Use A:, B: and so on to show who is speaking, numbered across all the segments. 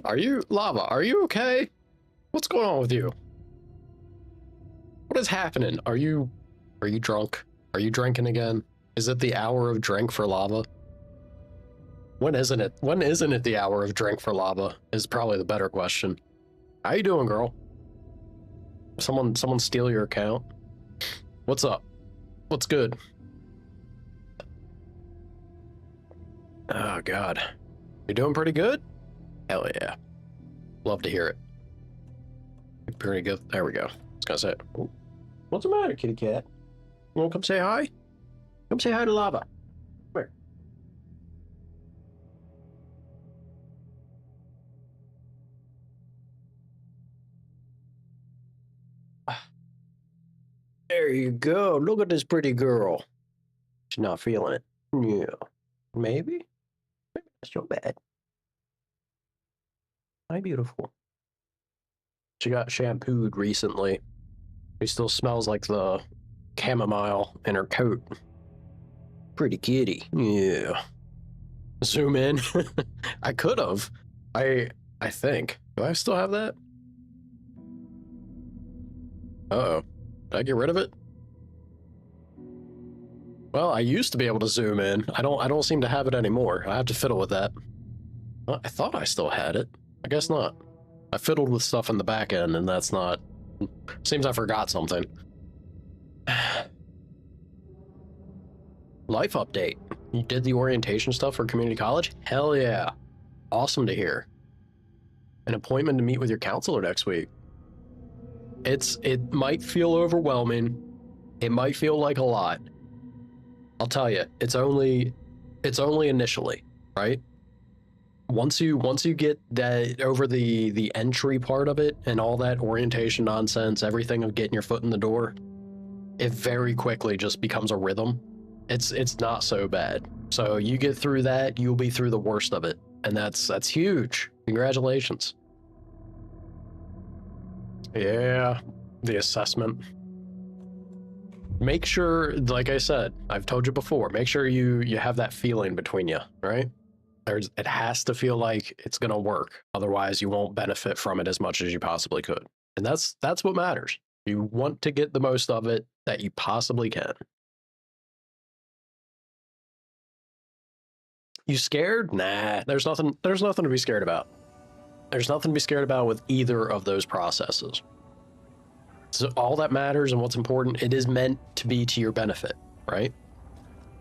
A: Lava, are you okay? What's going on with you? What is happening? Are you drunk? Are you drinking again? Is it the hour of drink for lava? When isn't it? When isn't it the hour of drink for lava is probably the better question. How you doing, girl? Someone steal your account? What's up? What's good? Oh, God. You doing pretty good? Hell yeah. Love to hear it. Pretty good. There we go. I was gonna say, what's the matter, kitty cat? You wanna come say hi? Come say hi to Lava. Come here. There you go. Look at this pretty girl. She's not feeling it. Yeah. Maybe? Maybe that's so bad. Hi, beautiful. She got shampooed recently. She still smells like the chamomile in her coat. Pretty kitty. Yeah. Zoom in. I could have. I think. Do I still have that? Uh-oh. Did I get rid of it? Well, I used to be able to zoom in. I don't seem to have it anymore. I have to fiddle with that. Well, I thought I still had it. I guess not. I fiddled with stuff in the back end, and that's not... Seems I forgot something. Life update. You did the orientation stuff for community college? Hell yeah. Awesome to hear. An appointment to meet with your counselor next week. It might feel overwhelming. It might feel like a lot. I'll tell you, it's only initially, right? Once you get that over the entry part of it and all that orientation nonsense, everything of getting your foot in the door, it very quickly just becomes a rhythm. It's not so bad. So you get through that, you'll be through the worst of it, and that's huge. Congratulations. Yeah, the assessment. Make sure, like I said, I've told you before, make sure you have that feeling between you, right? It has to feel like it's gonna work. Otherwise, you won't benefit from it as much as you possibly could. And that's what matters. You want to get the most of it that you possibly can. You scared? Nah, there's nothing to be scared about. There's nothing to be scared about with either of those processes. So all that matters and what's important, it is meant to be to your benefit, right?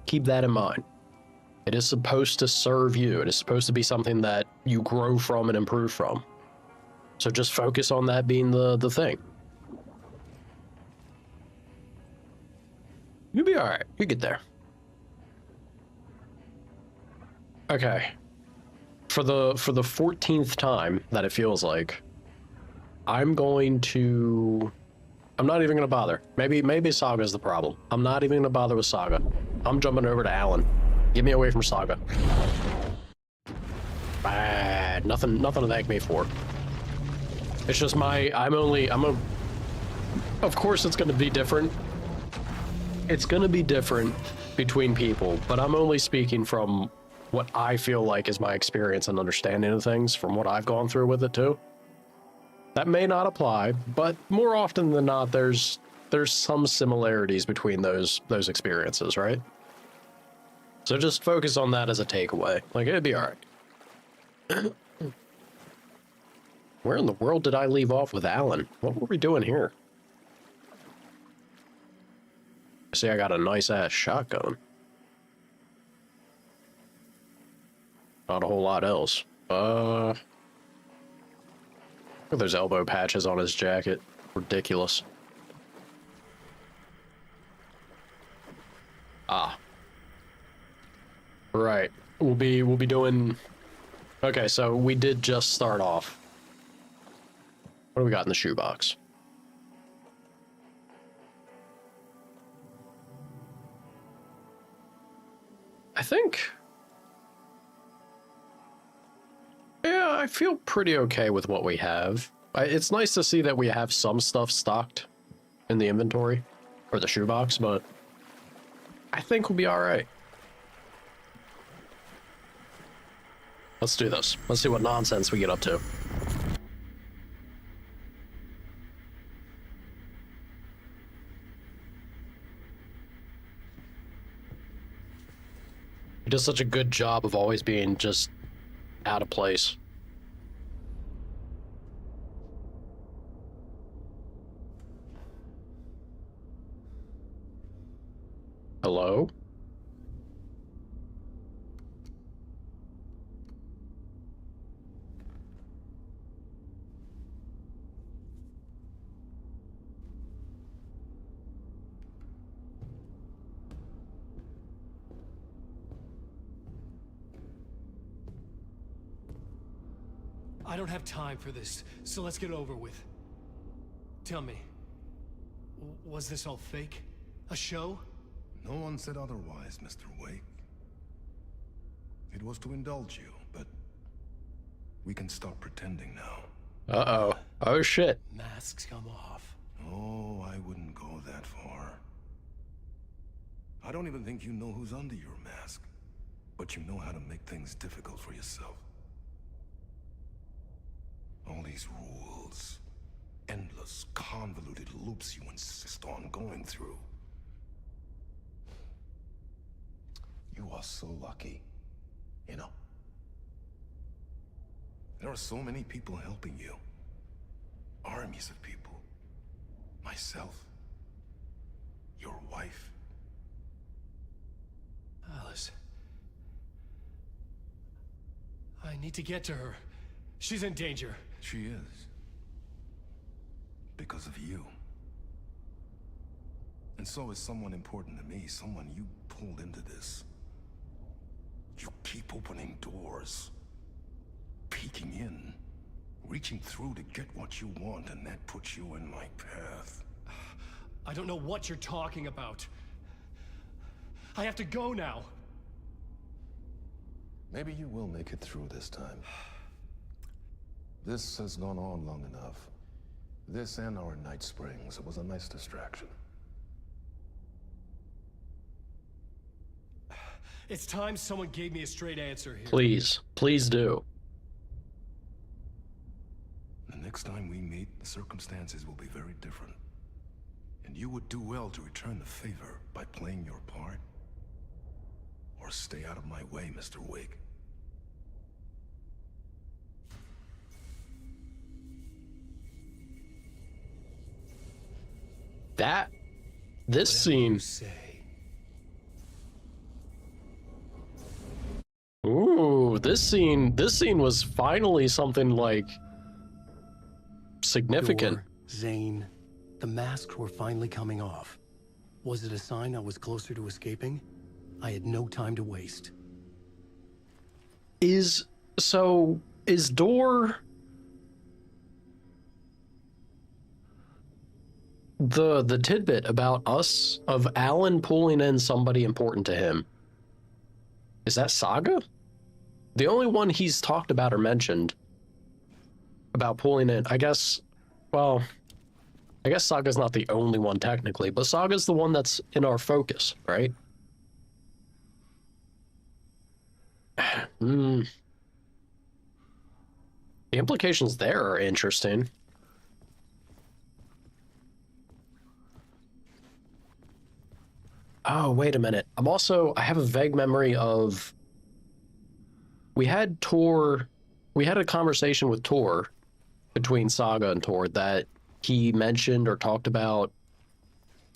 A: Keep that in mind. It is supposed to serve you. It is supposed to be something that you grow from and improve from. So just focus on that being the thing. You'll be all right. You get there. Okay. For the 14th time that it feels like, I'm not even going to bother. Maybe Saga's the problem. I'm not even going to bother with Saga. I'm jumping over to Alan. Get me away from Saga. Bad. Nothing to thank me for. It's just of course it's going to be different. It's going to be different between people, but I'm only speaking from what I feel like is my experience and understanding of things from what I've gone through with it too. That may not apply, but more often than not, there's some similarities between those experiences, right? So just focus on that as a takeaway. Like, it'd be all right. Where in the world did I leave off with Alan? What were we doing here? See, I got a nice ass shotgun. Not a whole lot else. Look at those elbow patches on his jacket. Ridiculous. Ah. Right. We'll be doing... Okay, so we did just start off. What do we got in the shoebox? I think... Yeah, I feel pretty okay with what we have. It's nice to see that we have some stuff stocked in the inventory, or the shoebox, but I think we'll be all right. Let's do this. Let's see what nonsense we get up to. He does such a good job of always being just out of place. Hello?
B: I don't have time for this, so let's get over with. Tell me, was this all fake? A show?
C: No one said otherwise, Mr. Wake. It was to indulge you, but we can stop pretending now.
A: Uh-oh. Oh, shit.
B: Masks come off.
C: Oh, I wouldn't go that far. I don't even think you know who's under your mask, but you know how to make things difficult for yourself. All these rules, endless, convoluted loops you insist on going through. You are so lucky, you know. There are so many people helping you. Armies of people. Myself. Your wife.
B: Alice. I need to get to her. She's in danger.
C: She is. Because of you. And so is someone important to me, someone you pulled into this. You keep opening doors. Peeking in. Reaching through to get what you want, and that puts you in my path.
B: I don't know what you're talking about. I have to go now.
C: Maybe you will make it through this time. This has gone on long enough. This and our night springs. It was a nice distraction.
B: It's time someone gave me a straight answer here.
A: Please. Please do.
C: The next time we meet, the circumstances will be very different. And you would do well to return the favor by playing your part. Or stay out of my way, Mr. Wake.
A: This scene.
B: You say.
A: Ooh, this scene was finally something like significant.
D: Door, Zane, the masks were finally coming off. Was it a sign I was closer to escaping? I had no time to waste.
A: Is Door the tidbit about us of Alan pulling in somebody important to him? Is that Saga? The only one he's talked about or mentioned about pulling in, I guess, well, I guess Saga's not the only one technically, but Saga's the one that's in our focus, right? The implications there are interesting. Oh, wait a minute. I have a vague memory of, we had a conversation with Tor, between Saga and Tor, that he mentioned or talked about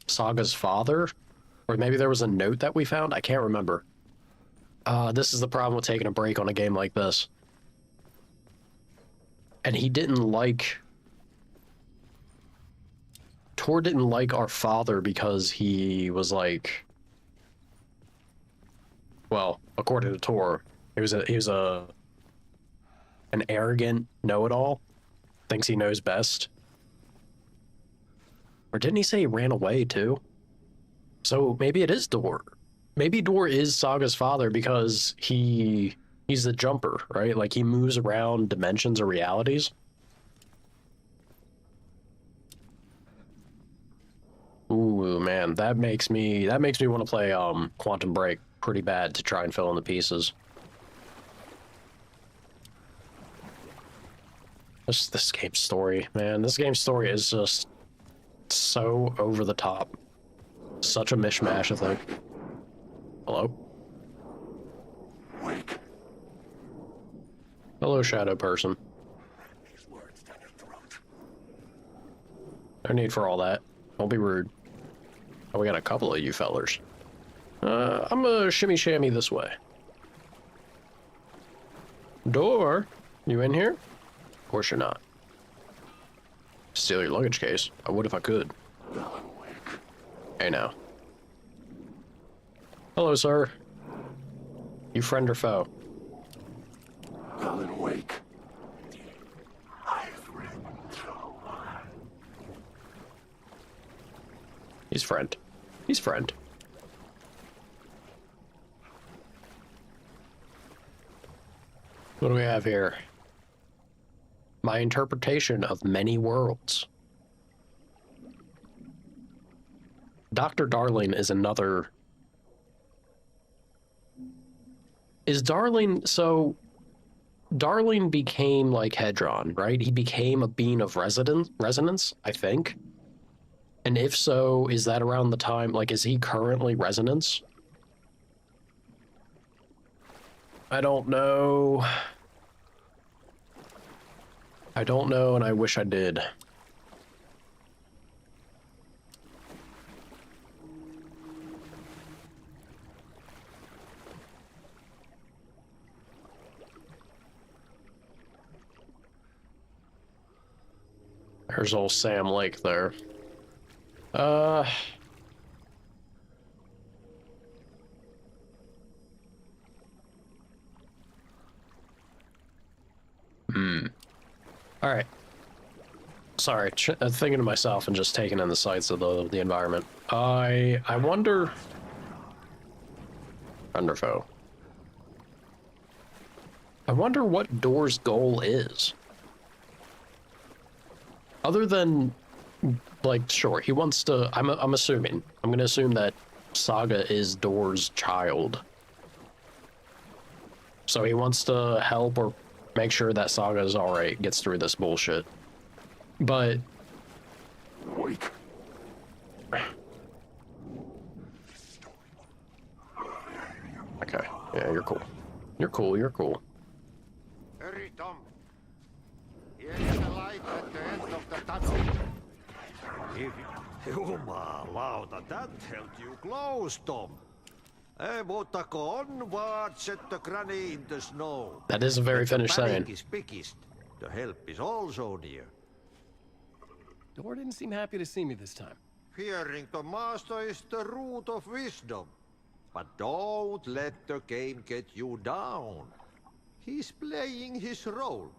A: Saga's father, or maybe there was a note that we found. I can't remember. This is the problem with taking a break on a game like this. And Tor didn't like our father because he was like, well, according to Tor, he was an arrogant know-it-all, thinks he knows best. Or didn't he say he ran away too? So maybe it is Door. Maybe Door is Saga's father because he's the jumper, right? Like he moves around dimensions or realities. Ooh, man, that makes me want to play Quantum Break pretty bad to try and fill in the pieces. This game's story, man. This game's story is just so over the top. Such a mishmash, I think. Hello?
C: Wake.
A: Hello, shadow person.
C: These words down your throat.
A: No need for all that. Don't be rude. Oh, we got a couple of you fellers. I'm a shimmy shammy this way. Door? You in here? Of course you're not. Steal your luggage case. I would if I could. Hey now. Hello, sir. You friend or foe?
C: Alan Wake. I've ridden through.
A: He's friend. He's friend. What do we have here? My interpretation of many worlds. Dr. Darling is another... Is Darling... So, Darling became like Hedron, right? He became a being of resonance, I think. And if so, is that around the time... Like, is he currently resonance? I don't know. I don't know, and I wish I did. There's old Sam Lake there. All right. Sorry, thinking to myself and just taking in the sights of the environment. I wonder. Under foe. I wonder what Door's goal is. Other than, like, sure, he wants to. I'm assuming. I'm gonna assume that Saga is Door's child. So he wants to help or make sure that Saga is alright, gets through this bullshit. But...
C: Wake.
A: Okay, yeah, you're cool. You're cool, you're cool.
E: Hurry, Tom. Here's the light at the end of the tunnel.
F: Jumalauta, that held you close, Tom. Mutta onward, set the granny in the snow.
A: That is a very
F: The
A: Finnish
F: panic
A: saying.
F: is biggest. The help is also near.
D: Door didn't seem happy to see me this time.
F: Fearing the master is the root of wisdom. But don't let the game get you down. He's playing his role.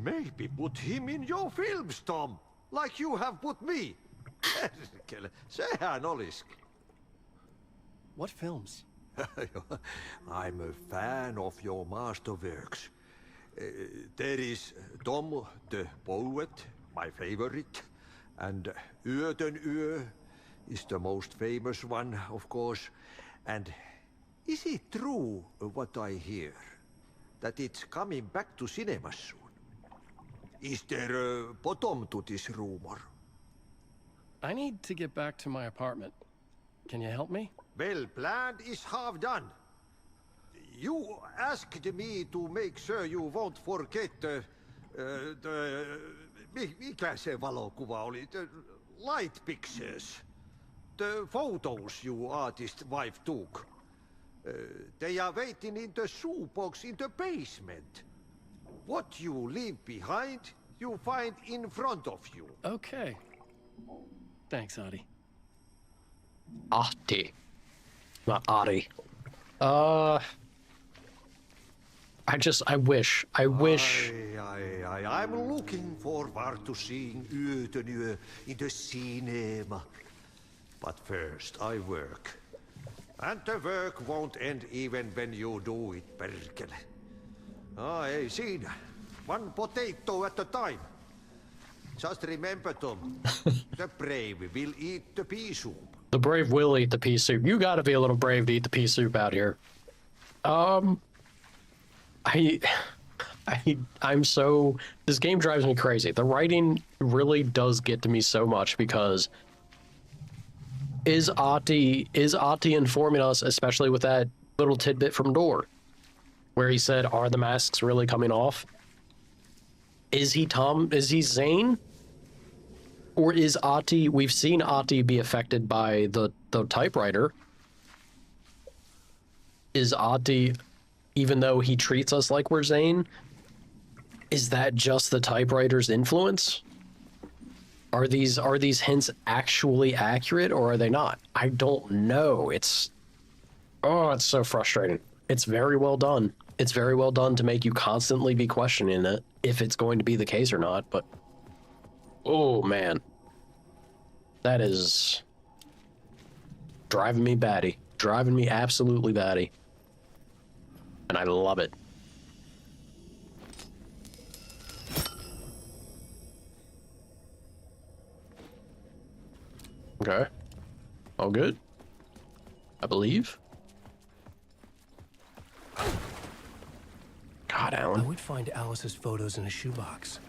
F: Maybe put him in your films, Tom. Like you have put me. Sehän olisikin.
D: What films?
F: I'm a fan of your masterworks. There is Tom the Poet, my favorite, and Yöten Yö is the most famous one, of course. And is it true what I hear, that it's coming back to cinemas soon? Is there a bottom to this rumor?
D: I need to get back to my apartment. Can you help me?
F: Well, planned is half done. You asked me to make sure you won't forget mikä se valokuva oli? The light pictures. The photos you artist wife took. They are waiting in the shoebox in the basement. What you leave behind, you find in front of you.
D: Okay. Thanks, Adi.
A: Ahti. Not Adi. I wish.
F: I'm looking forward to seeing Yöten Yö in the cinema. But first, I work. And the work won't end even when you do it, perkele. Ei siinä. One potato at a time. Just remember, Tom, the brave will eat the pea soup.
A: The brave will eat the pea soup. You gotta be a little brave to eat the pea soup out here. I'm so, this game drives me crazy. The writing really does get to me so much because is Ati informing us, especially with that little tidbit from Door, where he said, "Are the masks really coming off?" Is he Tom? Is he Zane? Or is Ati? We've seen Ati be affected by the typewriter. Is Ati, even though he treats us like we're Zane, is that just the typewriter's influence? Are these hints actually accurate or are they not? I don't know. It's so frustrating. It's very well done. It's very well done to make you constantly be questioning it if it's going to be the case or not, but oh man. That is driving me batty. Driving me absolutely batty. And I love it. Okay. All good? I believe. God,
D: I
A: Alan.
D: would find Alice's photos in a shoebox.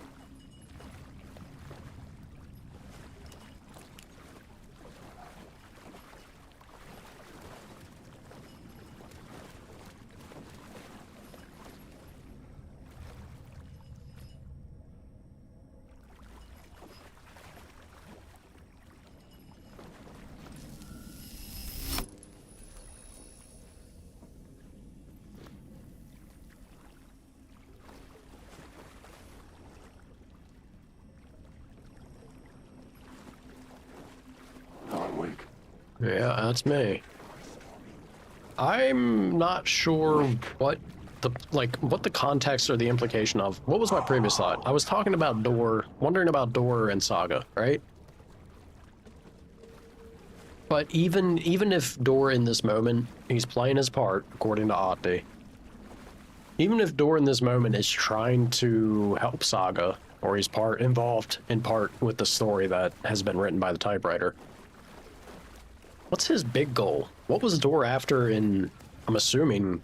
A: Yeah, that's me. I'm not sure what the context or the implication of what was my previous thought. I was talking about Door, wondering about Door and Saga, right? But even if Door in this moment, he's playing his part according to Ati. Even if Door in this moment is trying to help Saga, or he's involved in part with the story that has been written by the typewriter. What's his big goal? What was Door after in, I'm assuming,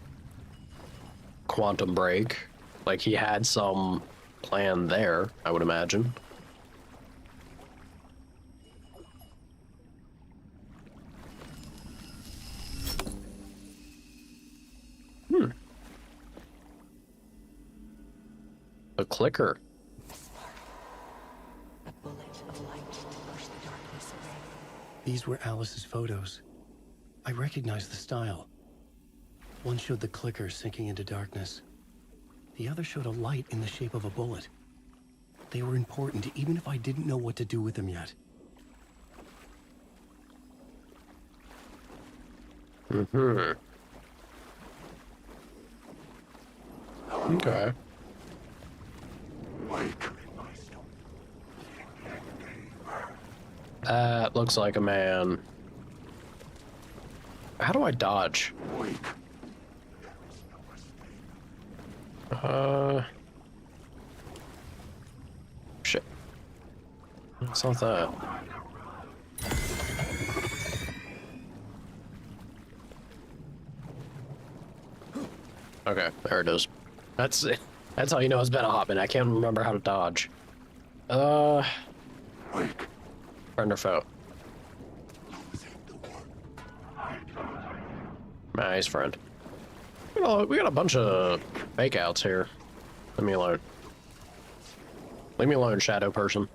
A: Quantum Break? Like, he had some plan there, I would imagine. A clicker.
G: A bullet of light to push the darkness away.
D: These were Alice's photos. I recognized the style. One showed the clicker sinking into darkness. The other showed a light in the shape of a bullet. They were important, even if I didn't know what to do with them yet.
A: Mm-hmm. Okay. That looks like a man. How do I dodge? Shit. It's not that. Okay, there it is. That's it. That's how you know it's been a hot minute. I can't remember how to dodge. Friend or foe? Nice friend. We got a bunch of fake outs here. Leave me alone. Leave me alone, shadow person.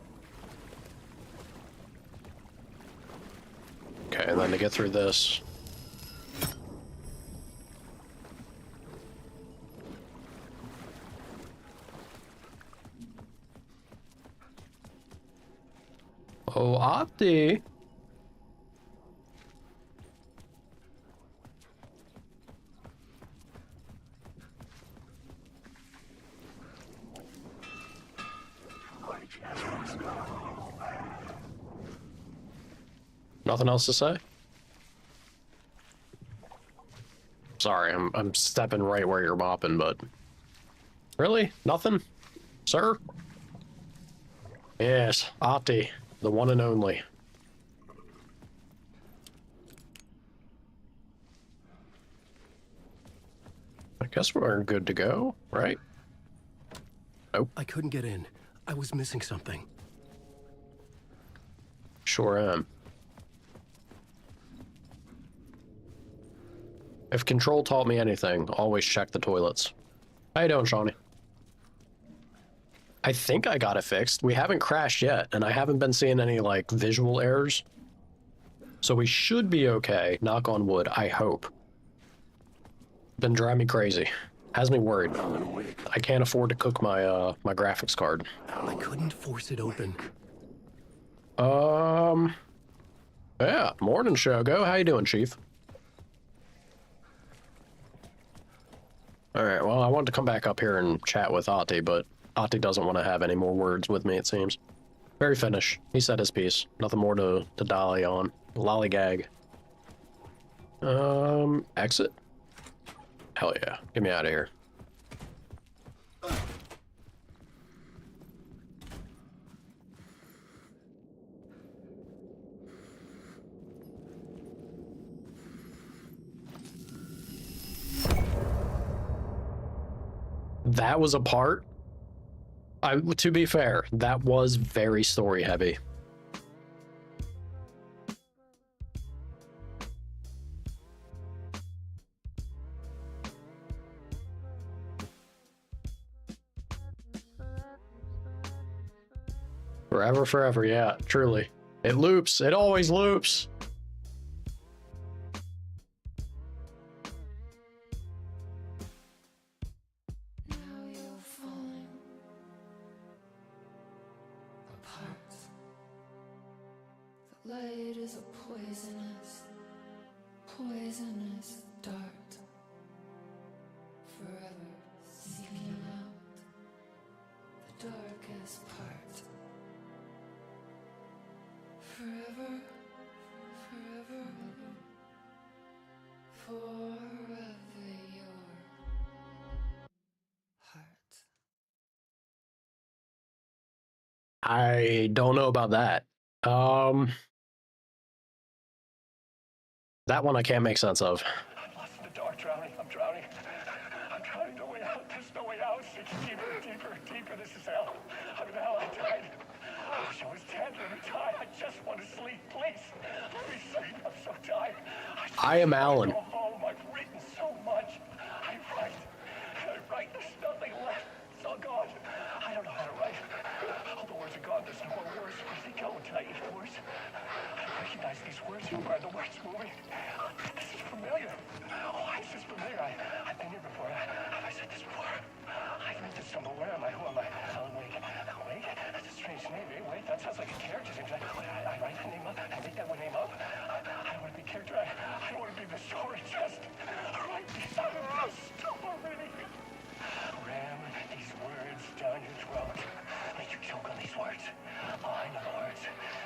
A: Okay, and then to get through this. Oh, Opti. Nothing else to say? Sorry, I'm stepping right where you're mopping, but really? Nothing? Sir? Yes, Opti, the one and only. I guess we're good to go, right? Nope.
D: I couldn't get in. I was missing something.
A: Sure am. If Control taught me anything, always check the toilets. How you doing, Shawnee? I think I got it fixed. We haven't crashed yet, and I haven't been seeing any, like, visual errors. So we should be okay, knock on wood, I hope. Been driving me crazy. Has me worried. I can't afford to cook my, my graphics card.
D: I couldn't force it open.
A: Yeah, morning, Shogo. How you doing, Chief? Alright, well, I wanted to come back up here and chat with Ati, but Ati doesn't want to have any more words with me, it seems. Very finish. He said his piece. Nothing more to dolly on. Lollygag. Exit? Hell yeah. Get me out of here. That was a part. To be fair, that was very story heavy. Forever, forever, yeah, truly. It loops. It always loops.
H: Now you're falling apart. The light is a poisonous, poisonous dart. Forever seeking out the darkest part. Forever, forever, forever your heart.
A: I don't know about that. That one I can't make sense of.
B: I'm lost in the dark, drowning. I'm drowning. I'm drowning. No way out. There's no way out. It's deeper, deeper, deeper. This is hell. I'm in hell. I died. I wish I was dead. Let me die. I just want to sleep, please. Let me sleep. I'm so tired.
A: I am Alan.
B: Go home. I've written so much. I write. I write. There's nothing left. It's all gone. I don't know how to write. All the words are gone. There's no more words. Where do they go? Did I eat words? I recognize these words. Where are the words moving? This is familiar. Why is this familiar? I've been here before. Have I said this before? I've read this somewhere. Where am I? Who am I? Alan Wake. Wake? That's a strange name. Wait, that sounds like a character. I write the name up. I make that one name up. I don't want to be a character. I don't want to be the story. Just write these out of the story. Ram these words down your throat. Make you choke on these words. Oh, I know the words.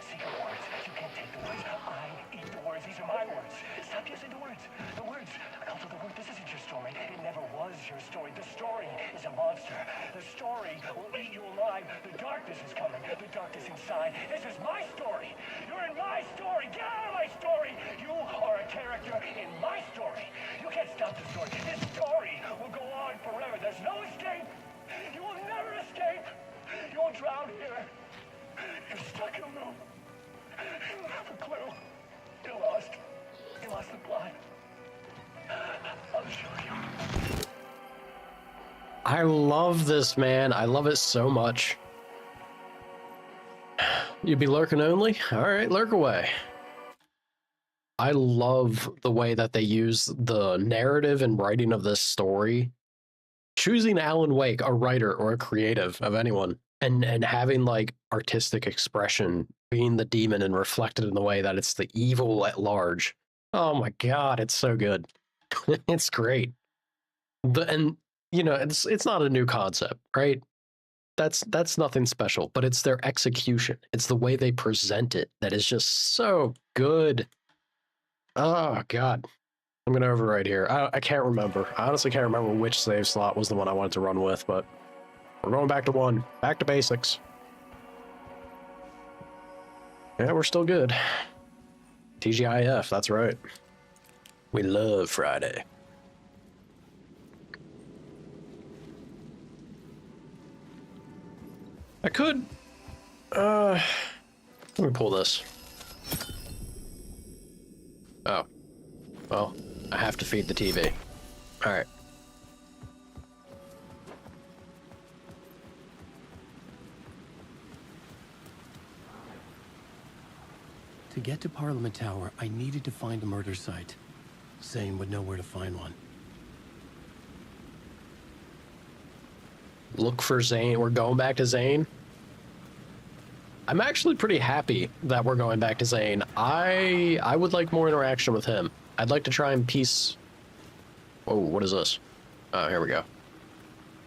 B: Secret words. You can't take the words. I eat the words. These are my words. Stop using the words. The words. Also, the word. This isn't your story. It never was your story. The story is a monster. The story will eat you alive. The darkness is coming. The darkness inside. This is my story. You're in my story. Get out of my story. You are a character in my story. You can't stop the story. This story will go on forever. There's no escape. You will never escape. You will drown here. You're stuck in a room. You don't have a clue. You're lost. You lost the plot. I'll show you.
A: I love this, man. I love it so much. You'd be lurking only? Alright, lurk away. I love the way that they use the narrative and writing of this story. Choosing Alan Wake, a writer or a creative of anyone, and having like artistic expression being the demon and reflected in the way that it's the evil at large. Oh my god, it's so good. It's great. And you know, it's not a new concept, right? That's nothing special, but it's their execution. It's the way they present it that is just so good. Oh god. I'm gonna overwrite here. I can't remember. I honestly can't remember which save slot was the one I wanted to run with, but we're going back to one. Back to basics. Yeah, we're still good. TGIF, that's right. We love Friday. could... let me pull this. Oh. Well, I have to feed the TV. Alright.
D: To get to Parliament Tower, I needed to find a murder site. Zane would know where to find one.
A: Look for Zane. We're going back to Zane. I'm actually pretty happy that we're going back to Zane. I would like more interaction with him. I'd like to try and piece... Whoa, what is this? Oh, here we go.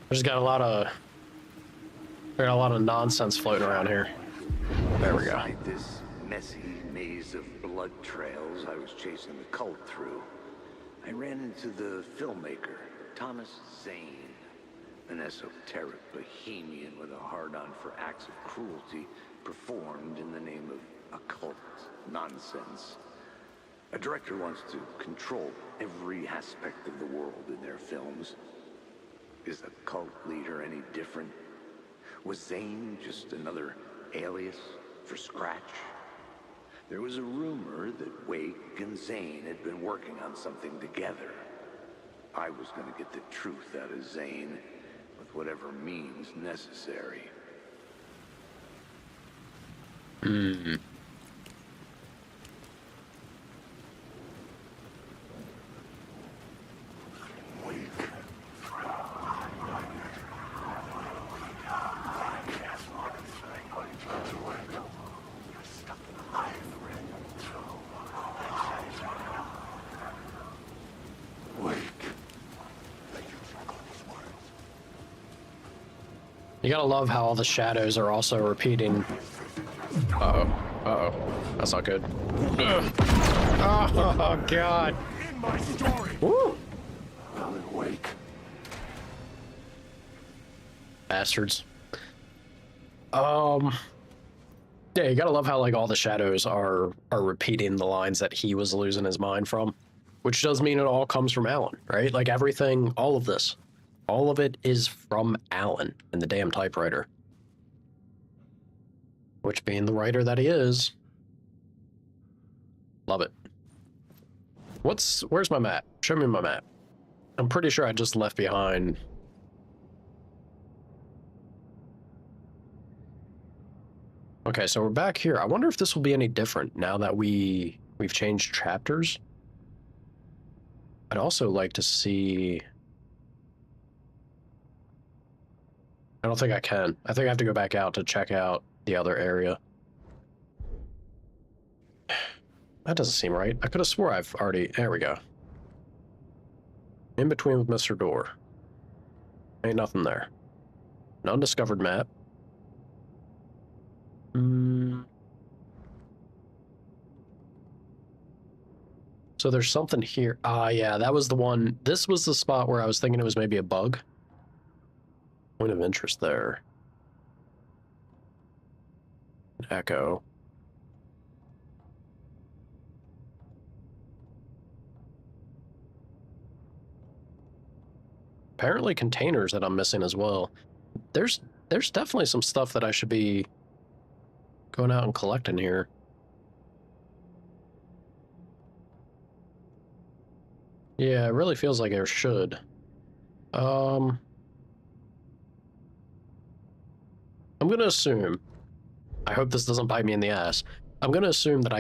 A: There's got a lot of... There's a lot of nonsense floating around here. There we go.
I: Inside this messy maze of blood trails I was chasing the cult through, I ran into the filmmaker, Thomas Zane, an esoteric bohemian with a hard-on for acts of cruelty performed in the name of occult nonsense. A director wants to control every aspect of the world in their films. Is the cult leader any different? Was Zane just another alias for Scratch? There was a rumor that Wake and Zane had been working on something together. I was going to get the truth out of Zane with whatever means necessary.
A: You gotta love how all the shadows are also repeating. Uh-oh. Uh-oh. That's not good. Ugh. Oh, God.
C: In my story.
A: Woo!
C: Alan Wake.
A: Bastards. Yeah, you gotta love how, like, all the shadows are repeating the lines that he was losing his mind from. Which does mean it all comes from Alan, right? Like, everything, all of this. All of it is from Alan and the damn typewriter. Which, being the writer that he is, love it. Where's my map? Show me my map. I'm pretty sure I just left behind. Okay, so we're back here. I wonder if this will be any different now that we've changed chapters. I'd also like to see... I don't think I can. I think I have to go back out to check out the other area. That doesn't seem right. I could have swore I've already... There we go. In between with Mr. Door. Ain't nothing there. An undiscovered map. So there's something here. Ah, yeah, that was the one. This was the spot where I was thinking it was maybe a bug. Point of interest there. Echo. Apparently containers that I'm missing as well. There's definitely some stuff that I should be going out and collecting here. Yeah, it really feels like there should. I'm gonna assume, I hope this doesn't bite me in the ass. I'm gonna assume that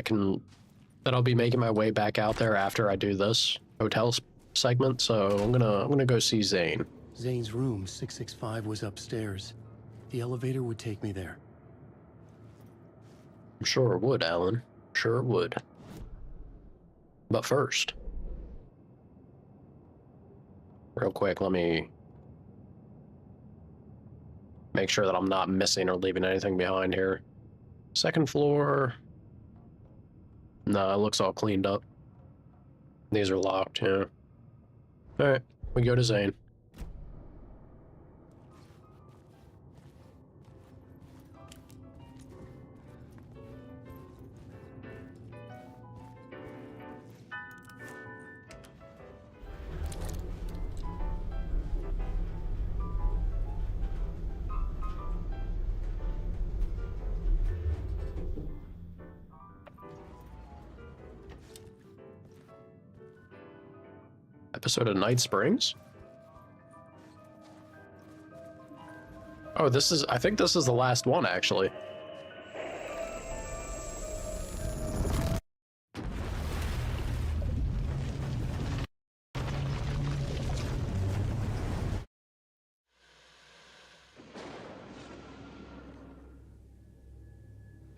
A: I'll be making my way back out there after I do this hotel segment, so I'm gonna go see Zane.
D: Zane's room, 665, was upstairs. The elevator would take me there.
A: I'm sure it would, Alan. Sure it would. But first, real quick, let me make sure that I'm not missing or leaving anything behind here. Second floor. No, it looks all cleaned up. These are locked, yeah. Alright, we go to Zane. Episode of Night Springs? Oh, I think this is the last one, actually.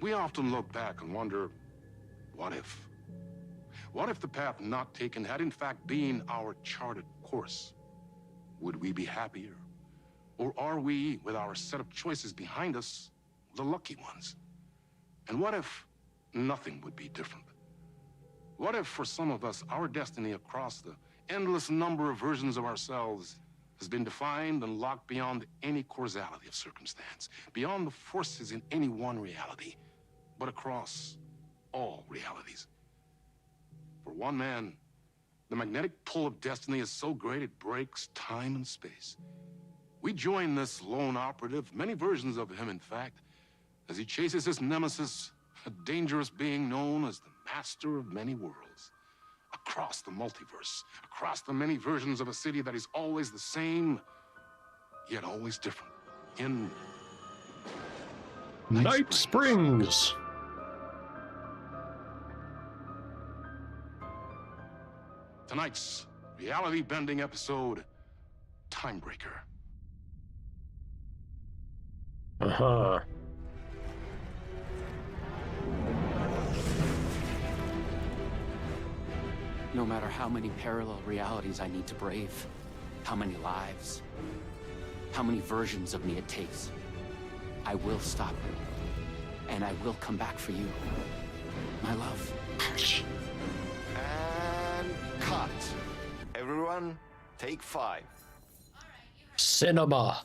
C: We often look back and wonder, what if? What if the path not taken had in fact been our charted course? Would we be happier? Or are we, with our set of choices behind us, the lucky ones? And what if nothing would be different? What if, for some of us, our destiny across the endless number of versions of ourselves has been defined and locked beyond any causality of circumstance, beyond the forces in any one reality, but across all realities? For one man, the magnetic pull of destiny is so great it breaks time and space. We join this lone operative, many versions of him in fact, as he chases his nemesis, a dangerous being known as the master of many worlds. Across the multiverse, across the many versions of a city that is always the same, yet always different. In
A: Night Springs.
C: Tonight's reality-bending episode, Timebreaker.
A: Uh-huh.
J: No matter how many parallel realities I need to brave, how many lives, how many versions of me it takes, I will stop it. And I will come back for you, my love.
E: And cut. Everyone, take 5.
A: Cinema.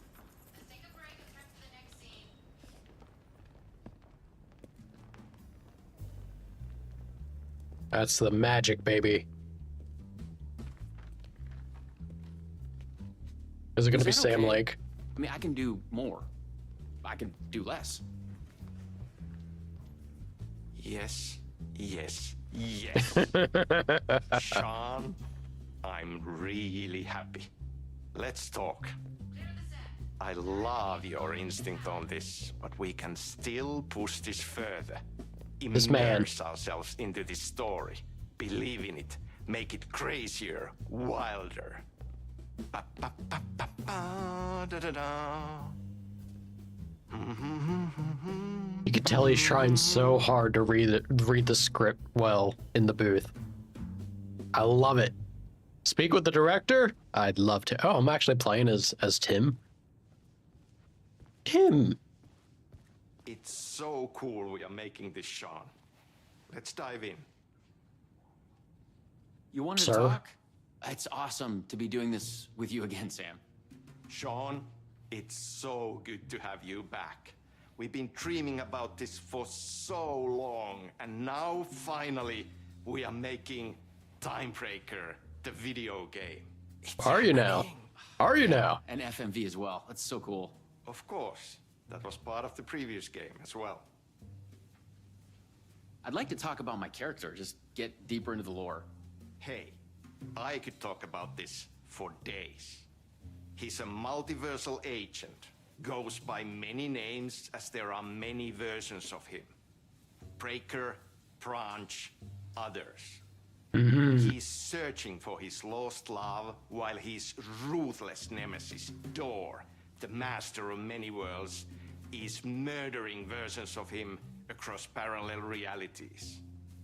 A: That's the magic, baby. Is it going to be
J: that
A: Sam
J: okay?
A: Lake?
J: I mean, I can do more. I can do less.
K: Yes, yes, yes. Sean, I'm really happy. Let's talk. I love your instinct on this, but we can still push this further.
A: This man.
K: Immerse ourselves into this story. Believe in it. Make it crazier, wilder. Ba, ba, ba, ba, ba, da, da, da.
A: You can tell he's trying so hard to read the script well in the booth. I love it. Speak with the director? I'd love to. Oh, I'm actually playing as Tim. Tim.
K: It's so cool we are making this, Sean. Let's dive in.
J: You wanted to talk? It's awesome to be doing this with you again, Sam.
K: Sean, it's so good to have you back. We've been dreaming about this for so long, and now finally we are making Timebreaker, the video game.
A: Are you now? Are you now?
J: And FMV as well. That's so cool.
K: Of course. That was part of the previous game as well.
J: I'd like to talk about my character, just get deeper into the lore.
K: Hey, I could talk about this for days. He's a multiversal agent, goes by many names as there are many versions of him. Breaker, Branch, others. He's searching for his lost love while his ruthless nemesis, Door, the master of many worlds, is murdering versions of him across parallel realities.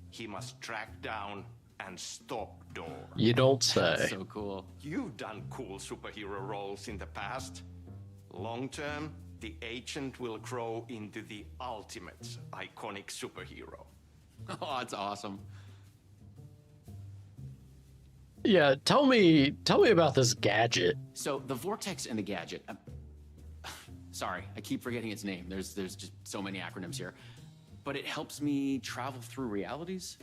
K: He must track down and stop Door.
A: You don't say.
J: That's so cool.
K: You've done cool superhero roles in the past. Long term, the agent will grow into the ultimate iconic superhero.
J: Oh, that's awesome.
A: Yeah, tell me about this gadget.
J: So the Vortex and the gadget. Sorry, I keep forgetting its name. There's just so many acronyms here. But it helps me travel through realities.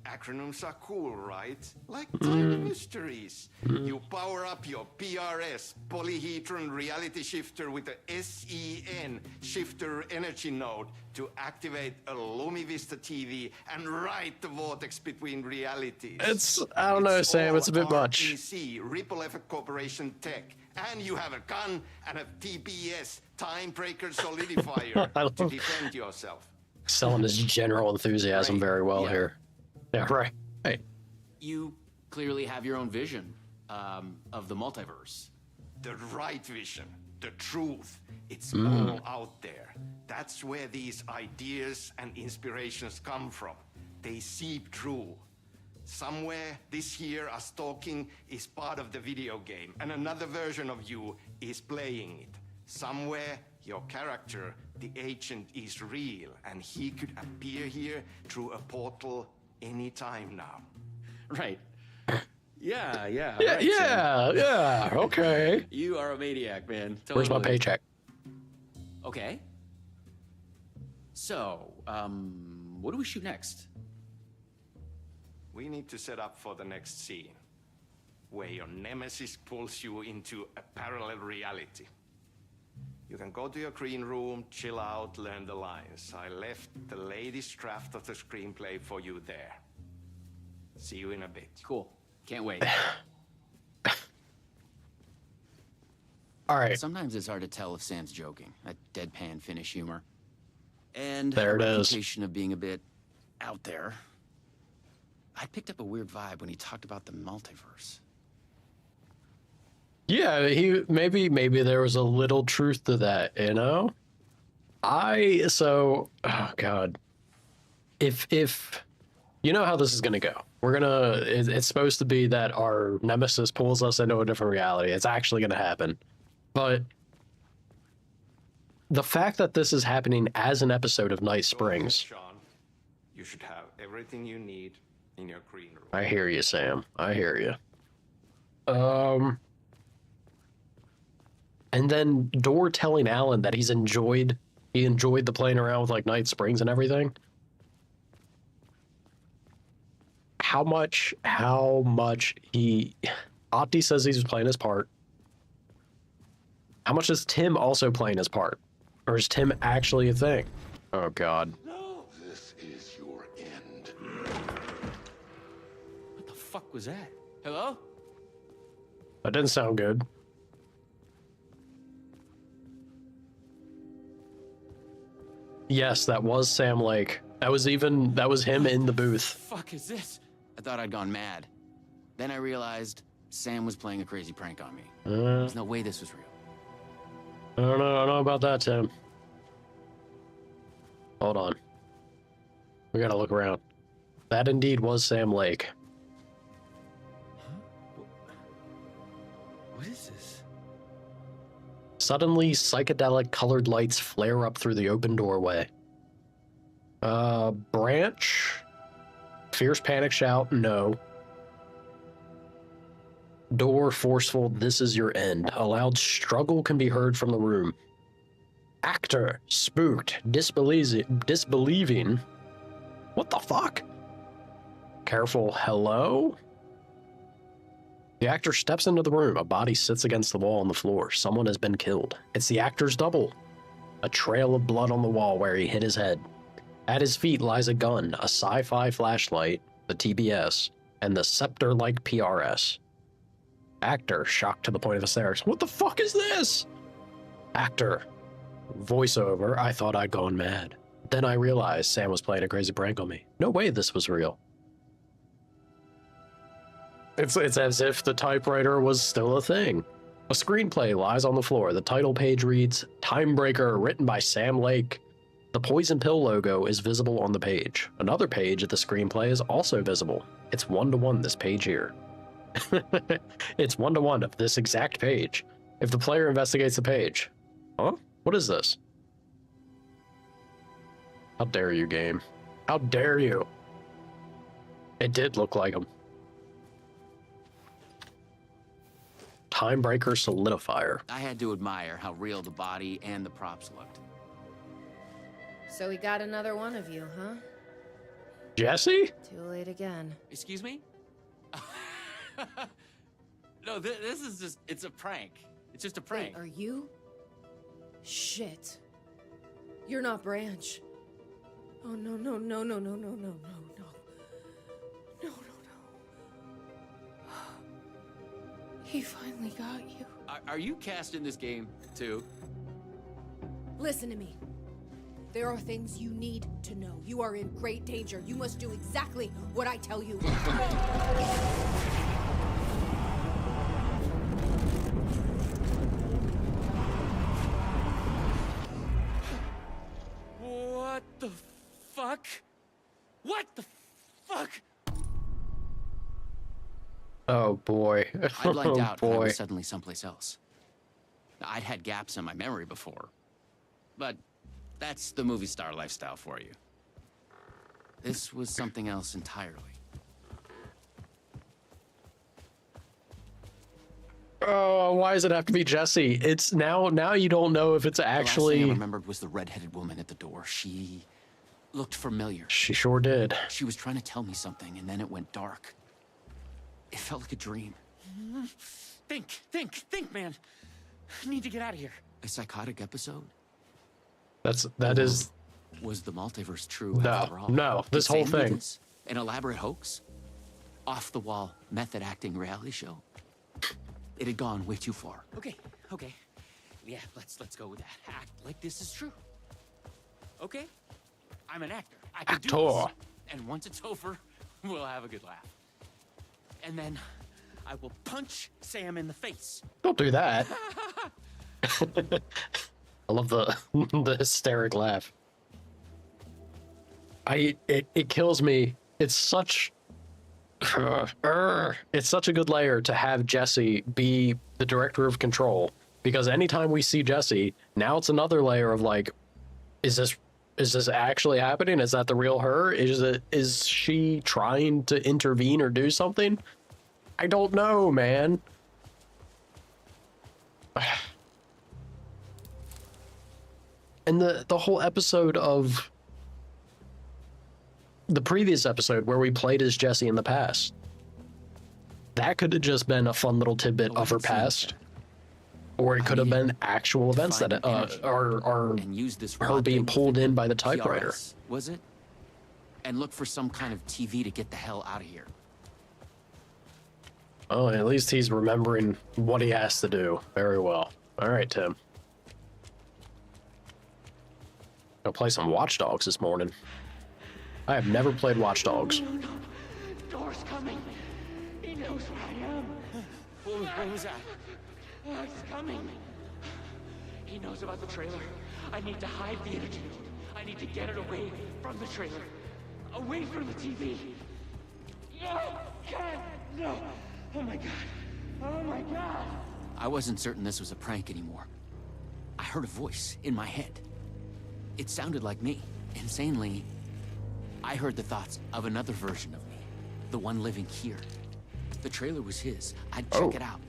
K: Acronyms are cool, right? Like tiny mysteries. You power up your PRS, polyhedron reality shifter, with a SEN shifter energy node to activate a LumiVista TV and ride the vortex between realities.
A: I don't know, Sam, it's a bit
K: all
A: much.
K: REC, Ripple Effect Corporation tech. And you have a gun and a TPS, Time Breaker Solidifier, to defend yourself.
A: Selling his general enthusiasm very well here. Yeah, right. Hey.
J: You clearly have your own vision of the multiverse.
K: The right vision, the truth, it's all out there. That's where these ideas and inspirations come from. They seep through. Somewhere this here, us talking, is part of the video game, and another version of you is playing it. Somewhere, your character, the agent, is real, and he could appear here through a portal anytime now.
J: Right. Yeah,
A: Yeah,
J: right,
A: yeah, okay.
J: You are a maniac, man. Totally.
A: Where's my paycheck?
J: Okay. So, what do we shoot next?
K: We need to set up for the next scene, where your nemesis pulls you into a parallel reality. You can go to your green room, chill out, learn the lines. I left the latest draft of the screenplay for you there. See you in a bit.
J: Cool. Can't wait.
A: All right.
J: Sometimes it's hard to tell if Sam's joking. That deadpan Finnish humor. And
A: there it
J: a
A: is.
J: reputation of being a bit out there. I picked up a weird vibe when he talked about the multiverse.
A: Yeah, maybe there was a little truth to that, you know? Oh God. If you know how this is gonna go. It's supposed to be that our nemesis pulls us into a different reality. It's actually gonna happen. But the fact that this is happening as an episode of Night Springs.
K: Sean, you should have everything you need in your green room.
A: I hear you, Sam. I hear you. And then Door telling Alan that he enjoyed the playing around with like Night Springs and everything. How much Opti says he's playing his part. How much is Tim also playing his part? Or is Tim actually a thing? Oh God.
C: No, this is your end.
J: What the fuck was that? Hello?
A: That didn't sound good. Yes, that was Sam Lake. That was him in the booth.
J: What the fuck is this? I thought I'd gone mad. Then I realized Sam was playing a crazy prank on me. There's no way this was real.
A: I don't know about that, Tim. Hold on. We gotta look around. That indeed was Sam Lake.
J: Huh? What is this?
A: Suddenly, psychedelic colored lights flare up through the open doorway. Branch? Fierce panic shout, no. Door forceful, this is your end. A loud struggle can be heard from the room. Actor, spooked, disbelieving. What the fuck? Careful, hello? The actor steps into the room. A body sits against the wall on the floor. Someone has been killed. It's the actor's double. A trail of blood on the wall where he hit his head. At his feet lies a gun, a sci-fi flashlight, the TBS, and the scepter-like PRS. Actor, shocked to the point of hysterics. What the fuck is this? Actor. Voiceover, I thought I'd gone mad. Then I realized Sam was playing a crazy prank on me. No way this was real. It's as if the typewriter was still a thing. A screenplay lies on the floor. The title page reads, Timebreaker, written by Sam Lake. The poison pill logo is visible on the page. Another page of the screenplay is also visible. It's 1-to-1 this page here. It's 1-to-1 of this exact page. If the player investigates the page. Huh? What is this? How dare you, game? How dare you? It did look like him. Timebreaker solidifier.
J: I had to admire how real the body and the props looked.
L: So we got another one of you, huh?
A: Jesse?
L: Too late again.
J: Excuse me? No, this is just, it's a prank. It's just a prank.
L: Wait, are you? Shit. You're not Branch. Oh, no, no, no, no, no, no, no, no, no. No, no, no. He finally got you.
J: Are you cast in this game, too?
L: Listen to me. There are things you need to know. You are in great danger. You must do exactly what I tell you.
J: What the fuck? What the fuck?
A: Oh boy.
J: I blanked
A: Oh
J: out when I
A: boy.
J: was suddenly someplace else. I'd had gaps in my memory before, but that's the movie star lifestyle for you. This was something else entirely.
A: Oh, why does it have to be Jesse? It's now you don't know if it's
J: The last thing
A: actually.
J: I remembered was the red-headed woman at the door. She looked familiar.
A: She sure did.
J: She was trying to tell me something, and then it went dark. It felt like a dream. Think, man. I need to get out of here. A psychotic episode?
A: That is
J: Was the multiverse true
A: no,
J: after all?
A: no. This
J: Did
A: whole
J: Sam do
A: thing.
J: this? An elaborate hoax? Off-the-wall method-acting reality show? It had gone way too far. Okay. Yeah, let's go with that. Act like this is true. Okay? I'm an actor. I can do this.
A: Actor.
J: And once it's over, we'll have a good laugh. And then I will punch Sam in the face.
A: Don't do that. I love the the hysteric laugh. It kills me. It's such it's such a good layer to have Jesse be the director of Control, because anytime we see Jesse, now it's another layer of like, is this actually happening? Is that the real her? Is she trying to intervene or do something? I don't know, man. And the whole episode of the previous episode where we played as Jesse in the past, that could have just been a fun little tidbit of her past, or it could have been actual events that are
J: and use this
A: her being pulled in by the typewriter.
J: PRS, was it? And look for some kind of TV to get the hell out of here.
A: Oh, at least he's remembering what he has to do very well. All right, Tim. Go play some Watch Dogs this morning. I have never played Watch Dogs.
B: No. Door's coming. He knows where I am.
J: What was that?
B: He's coming. He knows about the trailer. I need to hide the energy. I need to get it away from the trailer. Away from the TV. No! God! No! Oh my God! Oh my God!
J: I wasn't certain this was a prank anymore. I heard a voice in my head. It sounded like me. Insanely, I heard the thoughts of another version of me. The one living here. The trailer was his. I'd check it out.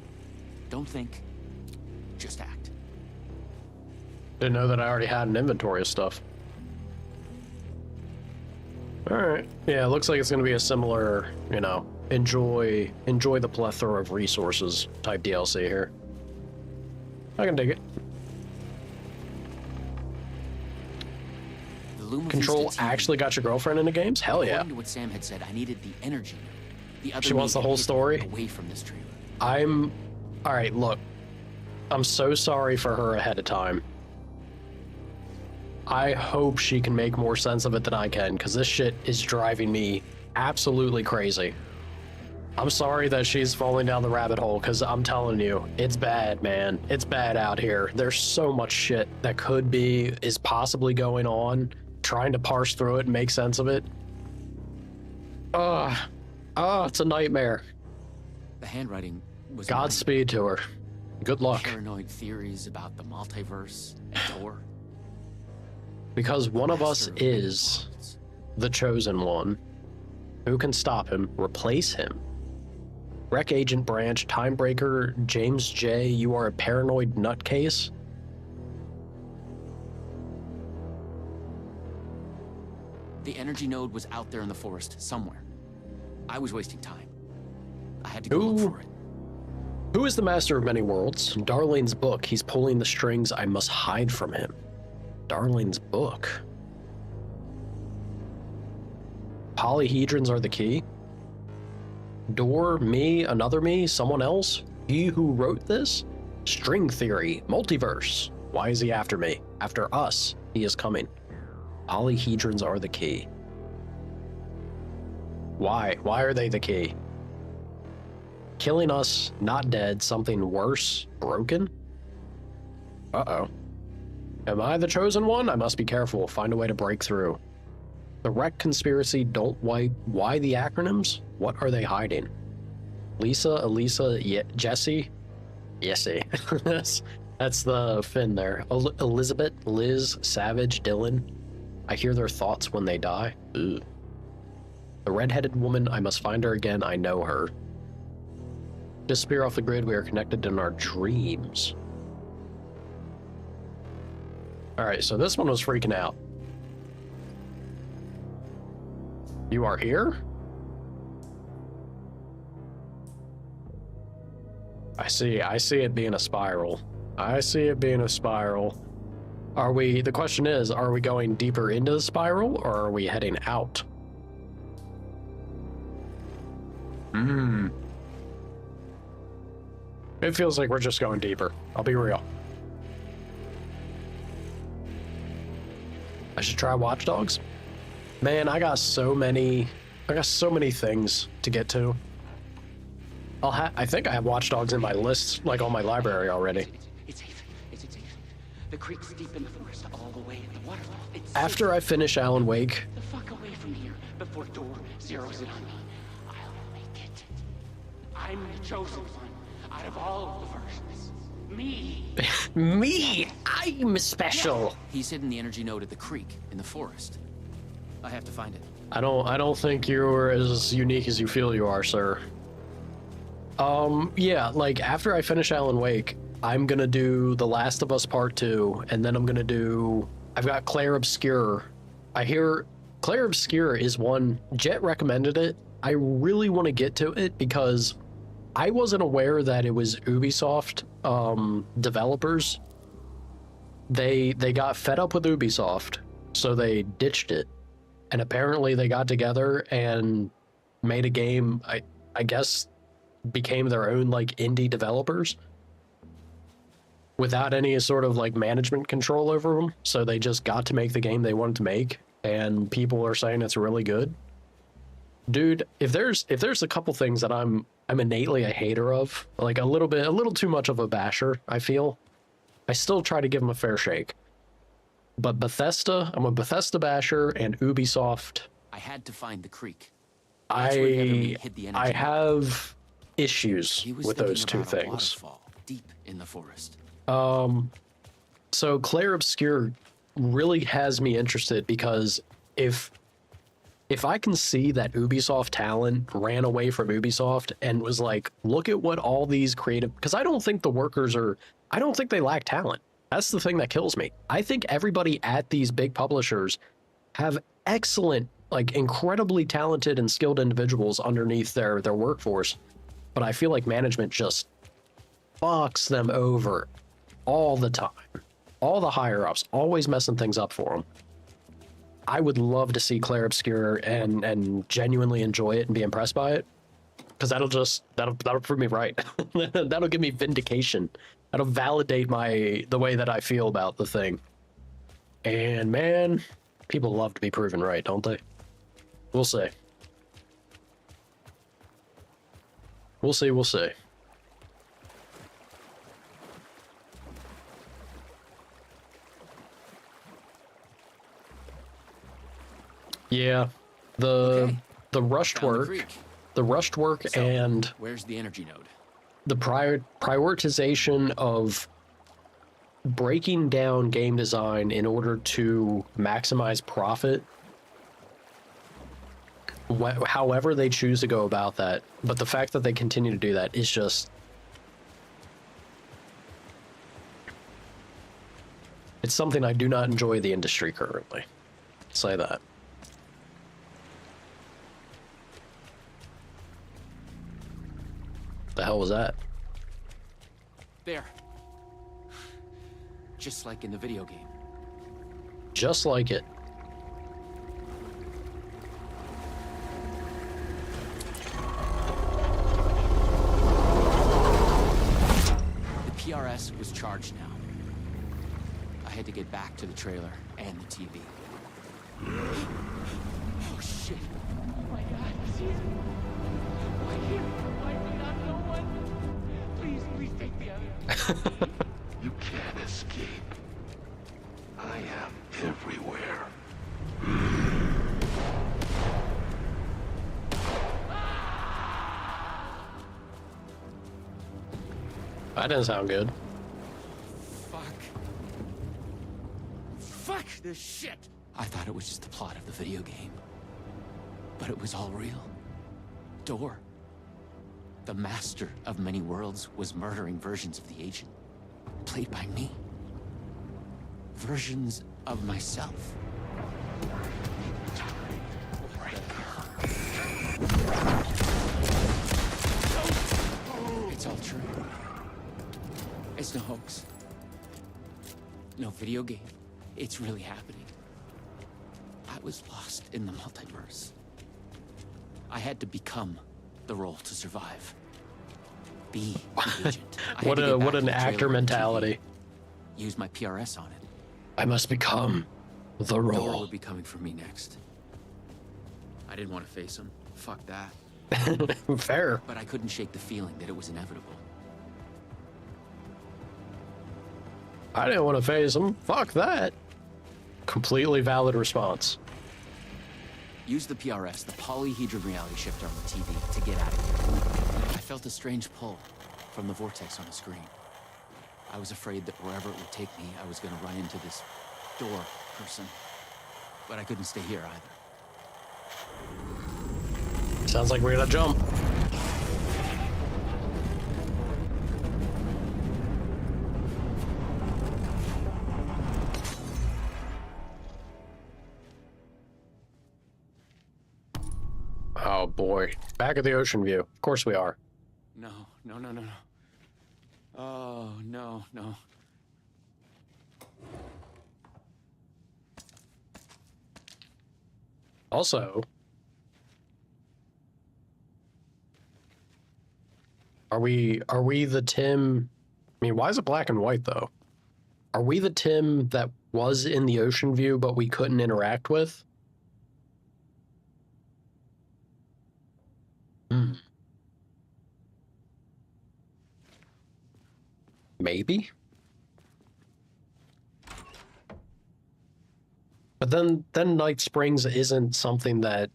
J: Don't think, just act.
A: Didn't know that I already had an inventory of stuff. All right. Yeah, it looks like it's going to be a similar, you know, enjoy the plethora of resources type DLC here. I can dig it. Control actually got your girlfriend into games? Hell yeah.
J: According to what Sam had said, I needed the energy. The other
A: She wants the whole story?
J: away from this trailer.
A: All right, look. I'm so sorry for her ahead of time. I hope she can make more sense of it than I can, because this shit is driving me absolutely crazy. I'm sorry that she's falling down the rabbit hole, because I'm telling you, it's bad, man. It's bad out here. There's so much shit that is possibly going on. Trying to parse through it and make sense of it. It's a nightmare.
J: The handwriting was
A: Godspeed to her. Good luck.
J: Paranoid theories about the multiverse and door.
A: Because one of us is the chosen one. Who can stop him? Replace him? Rec Agent Branch, Timebreaker, James J. You are a paranoid nutcase?
J: The energy node was out there in the forest, somewhere. I was wasting time. I had to go look for it.
A: Who is the master of many worlds? Darlene's book. He's pulling the strings I must hide from him. Darlene's book. Polyhedrons are the key. Door, me, another me, someone else? He who wrote this? String theory, multiverse. Why is he after me? After us, he is coming. Polyhedrons are the key. Why? Why are they the key? Killing us, not dead, something worse, broken? Uh-oh. Am I the chosen one? I must be careful, find a way to break through. The wreck conspiracy don't wipe. Why the acronyms? What are they hiding? Lisa, Elisa, Jesse? Jesse. That's the Finn there. Elizabeth, Liz, Savage, Dylan. I hear their thoughts when they die. Ugh. The red-headed woman, I must find her again, I know her. Disappear off the grid, we are connected in our dreams. Alright, so this one was freaking out. You are here? I see it being a spiral. I see it being a spiral. The question is, are we going deeper into the spiral or are we heading out? It feels like we're just going deeper. I'll be real. I should try Watch Dogs. Man, I got so many things to get to. I think I have Watch Dogs in my list, like on my library already.
J: It's safe. It's safe. The creek's deep in the forest, all the way in the waterfall. It's
A: After
J: safe.
A: I finish Alan Wake.
J: The fuck away from here before Door zeroes in on me. I'll make it. I'm the chosen one out of all of the versions. Me.
A: Me. I'm special.
J: Yeah. He's hidden the energy node at the creek in the forest. I have to find it.
A: I don't think you're as unique as you feel you are, sir. Yeah, like after I finish Alan Wake, I'm gonna do The Last of Us Part 2, and then I've got Claire Obscure. I hear Claire Obscure is one, Jet recommended it. I really want to get to it because I wasn't aware that it was Ubisoft developers. They got fed up with Ubisoft, so they ditched it. And apparently they got together and made a game, I guess became their own like indie developers without any sort of like management control over them. So they just got to make the game they wanted to make, and people are saying it's really good. Dude, if there's a couple things that I'm innately a hater of, like a little too much of a basher, I feel. I still try to give them a fair shake. But Bethesda, I'm a Bethesda basher, and Ubisoft.
J: I had to find the creek.
A: I have issues with those two things.
J: Deep in the forest.
A: So Claire Obscure really has me interested because if I can see that Ubisoft talent ran away from Ubisoft and was like, look at what all these creative, because I don't think the workers I don't think they lack talent. That's the thing that kills me. I think everybody at these big publishers have excellent, like incredibly talented and skilled individuals underneath their workforce. But I feel like management just fucks them over all the time. All the higher ups, always messing things up for them. I would love to see Claire Obscure and genuinely enjoy it and be impressed by it. Because that'll prove me right. That'll give me vindication. That'll validate the way that I feel about the thing. And man, people love to be proven right, don't they? We'll see. We'll see, we'll see. Yeah, the rushed work, and
J: where's the energy node?
A: The prioritization of breaking down game design in order to maximize profit. However they choose to go about that, but the fact that they continue to do that is just, it's something I do not enjoy the industry currently. Say that. The hell was that?
J: There. Just like in the video game.
A: Just like it.
J: The PRS was charged now. I had to get back to the trailer and the TV. Oh shit.
B: Oh my God, she's... Why here? Why we not no one? Please take me out.
C: You can't escape. I am everywhere.
A: That didn't sound good.
J: Fuck this shit! I thought it was just the plot of the video game. But it was all real. Door, the master of many worlds, was murdering versions of the agent. Played by me. Versions of myself. It's all true. It's no hoax. No video game. It's really happening. I was lost in the multiverse. I had to become the role to survive. Be the agent.
A: What an actor mentality.
J: Use my PRS on it.
A: I must become the
J: Dora
A: role.
J: would be coming for me next. I didn't want to face him. Fuck that.
A: Fair.
J: But I couldn't shake the feeling that it was inevitable.
A: I didn't want to phase him. Fuck that. Completely valid response.
J: Use the PRS, the polyhedron reality shifter on the TV, to get out of here. I felt a strange pull from the vortex on the screen. I was afraid that wherever it would take me, I was going to run into this door person. But I couldn't stay here either.
A: Sounds like we're gonna jump. Oh boy. Back at the ocean view. Of course we are.
J: No. Oh, no.
A: Also, are we the Tim? I mean, why is it black and white though? Are we the Tim that was in the ocean view but we couldn't interact with? Maybe. But then Night Springs isn't something that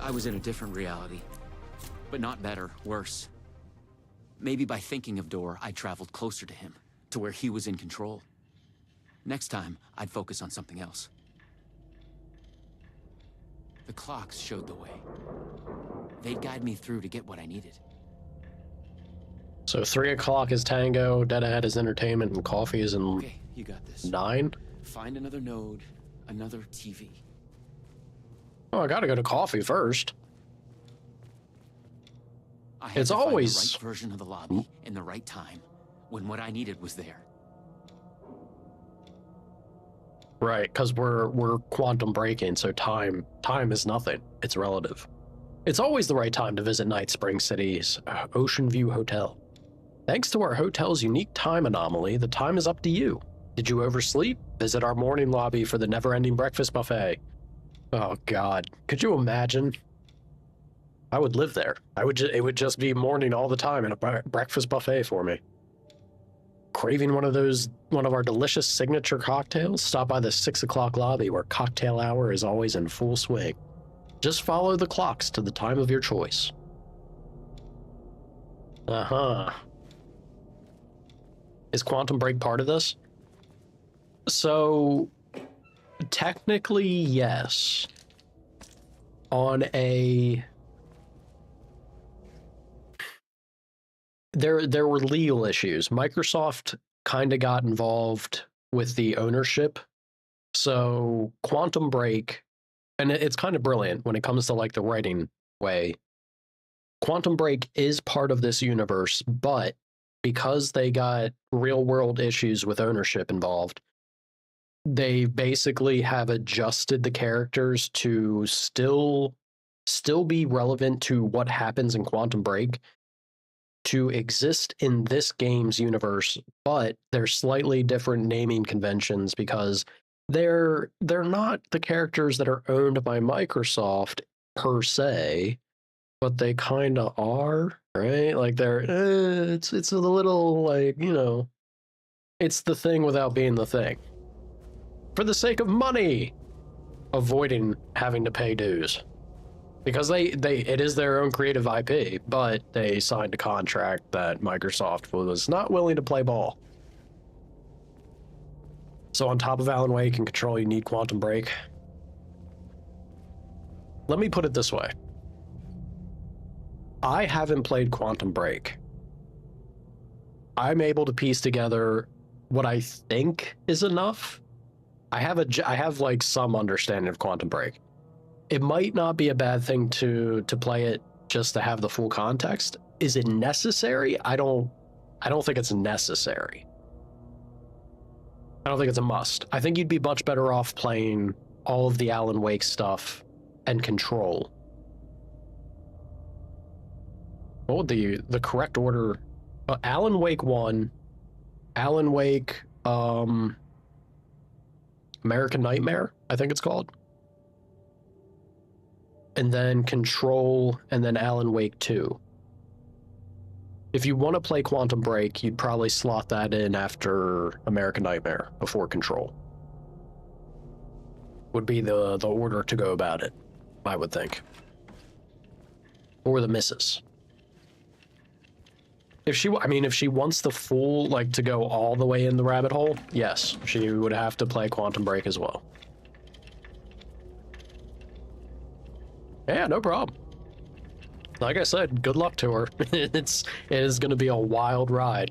J: I was in a different reality. But not better, worse. Maybe by thinking of Dor, I traveled closer to him, to where he was in control. Next time, I'd focus on something else. The clocks showed the way. They'd guide me through to get what I needed.
A: So 3 o'clock is tango, dead ahead is entertainment, and coffee is in
J: Okay, you got this.
A: 9?
J: Find another node, another TV.
A: Oh, I gotta go to coffee first.
J: I had
A: It's
J: to find
A: always
J: the right version of the lobby in the right time, when what I needed was there.
A: right, because we're quantum breaking, so time is nothing. It's relative. It's always the right time to visit Night Springs City's Ocean View Hotel. Thanks to our hotel's unique time anomaly, the time is up to you. Did you oversleep? Visit our morning lobby for the never-ending breakfast buffet. Oh God, could you imagine? I would live there. It would just be morning all the time and a breakfast buffet for me. Craving one of our delicious signature cocktails? Stop by the 6 o'clock lobby where cocktail hour is always in full swing. Just follow the clocks to the time of your choice. Uh-huh. Is Quantum Break part of this? So, technically, yes. On a... There were legal issues. Microsoft kind of got involved with the ownership So Quantum Break, and it's kind of brilliant when it comes to like the writing way. Quantum Break is part of this universe, but because they got real world issues with ownership involved, they basically have adjusted the characters to still be relevant to what happens in Quantum Break to exist in this game's universe, but they're slightly different naming conventions because they're not the characters that are owned by Microsoft per se, but they kind of are, right? Like they're it's a little like, you know, it's the thing without being the thing. For the sake of money, avoiding having to pay dues. Because it is their own creative IP, but they signed a contract that Microsoft was not willing to play ball. So on top of Alan Wake and Control, you need Quantum Break. Let me put it this way. I haven't played Quantum Break. I'm able to piece together what I think is enough. I have like some understanding of Quantum Break. It might not be a bad thing to play it just to have the full context. Is it necessary? I don't think it's necessary. I don't think it's a must. I think you'd be much better off playing all of the Alan Wake stuff and Control. What would the correct order? Alan Wake 1, Alan Wake, American Nightmare, I think it's called. And then Control, and then Alan Wake 2. If you want to play Quantum Break, you'd probably slot that in after American Nightmare, before Control. Would be the order to go about it, I would think. Or the misses. If she wants the full, like, to go all the way in the rabbit hole, yes, she would have to play Quantum Break as well. Yeah, no problem. Like I said, good luck to her. It is going to be a wild ride.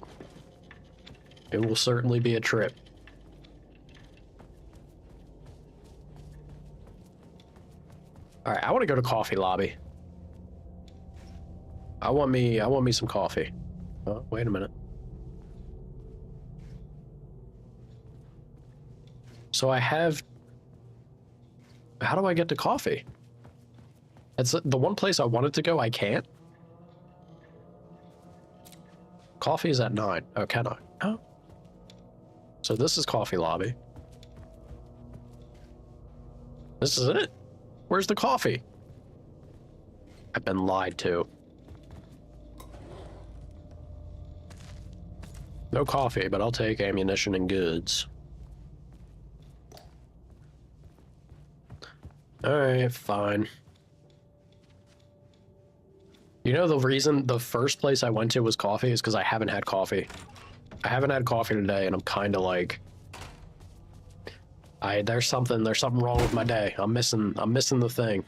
A: It will certainly be a trip. All right, I want to go to Coffee Lobby. I want me some coffee. Oh, wait a minute. So I have... How do I get to coffee? It's the one place I wanted to go, I can't. Coffee is at 9. Oh, can I? Oh. So this is Coffee Lobby. This is it? Where's the coffee? I've been lied to. No coffee, but I'll take ammunition and goods. Alright, fine. You know the reason the first place I went to was coffee is because I haven't had coffee. I haven't had coffee today, and I'm kind of like, there's something wrong with my day. I'm missing the thing.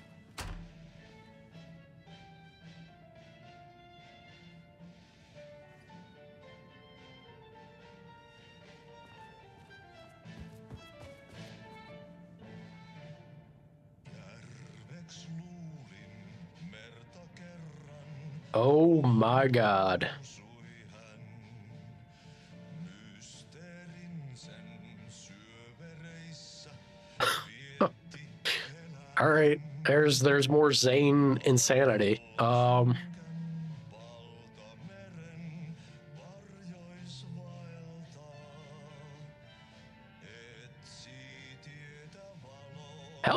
A: Oh my God. All right, there's more Zane insanity. Hell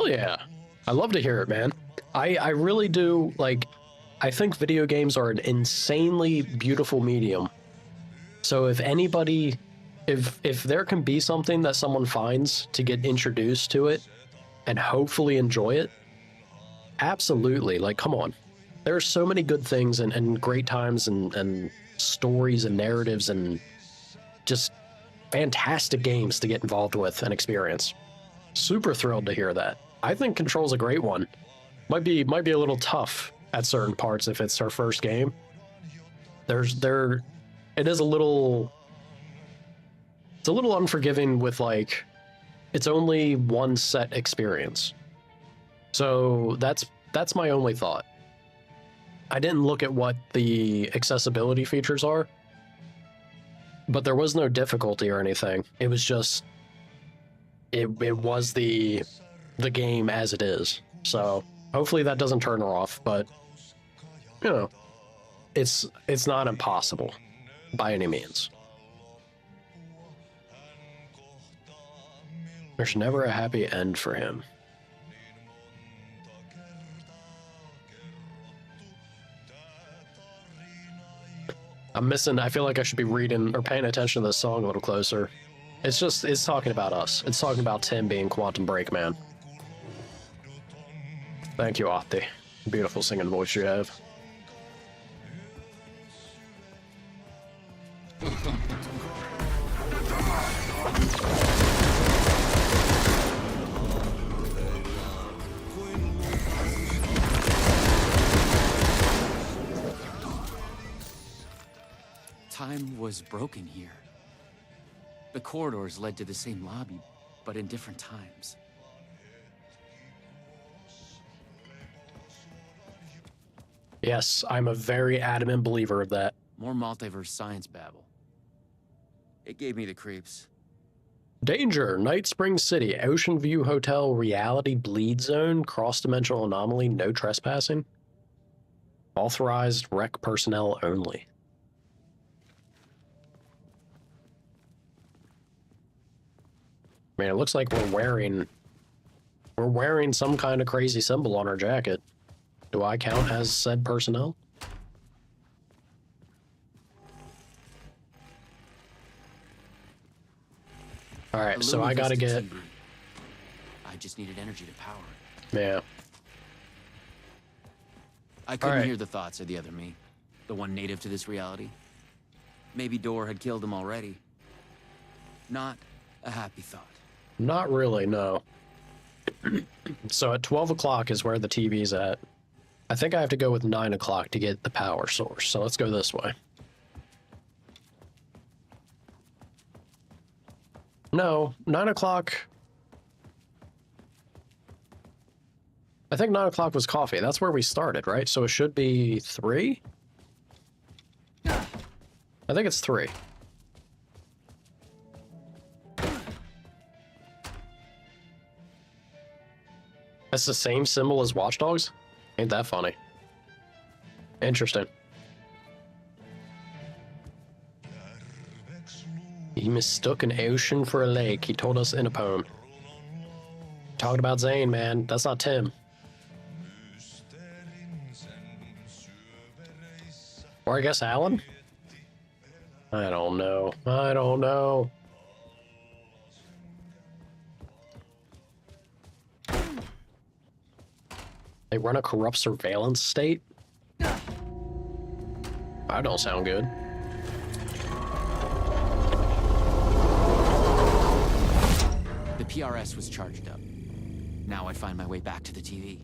A: yeah. I love to hear it, man. I really do, like, I think video games are an insanely beautiful medium. So if anybody, if there can be something that someone finds to get introduced to it and hopefully enjoy it, absolutely, like, come on. There are so many good things and great times and stories and narratives and just fantastic games to get involved with and experience. Super thrilled to hear that. I think Control's a great one. Might be a little tough at certain parts if it's her first game. It is a little... It's a little unforgiving with, like, it's only one set experience. So that's my only thought. I didn't look at what the accessibility features are, but there was no difficulty or anything. It was just it was the game as it is. So hopefully that doesn't turn her off, but you know, it's not impossible by any means. There's never a happy end for him. I feel like I should be reading or paying attention to this song a little closer. It's talking about us. It's talking about Tim being Quantum Break Man. Thank you, Ahti. Beautiful singing voice you have.
J: Time was broken here. The corridors led to the same lobby, but in different times.
A: Yes, I'm a very adamant believer of that.
J: More multiverse science babble. It gave me the creeps.
A: Danger! Night Spring City, Ocean View Hotel, Reality Bleed Zone, Cross-Dimensional Anomaly, no trespassing. Authorized rec personnel only. I mean, it looks like we're wearing some kind of crazy symbol on our jacket. Do I count as said personnel? All right, so I gotta get...
J: I just needed energy to power it.
A: Yeah.
J: I couldn't hear the thoughts of the other me. The one native to this reality. Maybe Door had killed him already. Not a happy thought.
A: Not really, no. So at 12 o'clock is where the TV's at. I think I have to go with 9 o'clock to get the power source, so let's go this way. No, 9 o'clock... I think 9 o'clock was coffee. That's where we started, right? So it should be 3? I think it's 3. That's the same symbol as Watch Dogs? Ain't that funny. Interesting. He mistook an ocean for a lake, he told us in a poem. Talking about Zane, man. That's not Tim. Or I guess Alan? I don't know. I don't know. They run a corrupt surveillance state? That don't sound good.
J: The PRS was charged up. Now I find my way back to the TV.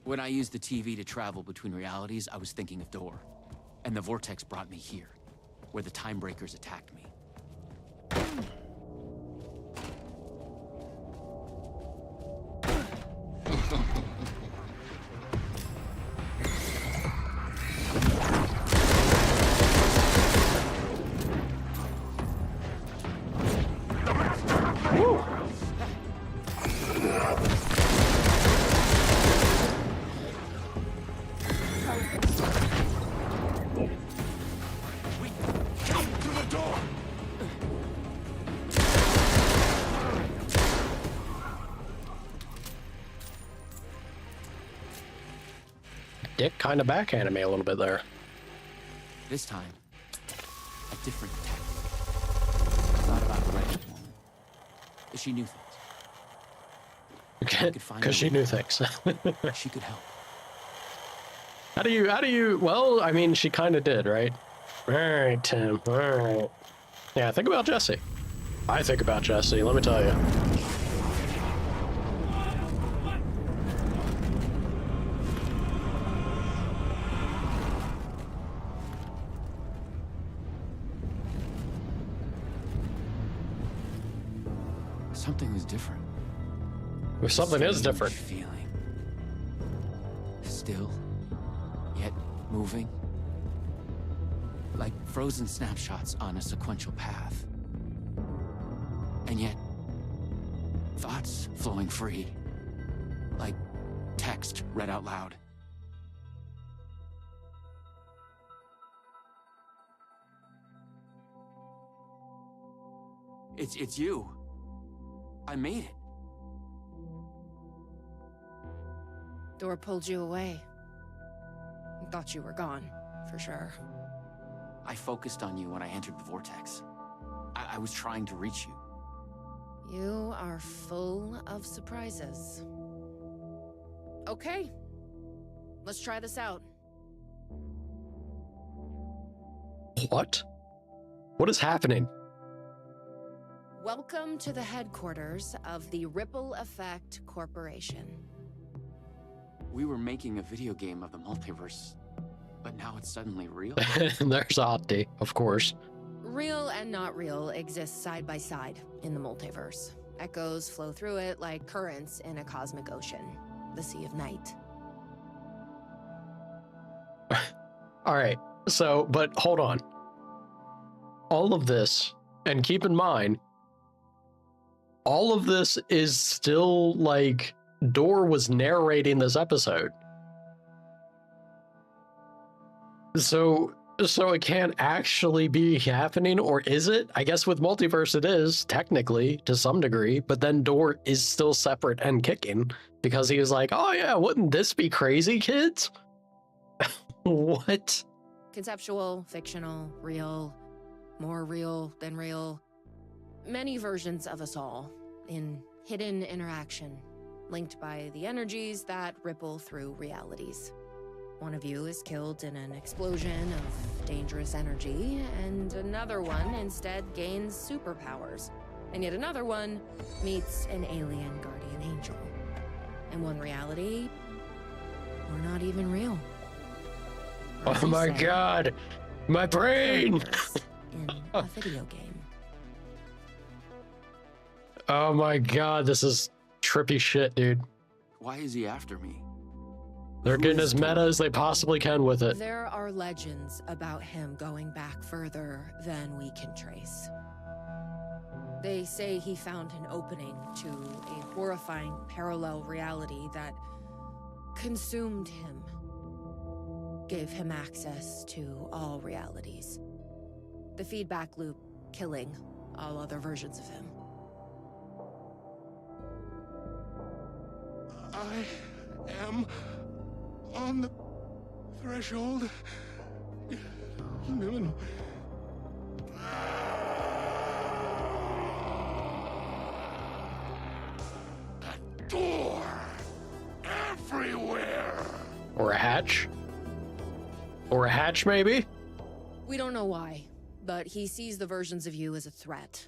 J: When I used the TV to travel between realities, I was thinking of Door. And the vortex brought me here, where the Time Breakers attacked me.
A: Dick kind of backhanded me a little bit there.
J: This time, a different tactic. I thought about it right at the moment. She knew things.
A: Because she knew things.
J: She could help.
A: How do you, well, I mean, she kind of did, right? All right, Tim, all right. Yeah, think about Jesse. I think about Jesse, let me tell you.
J: Something was different.
A: If something is
J: Strange
A: different.
J: feeling. Still, yet moving. Like frozen snapshots on a sequential path. And yet, thoughts flowing free. Like text read out loud. It's you. I made it.
L: Door pulled you away. Thought you were gone, for sure.
J: I focused on you when I entered the vortex. I was trying to reach you.
L: You are full of surprises. Okay. Let's try this out.
A: What? What is happening?
L: Welcome to the headquarters of the Ripple Effect Corporation.
J: We were making a video game of the multiverse, but now it's suddenly real.
A: There's Opti, of course.
L: Real and not real exist side by side in the multiverse. Echoes flow through it like currents in a cosmic ocean, the Sea of Night.
A: All right. So, but hold on. All of this, and keep in mind, all of this is still like Door was narrating this episode. So it can't actually be happening, or is it? I guess with multiverse it is, technically, to some degree, but then Door is still separate and kicking because he was like, oh yeah, wouldn't this be crazy, kids? What?
L: Conceptual, fictional, real, more real than real. Many versions of us all, in hidden interaction, linked by the energies that ripple through realities. One of you is killed in an explosion of dangerous energy, and another one instead gains superpowers. And yet another one meets an alien guardian angel. In one reality, we're not even real. Or
A: Oh my god, my brain!
L: In a video game.
A: Oh my god, this is trippy shit, dude.
J: Why is he after me?
A: They're getting as meta as they possibly can with it.
L: There are legends about him going back further than we can trace. They say he found an opening to a horrifying parallel reality that consumed him, gave him access to all realities. The feedback loop killing all other versions of him.
C: I am on the threshold. No. A door everywhere.
A: Or a hatch? Or a hatch, maybe?
L: We don't know why, but he sees the versions of you as a threat.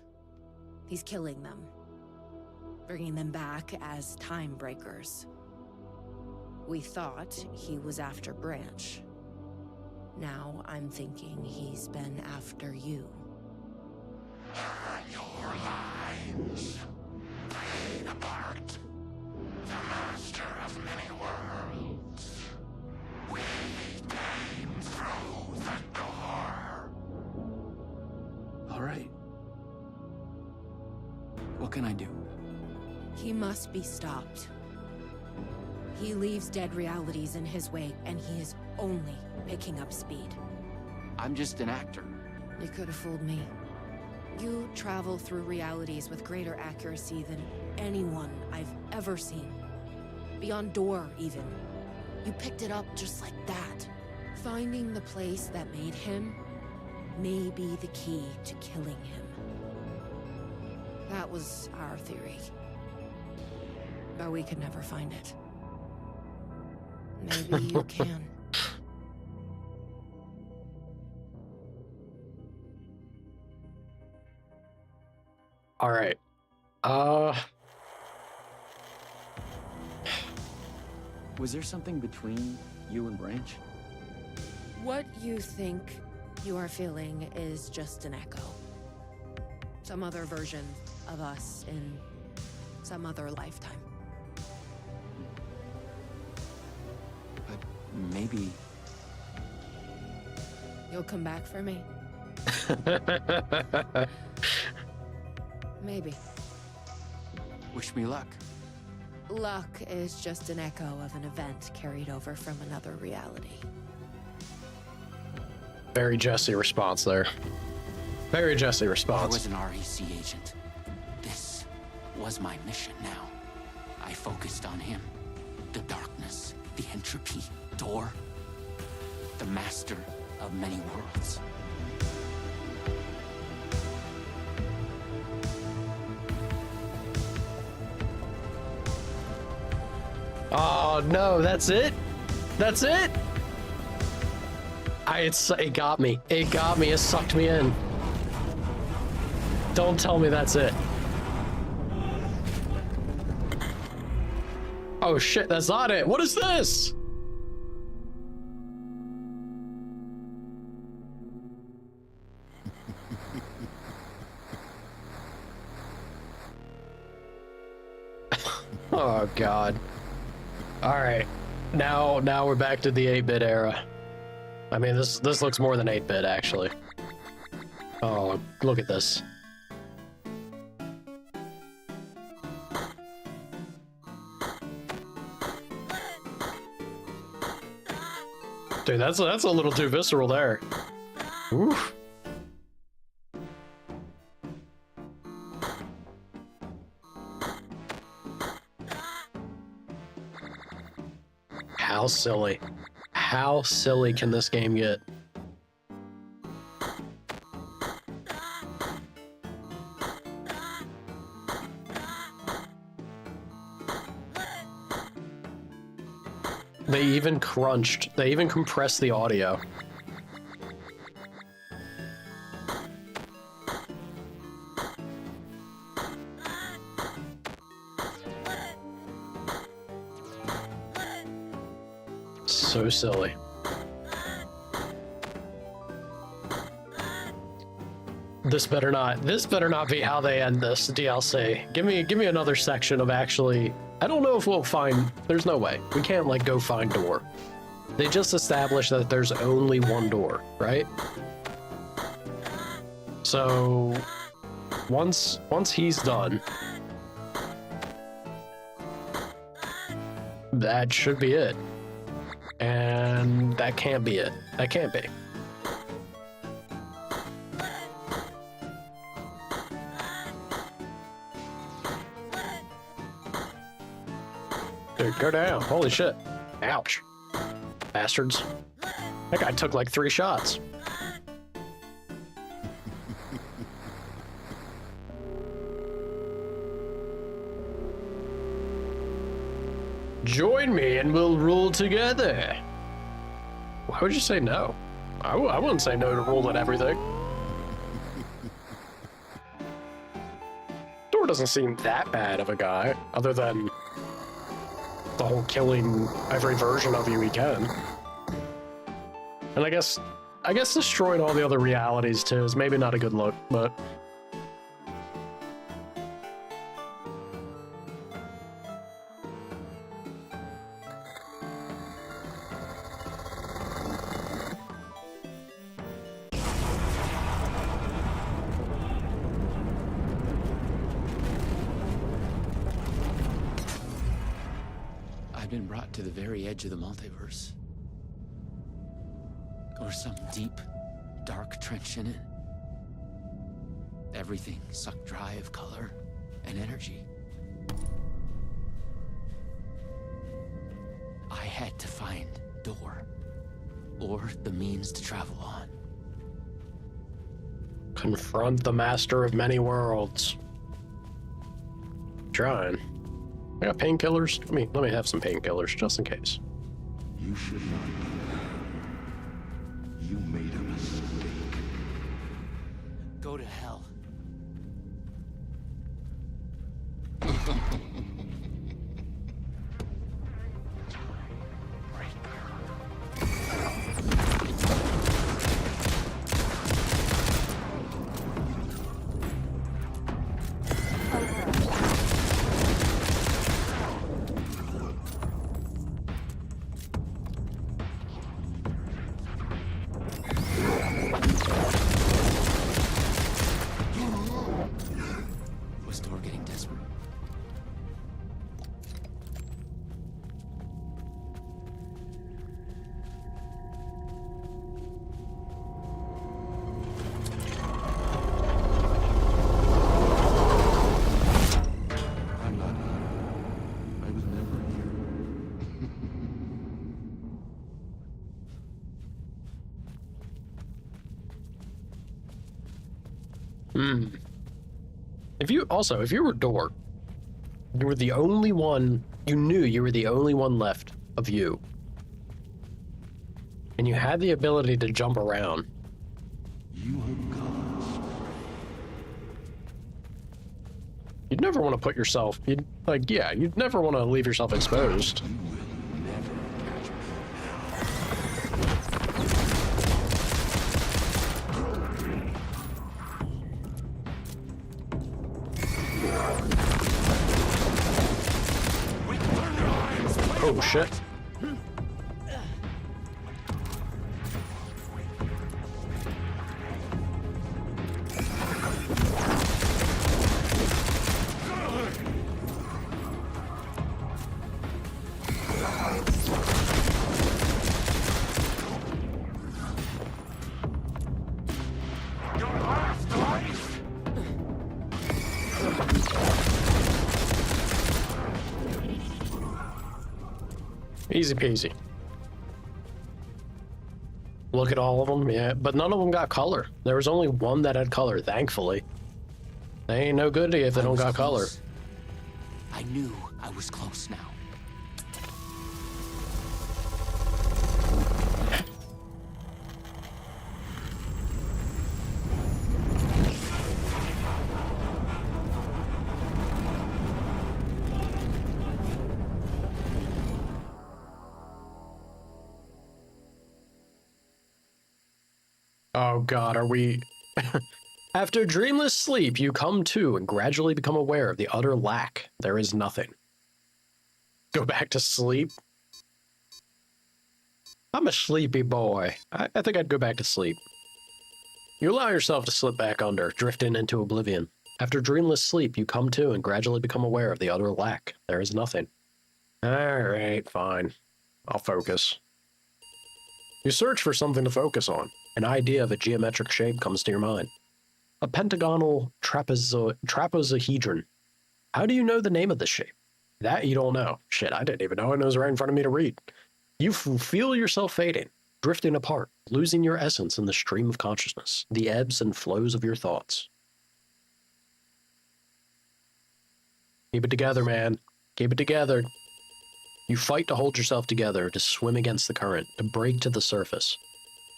L: He's killing them, bringing them back as time breakers. We thought he was after Branch. Now I'm thinking he's been after you.
C: Your lines played apart. The master of many worlds. We came through the door.
J: All right. What can I do?
L: He must be stopped. He leaves dead realities in his wake, and he is only picking up speed.
J: I'm just an actor.
L: You could have fooled me. You travel through realities with greater accuracy than anyone I've ever seen. Beyond Door, even. You picked it up just like that. Finding the place that made him may be the key to killing him. That was our theory. But we could never find it. Maybe you can.
A: All right.
J: Was there something between you and Branch?
L: What you think you are feeling is just an echo. Some other version of us in some other lifetime.
J: But maybe...
L: You'll come back for me? Maybe.
J: Wish me luck.
L: Luck is just an echo of an event carried over from another reality.
A: Very Jesse response there. Very Jesse
J: I
A: response.
J: was an REC agent. This was my mission now. I focused on him. The darkness, the entropy, door. The master of many worlds.
A: Oh no, that's it? That's it? It got me. It got me. It sucked me in. Don't tell me that's it. Oh shit, that's not it. What is this? Oh god. Alright. Now we're back to the 8-bit era. I mean, this looks more than 8-bit, actually. Oh, look at this. Dude, that's a little too visceral there. Oof. How silly. How silly can this game get? They even compressed the audio. So silly. This better not be how they end this DLC. Give me another section of actually, I don't know if we'll find, there's no way. We can't like go find door. They just established that there's only one door, right? So once he's done, that should be it. And that can't be it. That can't be. Dude, go down. Holy shit. Ouch. Bastards. That guy took like 3 shots. Join me and we'll rule together. Why would you say no? I wouldn't say no to rule at everything. Door doesn't seem that bad of a guy, other than the whole killing every version of you he can. And I guess destroying all the other realities too is maybe not a good look, but
J: I've been brought to the very edge of the multiverse. Or some deep, dark trench in it. Everything sucked dry of color and energy. I had to find door, or the means to travel on.
A: confront the master of many worlds. Trying. I got painkillers. Let me have some painkillers just in case.
C: You should not be there. You made a mistake.
J: Go to hell.
A: Hmm. If you were Door, you were the only one, you knew you were the only one left of you. And you had the ability to jump around.
C: You have gone.
A: You'd never want to put yourself, you'd never want to leave yourself exposed.
C: You will never catch
A: Oh shit. Easy peasy. Look at all of them, yeah, but none of them got color. There was only one that had color, thankfully. They ain't no good if they don't got color.
J: I knew I was close now.
A: Oh god, are we... After dreamless sleep, you come to and gradually become aware of the utter lack. There is nothing. Go back to sleep? I'm a sleepy boy. I think I'd go back to sleep. You allow yourself to slip back under, drifting into oblivion. After dreamless sleep, you come to and gradually become aware of the utter lack. There is nothing. Alright, fine. I'll focus. You search for something to focus on. An idea of a geometric shape comes to your mind. A pentagonal trapezohedron. How do you know the name of this shape? That you don't know. Shit, I didn't even know, and it was right in front of me to read. You feel yourself fading, drifting apart, losing your essence in the stream of consciousness, the ebbs and flows of your thoughts. Keep it together, man. Keep it together. You fight to hold yourself together, to swim against the current, to break to the surface.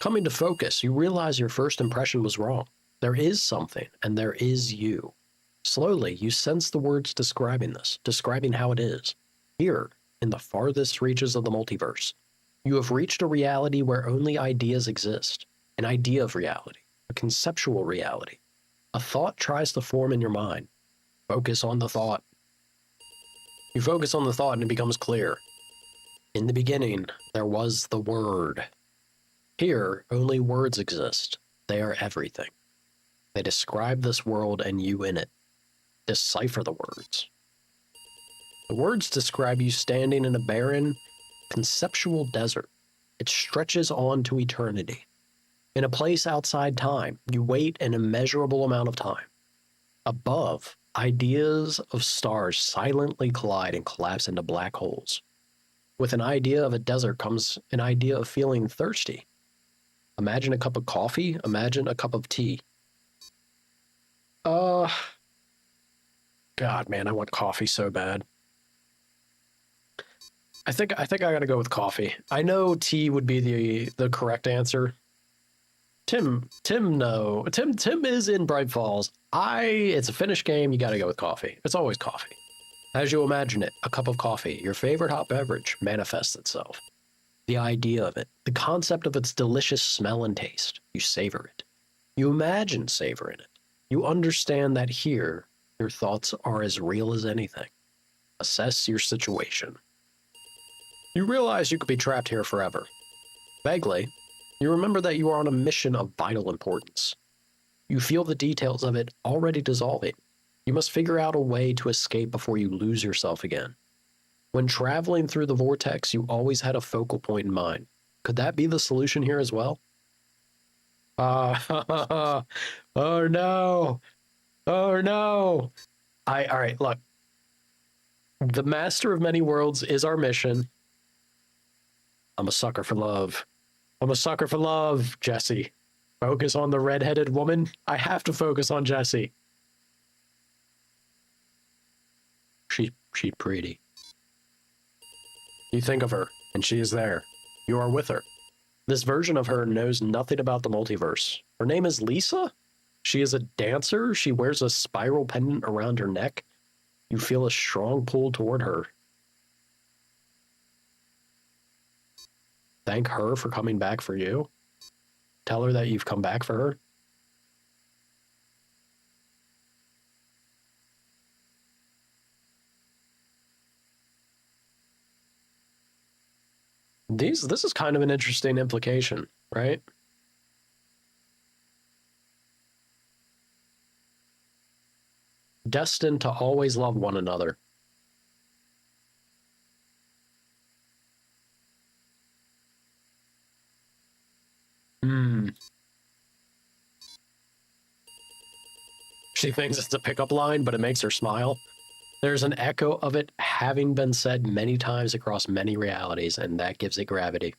A: Coming to focus, you realize your first impression was wrong. There is something, and there is you. Slowly, you sense the words describing this, describing how it is. Here, in the farthest reaches of the multiverse, you have reached a reality where only ideas exist. An idea of reality, a conceptual reality. A thought tries to form in your mind. Focus on the thought. You focus on the thought and it becomes clear. In the beginning, there was the Word. Here, only words exist. They are everything. They describe this world and you in it. Decipher the words. The words describe you standing in a barren, conceptual desert. It stretches on to eternity. In a place outside time, you wait an immeasurable amount of time. Above, ideas of stars silently collide and collapse into black holes. With an idea of a desert comes an idea of feeling thirsty. Imagine a cup of coffee, imagine a cup of tea. God, man, I want coffee so bad. I think I gotta go with coffee. I know tea would be the correct answer. Tim is in Bright Falls. It's a Finnish game, you gotta go with coffee. It's always coffee. As you imagine it, a cup of coffee, your favorite hot beverage, manifests itself. The idea of it, the concept of its delicious smell and taste. You savor it. You imagine savoring it. You understand that here, your thoughts are as real as anything. Assess your situation. You realize you could be trapped here forever. Vaguely, you remember that you are on a mission of vital importance. You feel the details of it already dissolving. You must figure out a way to escape before you lose yourself again. When traveling through the vortex, you always had a focal point in mind. Could that be the solution here as well? Oh no. Oh no. All right, look. The Master of Many Worlds is our mission. I'm a sucker for love. I'm a sucker for love, Jesse. Focus on the redheaded woman. I have to focus on Jessie. She's pretty. You think of her, and she is there. You are with her. This version of her knows nothing about the multiverse. Her name is Lisa? She is a dancer. She wears a spiral pendant around her neck. You feel a strong pull toward her. Thank her for coming back for you. Tell her that you've come back for her. This is kind of an interesting implication, right? Destined to always love one another. She thinks it's a pickup line, but it makes her smile. There's an echo of it having been said many times across many realities, and that gives it gravity.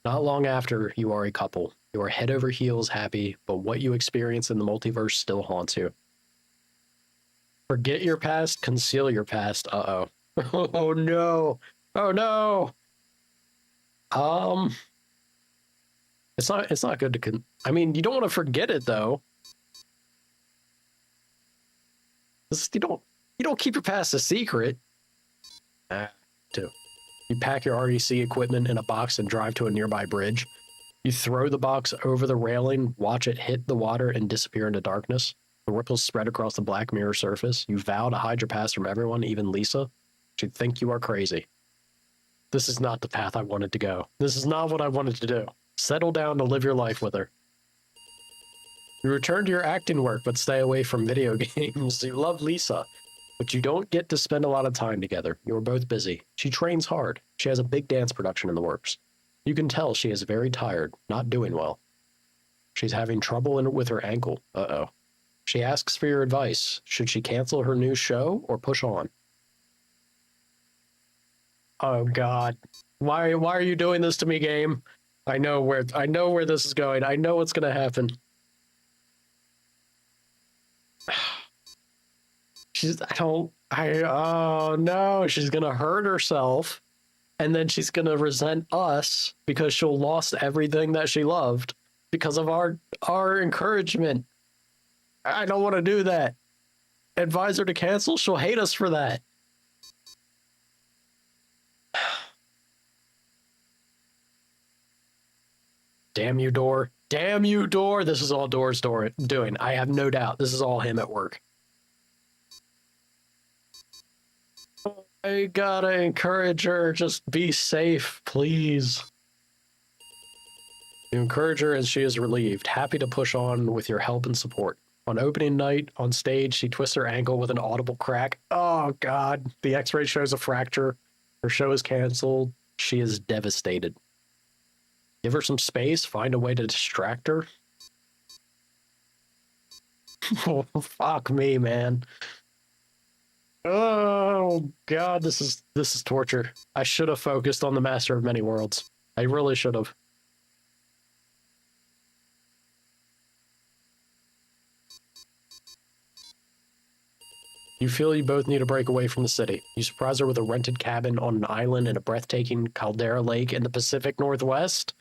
A: Not long after, you are a couple. You are head over heels happy, but what you experience in the multiverse still haunts you. Forget your past, conceal your past. Uh-oh. Oh no. Oh no. It's not good to I mean, you don't want to forget it though. You don't keep your past a secret. Too. You pack your REC equipment in a box and drive to a nearby bridge. You throw the box over the railing, watch it hit the water and disappear into darkness. The ripples spread across the black mirror surface. You vow to hide your past from everyone, even Lisa. She'd think you are crazy. This is not the path I wanted to go. This is not what I wanted to do. Settle down to live your life with her. You return to your acting work, but stay away from video games. You love Lisa, but you don't get to spend a lot of time together. You are both busy. She trains hard. She has a big dance production in the works. You can tell she is very tired, not doing well. She's having trouble with her ankle. Uh-oh. She asks for your advice. Should she cancel her new show or push on? Oh God. Why are you doing this to me, game? I know where this is going. I know what's gonna happen. Oh no, she's gonna hurt herself, and then she's gonna resent us because she'll lost everything that she loved because of our encouragement. I don't want to do that. Advise her to cancel, she'll hate us for that. Damn you, Door. Damn you, Door. This is all Door's doing. I have no doubt. This is all him at work. I gotta encourage her. Just be safe, please. You encourage her and she is relieved, happy to push on with your help and support. On opening night, on stage, she twists her ankle with an audible crack. Oh, God. The x-ray shows a fracture. Her show is canceled. She is devastated. Give her some space, find a way to distract her. Oh, fuck me, man. Oh, God, this is torture. I should have focused on the Master of Many Worlds. I really should have. You feel you both need a break away from the city. You surprise her with a rented cabin on an island in a breathtaking caldera lake in the Pacific Northwest.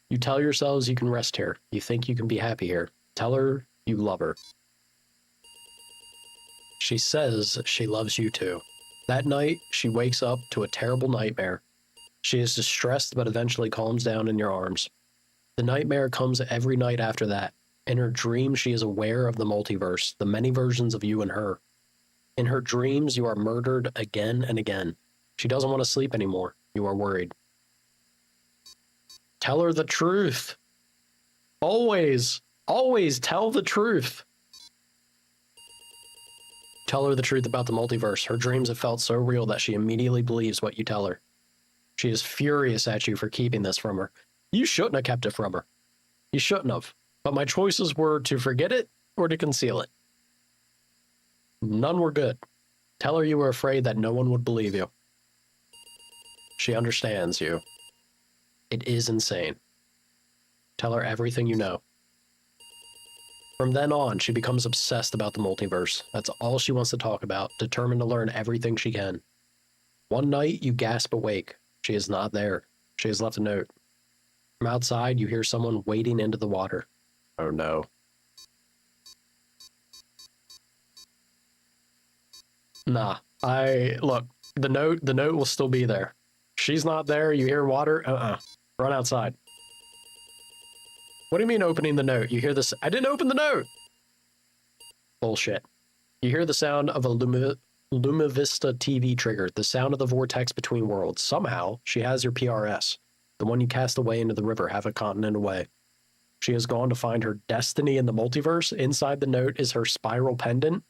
A: You tell yourselves you can rest here. You think you can be happy here. Tell her you love her. She says she loves you too. That night, she wakes up to a terrible nightmare. She is distressed but eventually calms down in your arms. The nightmare comes every night after that. In her dream, she is aware of the multiverse, the many versions of you and her. In her dreams, you are murdered again and again. She doesn't want to sleep anymore. You are worried. Tell her the truth. Always tell the truth. Tell her the truth about the multiverse. Her dreams have felt so real that she immediately believes what you tell her. She is furious at you for keeping this from her. You shouldn't have kept it from her. You shouldn't have. But my choices were to forget it or to conceal it. None were good. Tell her you were afraid that no one would believe you. She understands you. It is insane. Tell her everything you know. From then on, she becomes obsessed about the multiverse. That's all she wants to talk about, determined to learn everything she can. One night, you gasp awake. She is not there. She has left a note. From outside, you hear someone wading into the water. Oh no. Nah, look, the note will still be there. She's not there, you hear water, run outside. What do you mean opening the note? You hear this, I didn't open the note! Bullshit. You hear the sound of a Lumavista TV trigger, the sound of the vortex between worlds. Somehow, she has your PRS, the one you cast away into the river half a continent away. She has gone to find her destiny in the multiverse. Inside the note is her spiral pendant.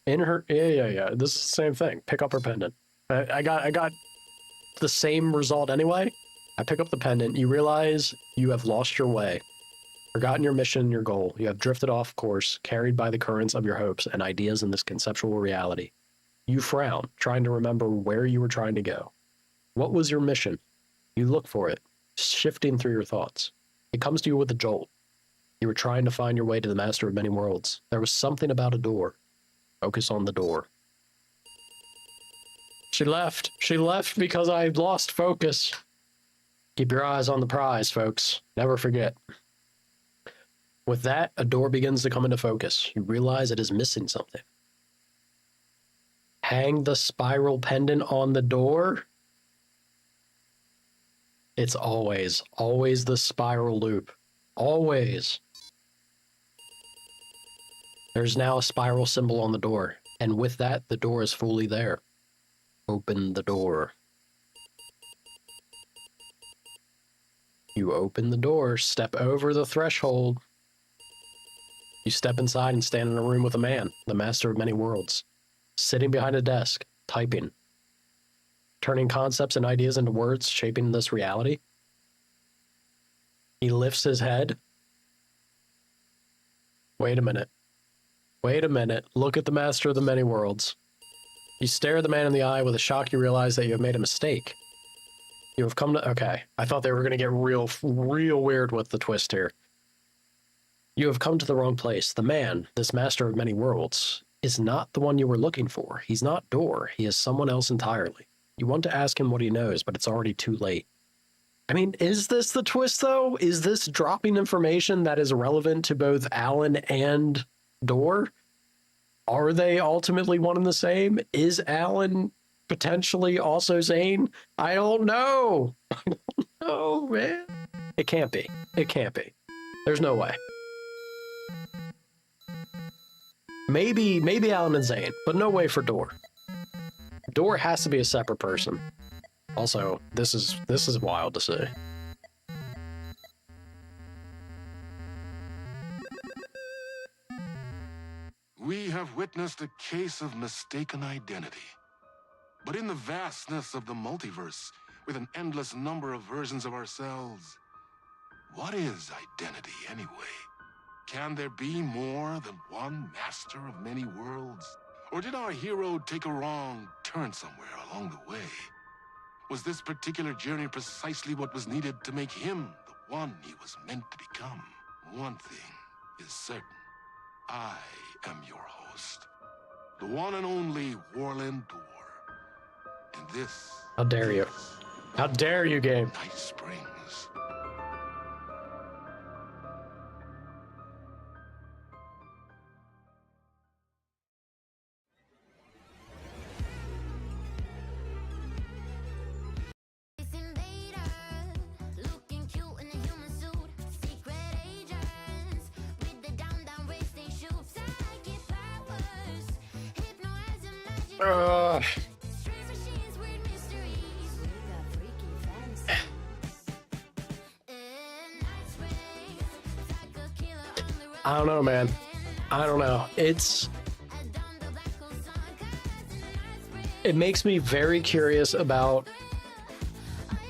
A: In her, yeah. This is the same thing. Pick up her pendant. I got the same result anyway. I pick up the pendant. You realize you have lost your way, forgotten your mission and your goal. You have drifted off course, carried by the currents of your hopes and ideas in this conceptual reality. You frown, trying to remember where you were trying to go. What was your mission? You look for it, shifting through your thoughts. It comes to you with a jolt. You were trying to find your way to the Master of Many Worlds. There was something about a door. Focus on the door. She left. She left because I lost focus. Keep your eyes on the prize, folks. Never forget. With that, a door begins to come into focus. You realize it is missing something. Hang the spiral pendant on the door. It's always the spiral loop. Always. There's now a spiral symbol on the door, and with that, the door is fully there. Open the door. You open the door, step over the threshold. You step inside and stand in a room with a man, the Master of Many Worlds, sitting behind a desk, typing, turning concepts and ideas into words, shaping this reality. He lifts his head. Wait a minute. Wait a minute. Look at the Master of the Many Worlds. You stare the man in the eye. With a shock, you realize that you have made a mistake. You have come to... Okay. I thought they were going to get real weird with the twist here. You have come to the wrong place. The man, this Master of Many Worlds, is not the one you were looking for. He's not Door. He is someone else entirely. You want to ask him what he knows, but it's already too late. I mean, is this the twist, though? Is this dropping information that is relevant to both Alan and Door? Are they ultimately one and the same? Is Alan potentially also Zane? I don't know. I don't know, man. It can't be. It can't be. There's no way. Maybe Alan and Zane, but no way for Door. Door has to be a separate person. Also, this is wild to see.
C: We have witnessed a case of mistaken identity. But in the vastness of the multiverse, with an endless number of versions of ourselves, what is identity anyway? Can there be more than one Master of Many Worlds? Or did our hero take a wrong turn somewhere along the way? Was this particular journey precisely what was needed to make him the one he was meant to become? One thing is certain. I am your host, the one and only Warland Door. And this...
A: How dare you? How dare you, game?
C: Night Springs.
A: I don't know, man. I don't know. It makes me very curious about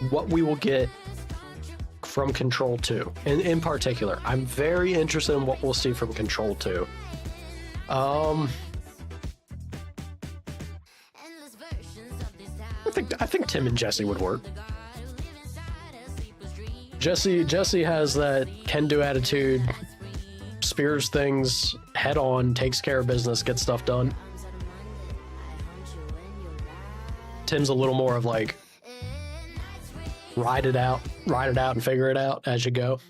A: what we will get from Control 2. In particular, I'm very interested in what we'll see from Control 2. I think Tim and Jesse would work. Jesse has that can-do attitude, spears things head on, takes care of business, gets stuff done. Tim's a little more of like, ride it out and figure it out as you go.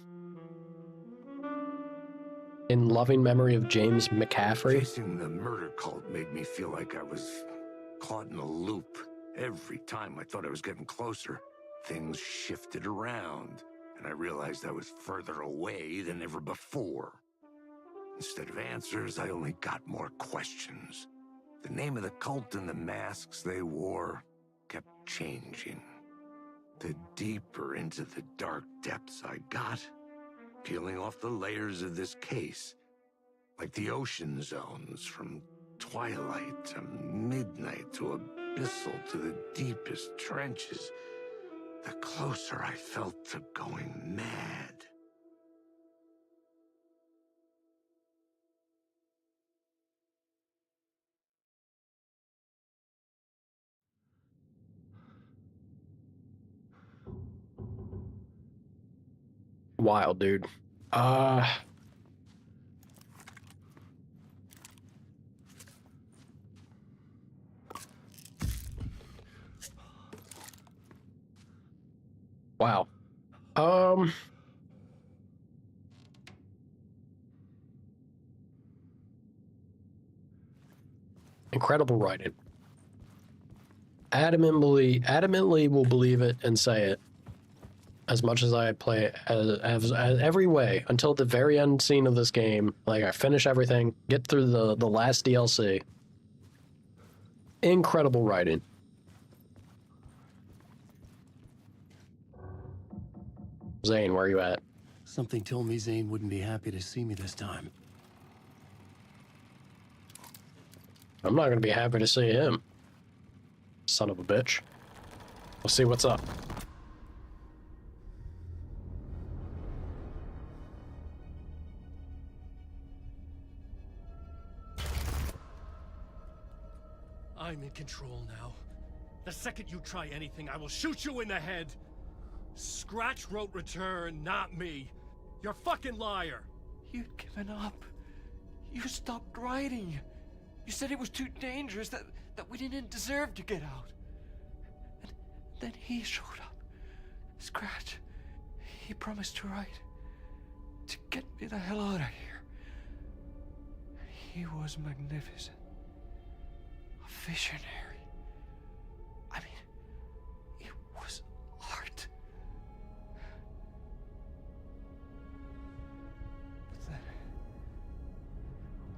A: In loving memory of James McCaffrey.
C: Chasing the murder cult made me feel like I was caught in a loop. Every time I thought I was getting closer, things shifted around, and I realized I was further away than ever before. Instead of answers, I only got more questions. The name of the cult and the masks they wore kept changing. The deeper into the dark depths I got, peeling off the layers of this case, like the ocean zones, from twilight to midnight to abyssal to the deepest trenches, the closer I felt to going mad.
A: Wild, dude. Wow. Incredible writing. Adamantly will believe it and say it. As much as I play as every way until the very end scene of this game, like I finish everything, get through the last DLC. Incredible writing. Zane, where are you at?
D: Something told me Zane wouldn't be happy to see me this time.
A: I'm not gonna be happy to see him. Son of a bitch. We'll see what's up.
M: I'm in control now. The second you try anything, I will shoot you in the head. Scratch wrote return, not me. You're a fucking liar.
N: You'd given up. You stopped writing. You said it was too dangerous, that we didn't deserve to get out. And then he showed up. Scratch. He promised to write. To get me the hell out of here. He was magnificent. A visionary. I mean, it was art. But then,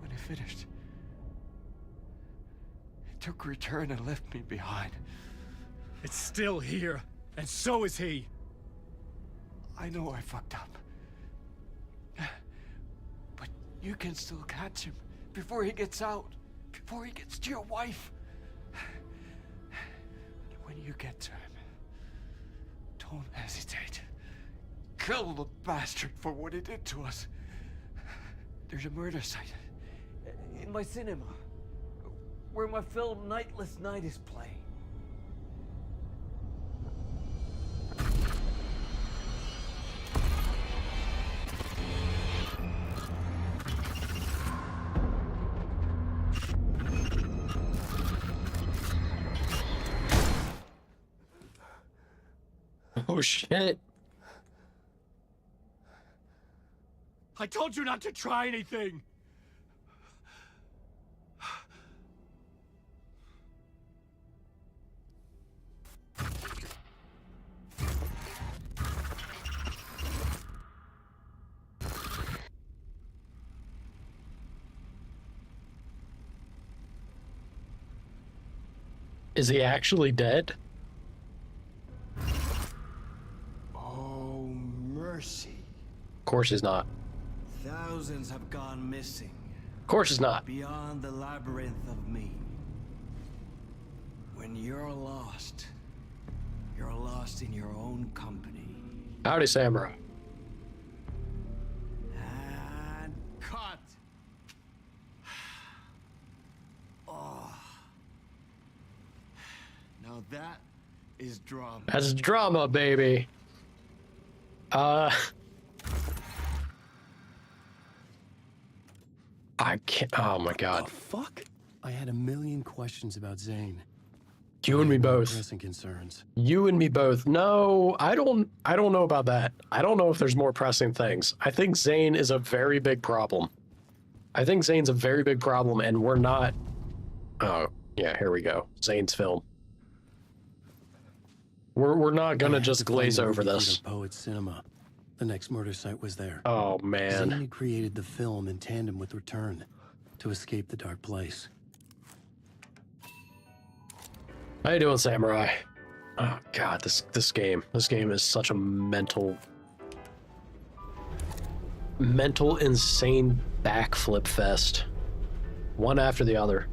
N: when he finished, he took return and left me behind.
M: It's still here, and so is he.
N: I know I fucked up. But you can still catch him before he gets out. Before he gets to your wife. And when you get to him, don't hesitate. Kill the bastard for what he did to us. There's a murder site in my cinema where my film Nightless Night is playing.
A: Oh shit.
M: I told you not to try anything.
A: Is he actually dead?
O: Oh, mercy.
A: Of course he's not.
O: Thousands have gone missing.
A: Of course he's not.
O: Beyond the labyrinth of me. When you're lost in your own company.
A: Howdy, Samurai.
O: And cut. Oh. Now that is drama.
A: That's drama, baby. I can't. Oh my god.
D: The fuck? I had a million questions about Zane.
A: You and me both.
D: Pressing concerns.
A: You and me both. No, I don't know about that. I don't know if there's more pressing things. I think Zane is a very big problem. I think Zane's a very big problem, and we're not. Oh, yeah, here we go. Zane's film. We're not gonna just glaze over this.
D: Poet Cinema. The next murder site was there.
A: Oh man.
D: Zane had created the film in tandem with Return to escape the dark place.
A: How you doing, Samurai? Oh god, this game is such a mental insane backflip fest. One after the other.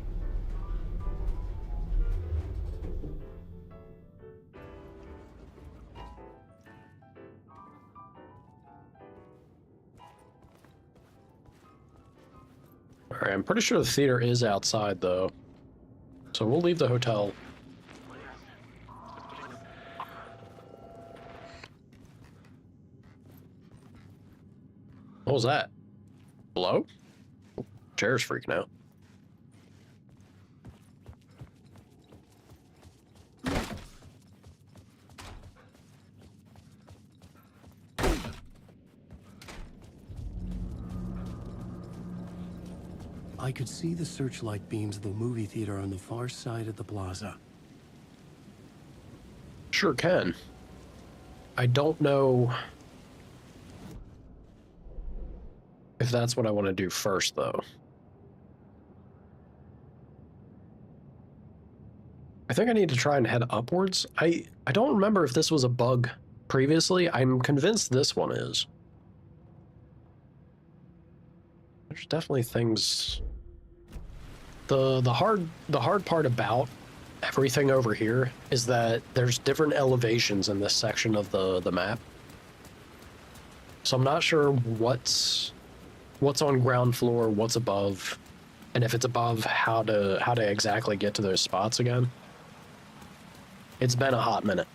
A: Alright, I'm pretty sure the theater is outside though. So we'll leave the hotel. What was that? Hello? Chair's freaking out.
D: I could see the searchlight beams of the movie theater on the far side of the plaza.
A: Sure can. I don't know if that's what I want to do first, though. I think I need to try and head upwards. I don't remember if this was a bug previously. I'm convinced this one is. There's definitely things. The hard part about everything over here is that there's different elevations in this section of the map. So I'm not sure what's on ground floor, what's above, and if it's above, how to exactly get to those spots again. It's been a hot minute.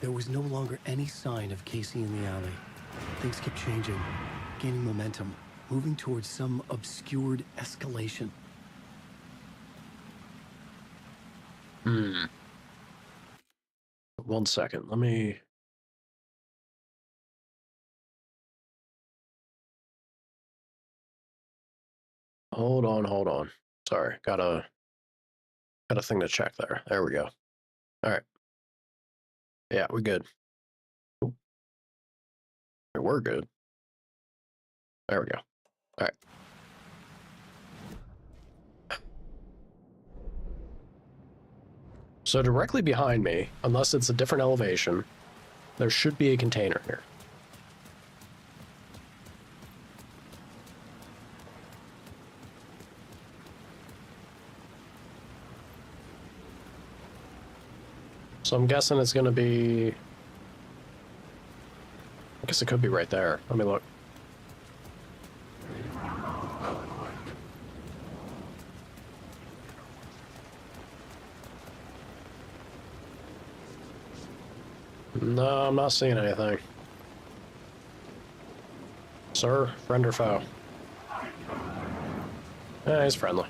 D: There was no longer any sign of Casey in the alley. Things kept changing, gaining momentum, moving towards some obscured escalation.
A: One second, let me... Hold on. Sorry, got a thing to check there. There we go. All right. Yeah, we're good. Ooh. We're good. There we go. All right. So directly behind me, unless it's a different elevation, there should be a container here. So I'm guessing it's going to be... I guess it could be right there. Let me look. No, I'm not seeing anything. Sir, friend or foe? He's friendly.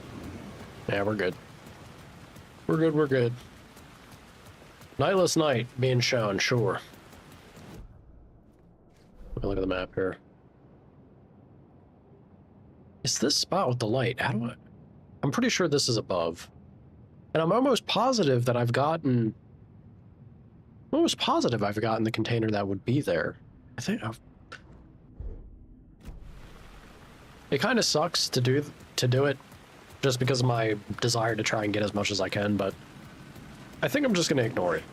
A: Yeah, we're good. We're good. Nightless night being shown, sure. Let me look at the map here. Is this spot with the light? How do I... I'm pretty sure this is above. And I'm almost positive that I've gotten... I'm almost positive I've gotten the container that would be there. I think I've... It kind of sucks to do it just because of my desire to try and get as much as I can, but I think I'm just going to ignore it.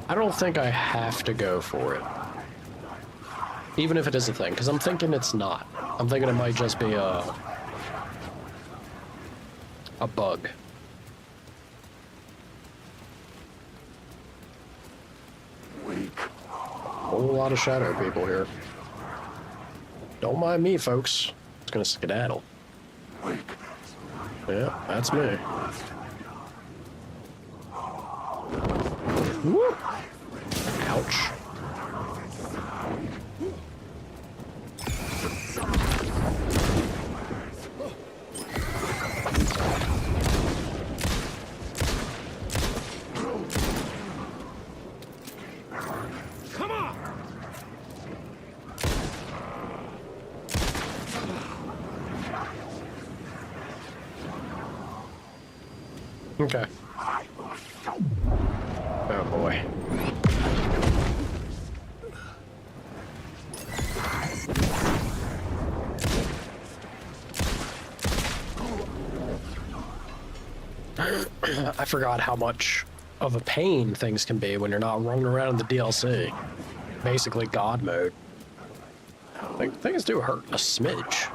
A: I don't think I have to go for it. Even if it is a thing, because I'm thinking it's not. I'm thinking it might just be a bug. Whole lot of shadow people here. Don't mind me, folks. It's gonna skedaddle. Yeah, that's me. Woo. Ouch.
M: Come on!
A: Okay. Oh boy. I forgot how much of a pain things can be when you're not running around in the DLC. Basically God mode. Things do hurt a smidge.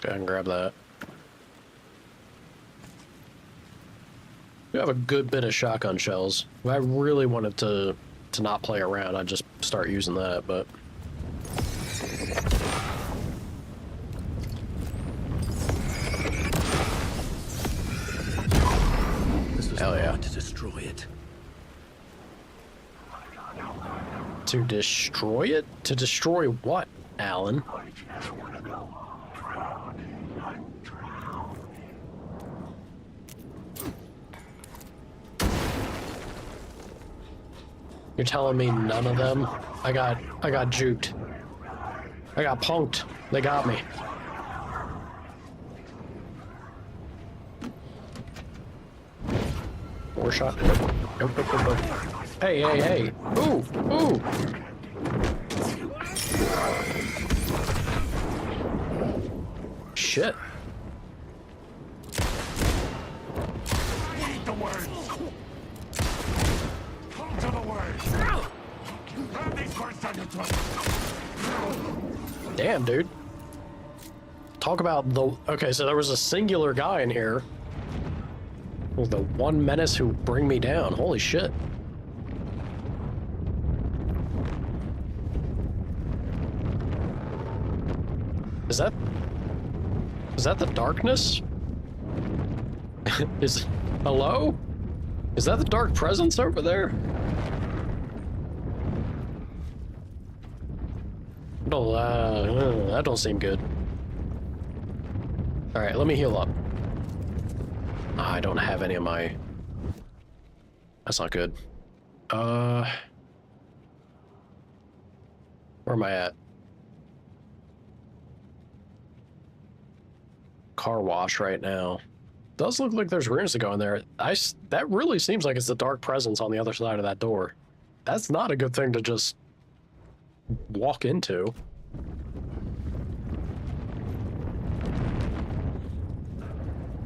A: Go ahead and grab that. We have a good bit of shotgun shells. If I really wanted to not play around, I'd just start using that, but... Hell yeah.
D: To destroy it.
A: To destroy it? To destroy what, Alan? You're telling me none of them? I got juked. I got punked. They got me. Four shot. Nope. Hey, hey, hey. Ooh, ooh. Shit.
B: Eat the words. Come to the words. Grab these words down your throat.
A: Damn, dude. Talk about the... Okay, so there was a singular guy in here. Well, the one menace who bring me down. Holy shit. Is that the darkness? Hello? Is that the dark presence over there? That don't seem good. All right, let me heal up. I don't have any of my... That's not good. Where am I at? Car wash right now. Does look like there's rooms to go in there. That really seems like it's the dark presence on the other side of that door. That's not a good thing to just walk into.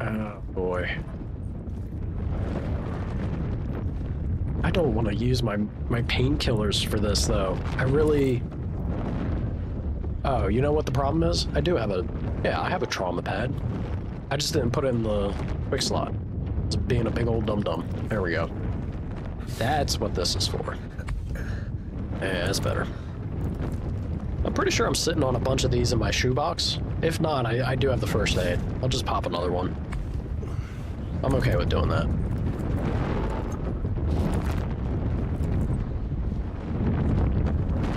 A: Oh boy. I don't want to use my painkillers for this though. I really... Oh, you know what the problem is? I do have I have a trauma pad. I just didn't put it in the quick slot. It's being a big old dum-dum. There we go. That's what this is for. Yeah, that's better. I'm pretty sure I'm sitting on a bunch of these in my shoebox. If not, I do have the first aid. I'll just pop another one. I'm okay with doing that.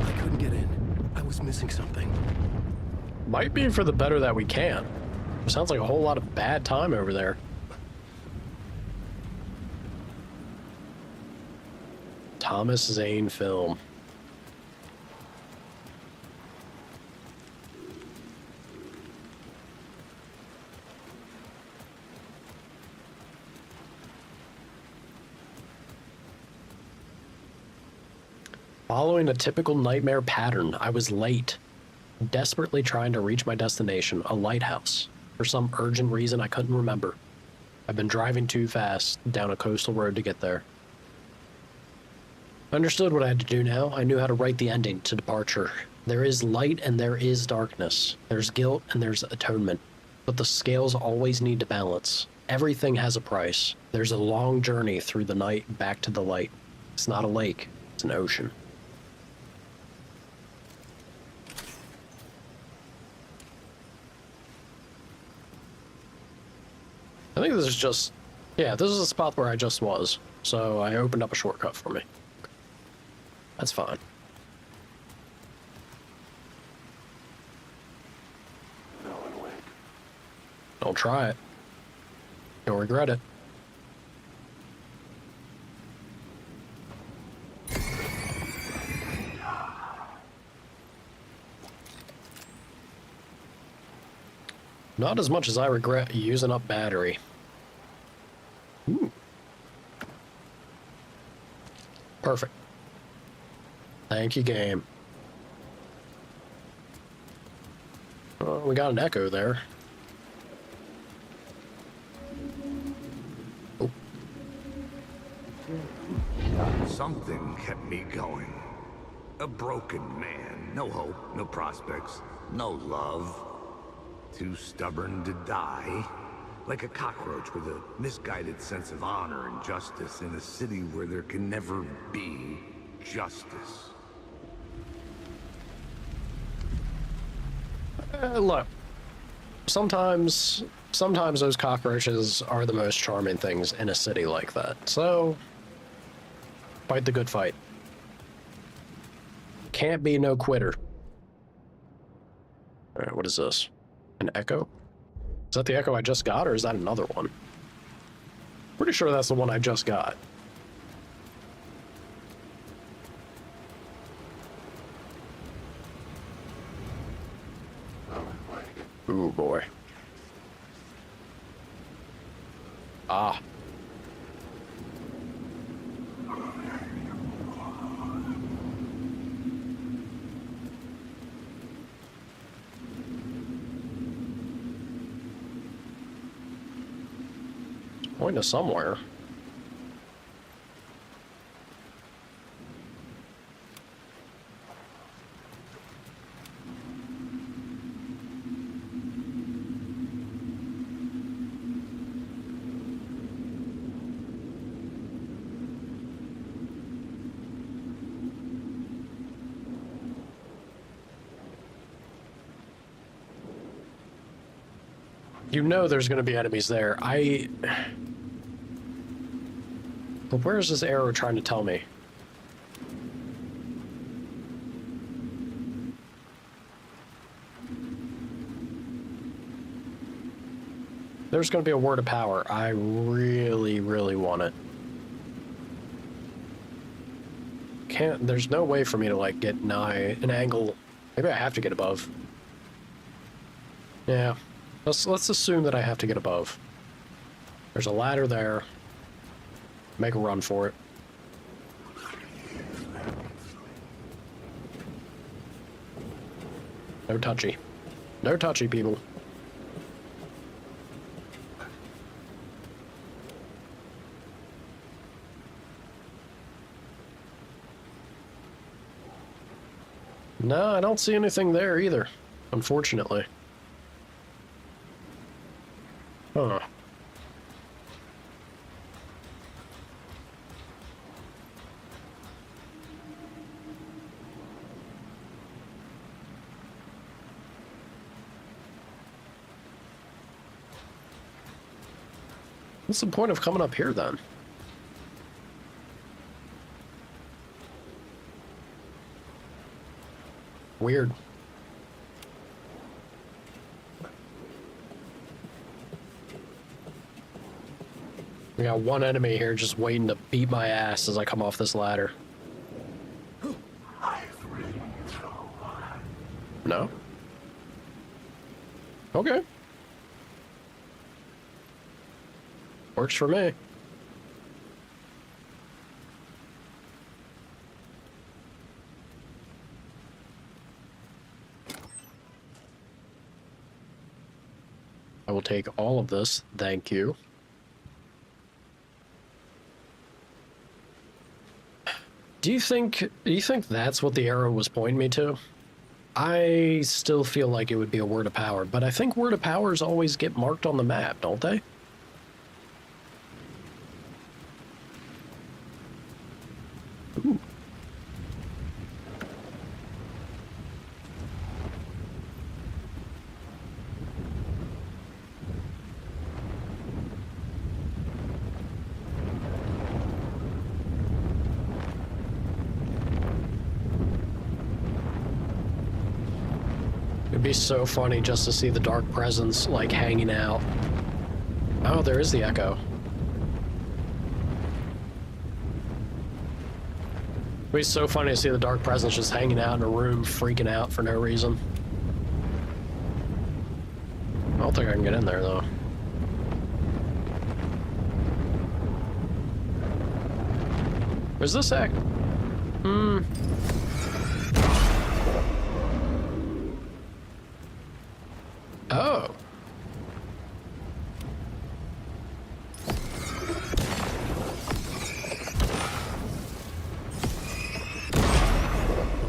D: I couldn't get in. I was missing something.
A: Might be for the better that we can. Sounds like a whole lot of bad time over there. Thomas Zane film. Following a typical nightmare pattern, I was late, desperately trying to reach my destination, a lighthouse. For some urgent reason I couldn't remember. I've been driving too fast down a coastal road to get there. I understood what I had to do now. I knew how to write the ending to Departure. There is light and there is darkness. There's guilt and there's atonement. But the scales always need to balance. Everything has a price. There's a long journey through the night back to the light. It's not a lake, it's an ocean. I think this is just... Yeah, this is the spot where I just was. So I opened up a shortcut for me. That's fine. Don't try it. You'll regret it. Not as much as I regret using up battery. Ooh. Perfect. Thank you, game. We got an echo there. Oh.
C: Something kept me going. A broken man. No hope, no prospects, no love. Too stubborn to die. Like a cockroach with a misguided sense of honor and justice in a city where there can never be justice.
A: Look, sometimes those cockroaches are the most charming things in a city like that. So, fight the good fight. Can't be no quitter. Alright, what is this? An echo? Is that the echo I just got, or is that another one? Pretty sure that's the one I just got. Ooh, boy. Ah. Point to somewhere. You know there's going to be enemies there. But where is this arrow trying to tell me? There's going to be a word of power. I really, really want it. There's no way for me to, like, get nigh an angle. Maybe I have to get above. Yeah. Let's assume that I have to get above. There's a ladder there. Make a run for it. No touchy. No touchy, people. No, I don't see anything there either, unfortunately. Huh. What's the point of coming up here then? Weird. We got one enemy here just waiting to beat my ass as I come off this ladder. No? Okay. Works for me. I will take all of this, thank you. Do you think that's what the arrow was pointing me to? I still feel like it would be a word of power, but I think word of powers always get marked on the map, don't they? Ooh. It'd be so funny just to see the dark presence, like, hanging out. Oh, there is the echo. It'd be so funny to see the dark presence just hanging out in a room, freaking out for no reason. I don't think I can get in there, though. Where's this act? Oh.
D: The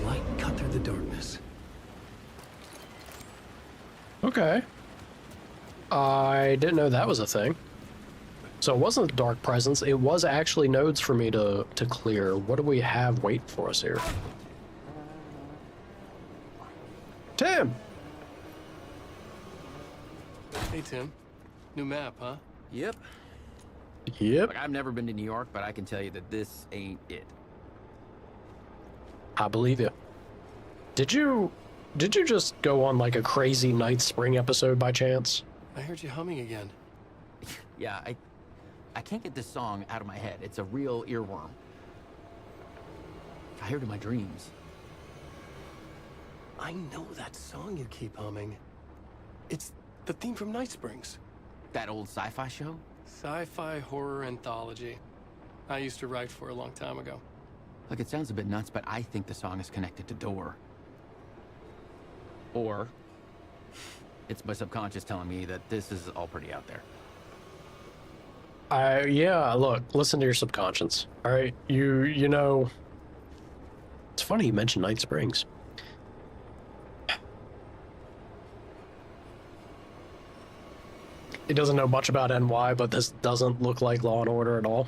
D: light cut through the darkness.
A: Okay. I didn't know that was a thing. So it wasn't a dark presence, it was actually nodes for me to clear. What do we have waiting for us here? Tim!
M: Hey, Tim. New map, huh?
P: Yep.
A: Yep.
P: Like, I've never been to New York, but I can tell you that this ain't it.
A: I believe you. Did you just go on like a crazy Night Spring episode by chance?
M: I heard you humming again.
P: Yeah, I can't get this song out of my head. It's a real earworm. I hear it in my dreams.
M: I know that song you keep humming. It's the theme from Night Springs.
P: That old sci-fi show?
M: Sci-fi horror anthology. I used to write for a long time ago.
P: Look, it sounds a bit nuts, but I think the song is connected to Door. Or it's my subconscious telling me that this is all pretty out there.
A: Yeah, look, listen to your subconscious. All right, you know, it's funny you mentioned Night Springs. He doesn't know much about NY, but this doesn't look like Law and Order at all.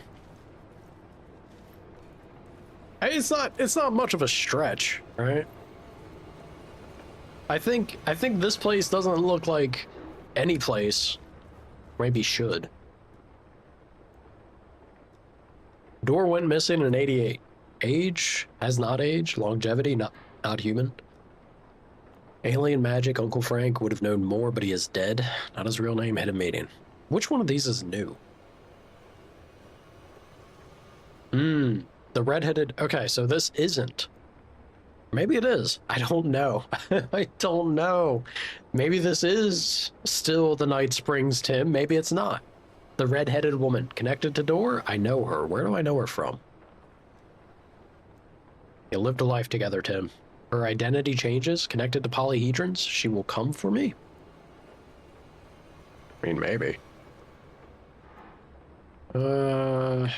A: Hey, it's not much of a stretch, right? I think this place doesn't look like any place. Maybe should. Door went missing in '88. Age has not aged. Longevity not human. Alien magic. Uncle Frank would have known more, but he is dead. Not his real name. Hidden meeting. Which one of these is new? The redheaded. Okay, so this isn't. Maybe it is. I don't know. I don't know. Maybe this is still the Night Springs Tim. Maybe it's not. The red-headed woman connected to Door? I know her. Where do I know her from? You lived a life together, Tim. Her identity changes, connected to polyhedrons. She will come for me? I mean, maybe. Yeah.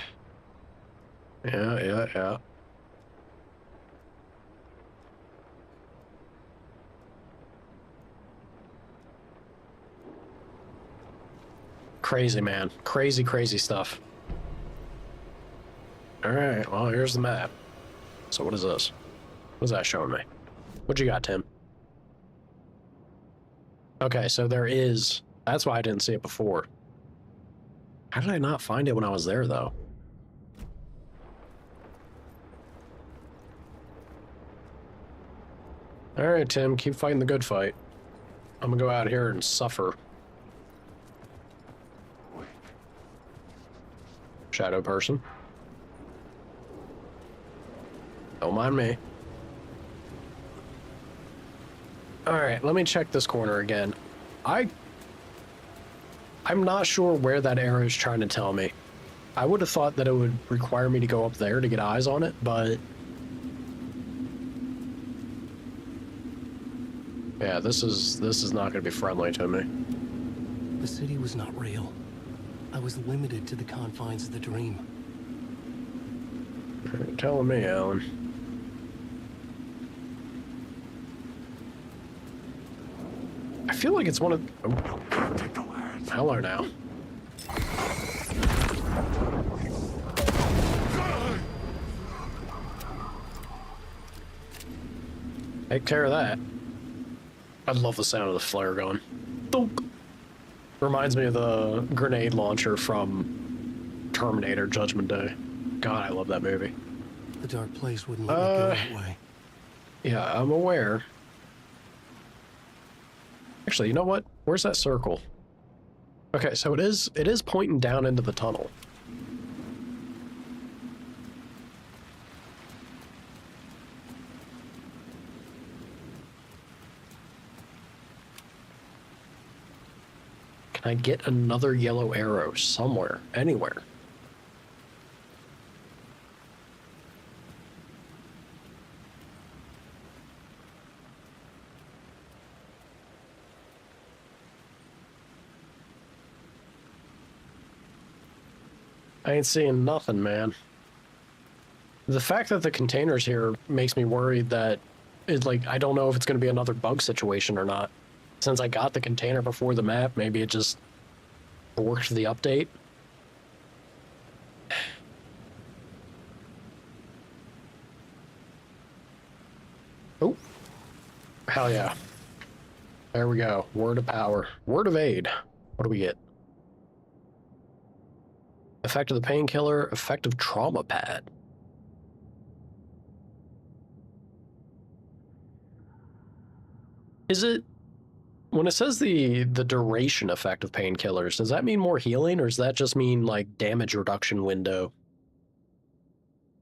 A: Crazy, man. Crazy stuff. Alright, well, here's the map. So what is this? What's that showing me? What you got, Tim? Okay, so there is... That's why I didn't see it before. How did I not find it when I was there, though? Alright, Tim, keep fighting the good fight. I'm gonna go out here and suffer. Shadow person. Don't mind me. Alright, let me check this corner again. I'm not sure where that arrow is trying to tell me. I would have thought that it would require me to go up there to get eyes on it, but... Yeah, this is not going to be friendly to me.
D: The city was not real. I was limited to the confines of the dream.
A: You're telling me, Alan. I feel like it's one of... Oh. Hello now. Take care of that. I love the sound of the flare going. Thunk. Reminds me of the grenade launcher from Terminator Judgment Day. God, I love that movie.
D: The dark place wouldn't let me go that way.
A: Yeah, I'm aware. Actually, you know what? Where's that circle? Okay, so it is pointing down into the tunnel. Can I get another yellow arrow somewhere, anywhere? I ain't seeing nothing, man. The fact that the container's here makes me worried that I don't know if it's going to be another bug situation or not. Since I got the container before the map, maybe it just worked the update. Oh. Hell yeah. There we go. Word of power. Word of aid. What do we get? Effect of the painkiller, effective trauma pad. Is it, when it says the duration effect of painkillers, does that mean more healing, or does that just mean like damage reduction window?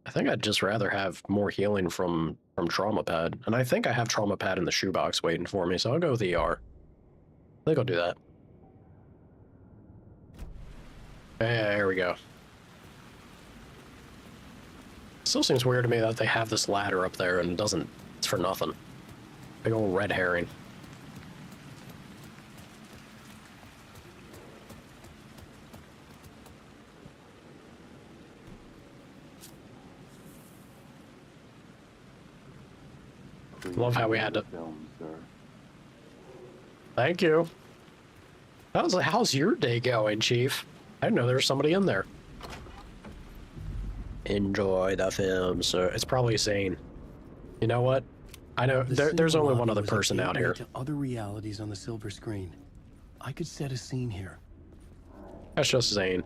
A: I think I'd just rather have more healing from trauma pad, and I think I have trauma pad in the shoebox waiting for me, so I'll go with ER. I think I'll do that. Yeah, there we go. Still seems weird to me that they have this ladder up there and it's for nothing. Big old red herring. Love how we had to... Thank you. How's your day going, Chief? I didn't know there was somebody in there. Enjoy the film, sir. It's probably Zane. You know what? I know there's only one other person out here.
D: To other realities on the silver screen. I could set a scene here.
A: That's just Zane.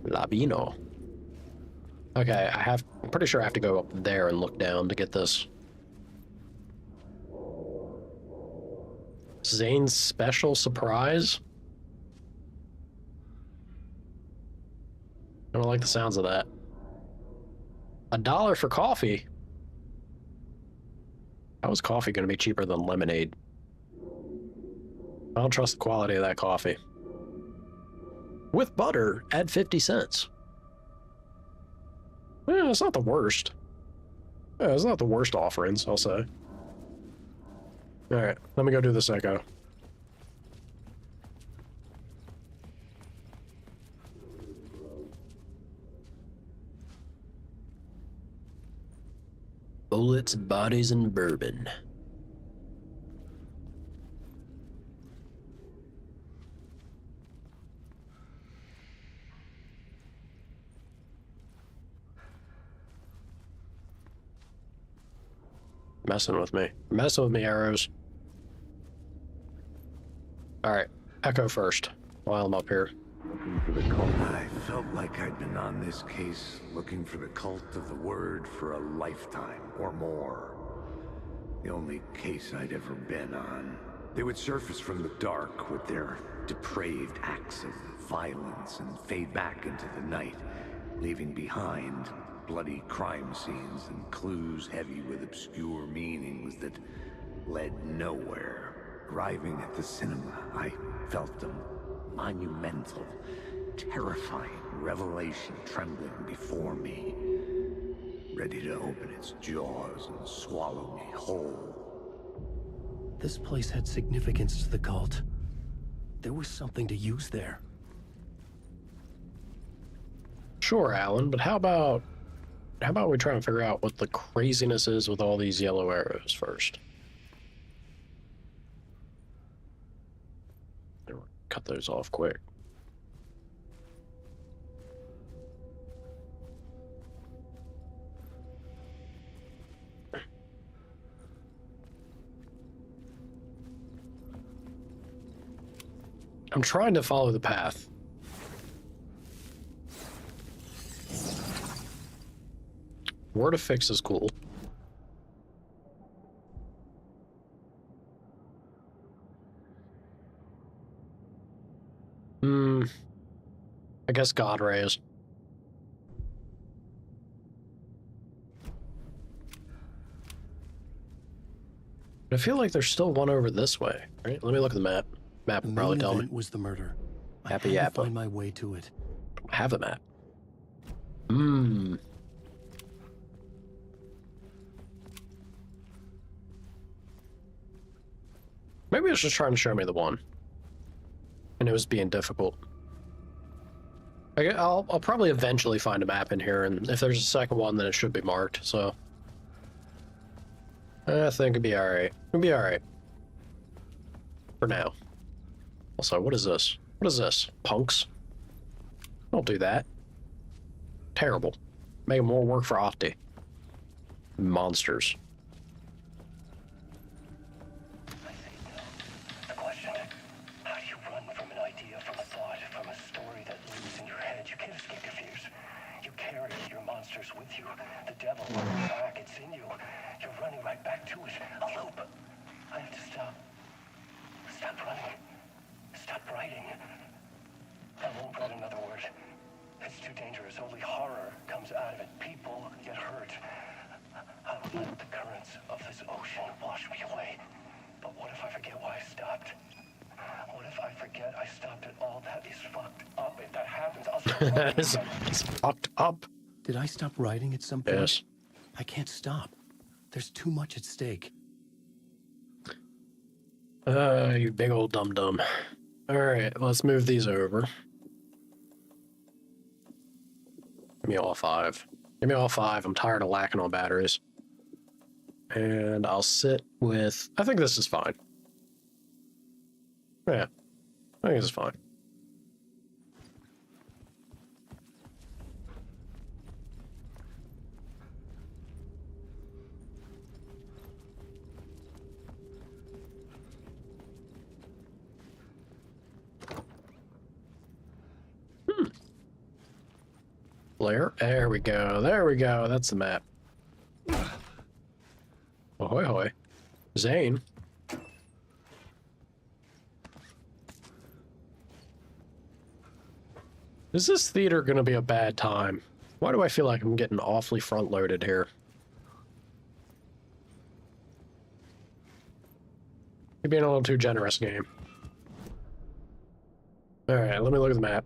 A: Labino. Okay, I'm pretty sure I have to go up there and look down to get this. Zane's special surprise? I don't like the sounds of that. $1 for coffee? How is coffee going to be cheaper than lemonade? I don't trust the quality of that coffee. With butter, add 50 cents. Yeah, it's not the worst. Yeah, it's not the worst offerings, I'll say. Alright, let me go do this echo. Bullets, bodies, and bourbon. Messing with me, arrows. Alright, echo first, while I'm up here.
I: I felt like I'd been on this case looking for the cult of the word for a lifetime or more. The only case I'd ever been on. They would surface from the dark with their depraved acts of violence and fade back into the night, leaving behind bloody crime scenes and clues heavy with obscure meanings that led nowhere. Arriving at the cinema, I felt a monumental, terrifying revelation trembling before me, ready to open its jaws and swallow me whole.
D: This place had significance to the cult. There was something to use there.
A: Sure, Alan, but how about we try and figure out what the craziness is with all these yellow arrows first? Cut those off quick. I'm trying to follow the path. Where to fix is cool. I guess God rays. I feel like there's still one over this way, right? Let me look at the map. Map will probably tell me.
D: Was the murder.
A: Happy
D: I had
A: Yappa.
D: to find my way to it.
A: I have the map. Maybe it was just trying to show me the one. And it was being difficult. I'll probably eventually find a map in here, and if there's a second one, then it should be marked, so... I think it'd be alright. It'll be alright. For now. Also, what is this? What is this? Punks? Don't do that. Terrible. Making more work for Opti. Monsters.
B: The question, how do you run from an idea, from a thought, from a story that lives in your head? You can't escape your fears. You carry your monsters with you. The devil lurks back, it's in you. You're running right back to it. A loop. I have to stop. Stop running. Stop writing. I won't write another word. It's too dangerous. Only horror comes out of it. People get hurt. I will let the currents of this ocean wash me away. But what if I forget why I stopped? What if I forget I stopped at all? That is fucked up. If that happens, I'll stop writing.
A: It's fucked up.
D: Did I stop writing at some point?
A: Yes.
D: I can't stop. There's too much at stake.
A: You big old dum-dum. Alright, let's move these over. Give me all 5. Give me all 5. I'm tired of lacking on batteries. And I'll sit with... I think this is fine. Yeah. I think this is fine. Blair? There we go. There we go. That's the map. Ahoy hoy. Zane. Is this theater gonna be a bad time? Why do I feel like I'm getting awfully front-loaded here? You're being a little too generous, game. Alright, let me look at the map.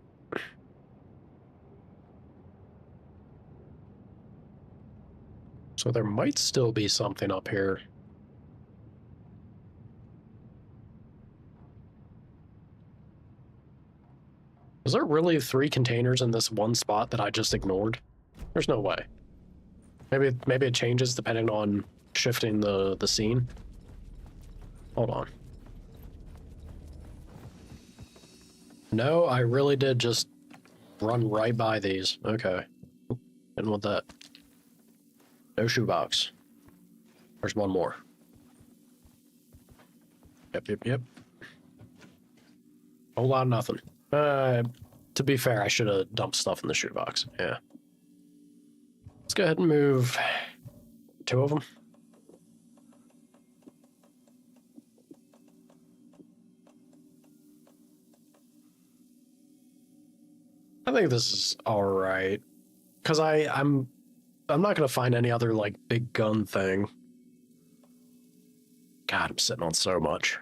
A: So there might still be something up here. Is there really 3 containers in this one spot that I just ignored? There's no way. Maybe it changes depending on shifting the scene. Hold on. No, I really did just run right by these. Okay. Didn't want that. No shoebox. There's one more. Yep. Whole lot of nothing. To be fair, I should have dumped stuff in the shoebox. Yeah. Let's go ahead and move 2 of them. I think this is all right. Because I'm not going to find any other, like, big gun thing. God, I'm sitting on so much.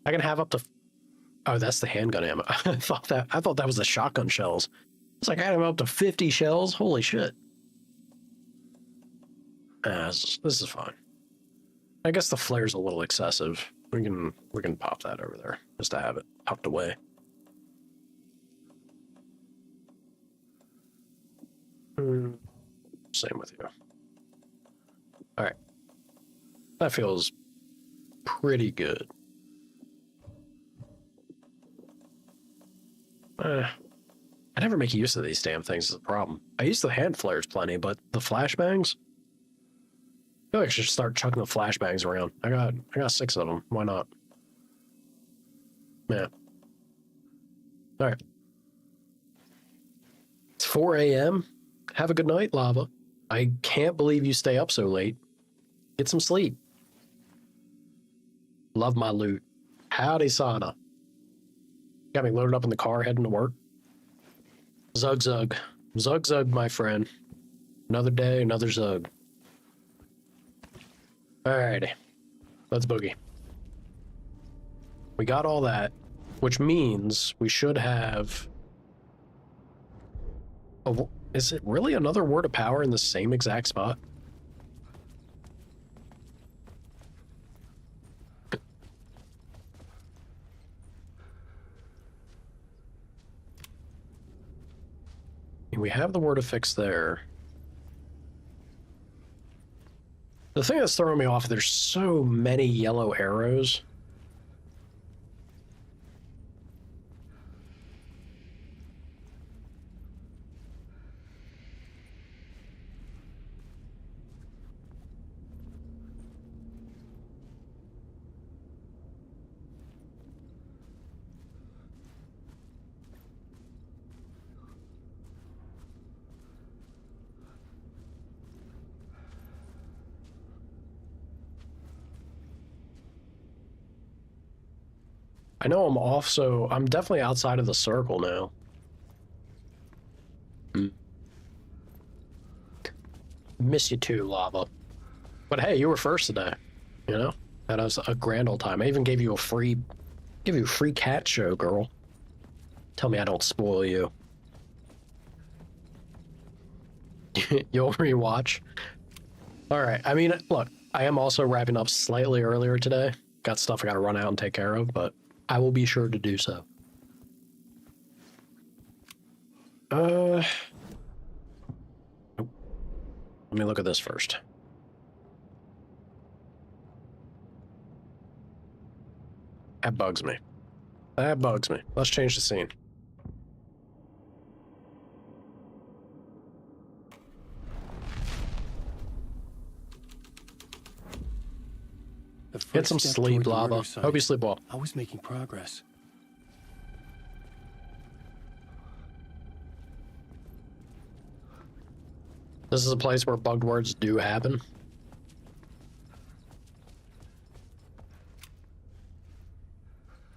A: I can have up to... Oh, that's the handgun ammo. I thought that was the shotgun shells. It's like I have up to 50 shells. Holy shit. This is fine. I guess the flare's a little excessive. We can pop that over there just to have it tucked away. Same with you. All right. That feels pretty good. I never make use of these damn things is a problem. I use the hand flares plenty, but the flashbangs? I feel like I should start chucking the flashbangs around. I got 6 of them. Why not? Yeah. All right. It's 4 a.m. Have a good night, Lava. I can't believe you stay up so late. Get some sleep. Love my loot. Howdy, Sana. Got me loaded up in the car heading to work. Zug zug. Zug zug, my friend. Another day, another zug. Alrighty. Let's boogie. We got all that, which means we should have... Is it really another word of power in the same exact spot? We have the word affix there. The thing that's throwing me off, there's so many yellow arrows. I know I'm off, so I'm definitely outside of the circle now. Miss you too, Lava. But hey, you were first today. You know? That was a grand old time. I even gave you a free cat show, girl. Tell me I don't spoil you. You'll rewatch. Alright, I mean, look, I am also wrapping up slightly earlier today. Got stuff I gotta run out and take care of, but I will be sure to do so. Nope. Let me look at this first. That bugs me. That bugs me. Let's change the scene. Get some sleep, Lava. Hope you sleep well.
D: I was making progress.
A: This is a place where bugged words do happen.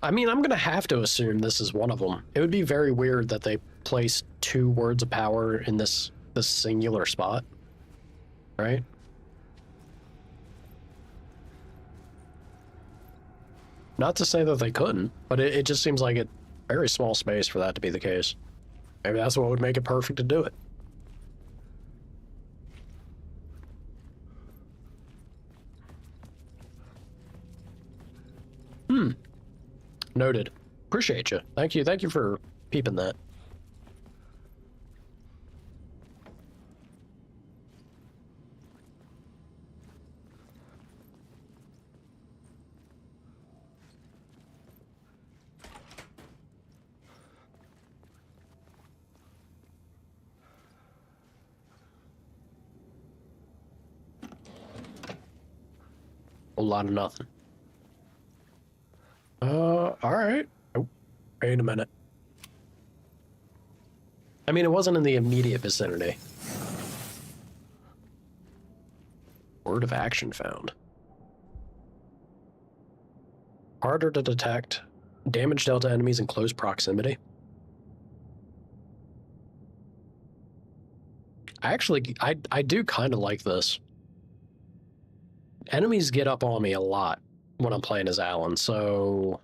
A: I mean, I'm gonna have to assume this is one of them. It would be very weird that they placed 2 words of power in this singular spot, right? Not to say that they couldn't, but it just seems like a very small space for that to be the case. Maybe that's what would make it perfect to do it. Noted. Appreciate you. Thank you for peeping that. A lot of nothing. All right. Oh, wait a minute. I mean, it wasn't in the immediate vicinity. Word of action found. Harder to detect. Damage dealt to enemies in close proximity. I do kind of like this. Enemies get up on me a lot when I'm playing as Alan, so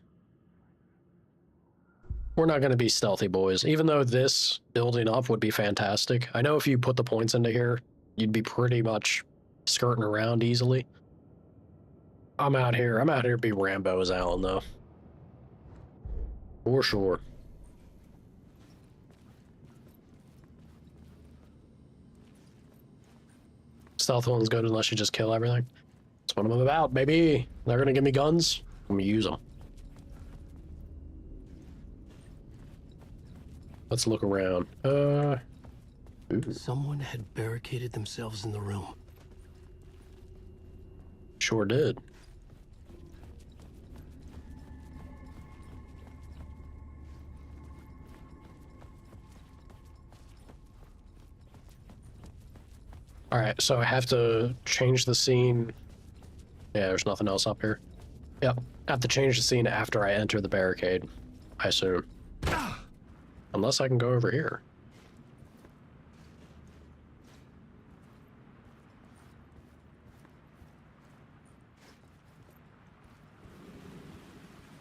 A: we're not going to be stealthy boys, even though this building up would be fantastic. I know if you put the points into here, you'd be pretty much skirting around easily. I'm out here to be Rambo as Alan, though. For sure. Stealth one's good unless you just kill everything. That's what I'm about, baby. They're gonna give me guns. I'm gonna use them. Let's look around.
D: Someone had barricaded themselves in the room.
A: Sure did. All right, so I have to change the scene. Yeah, there's nothing else up here. Yep, I have to change the scene after I enter the barricade, I assume. Unless I can go over here.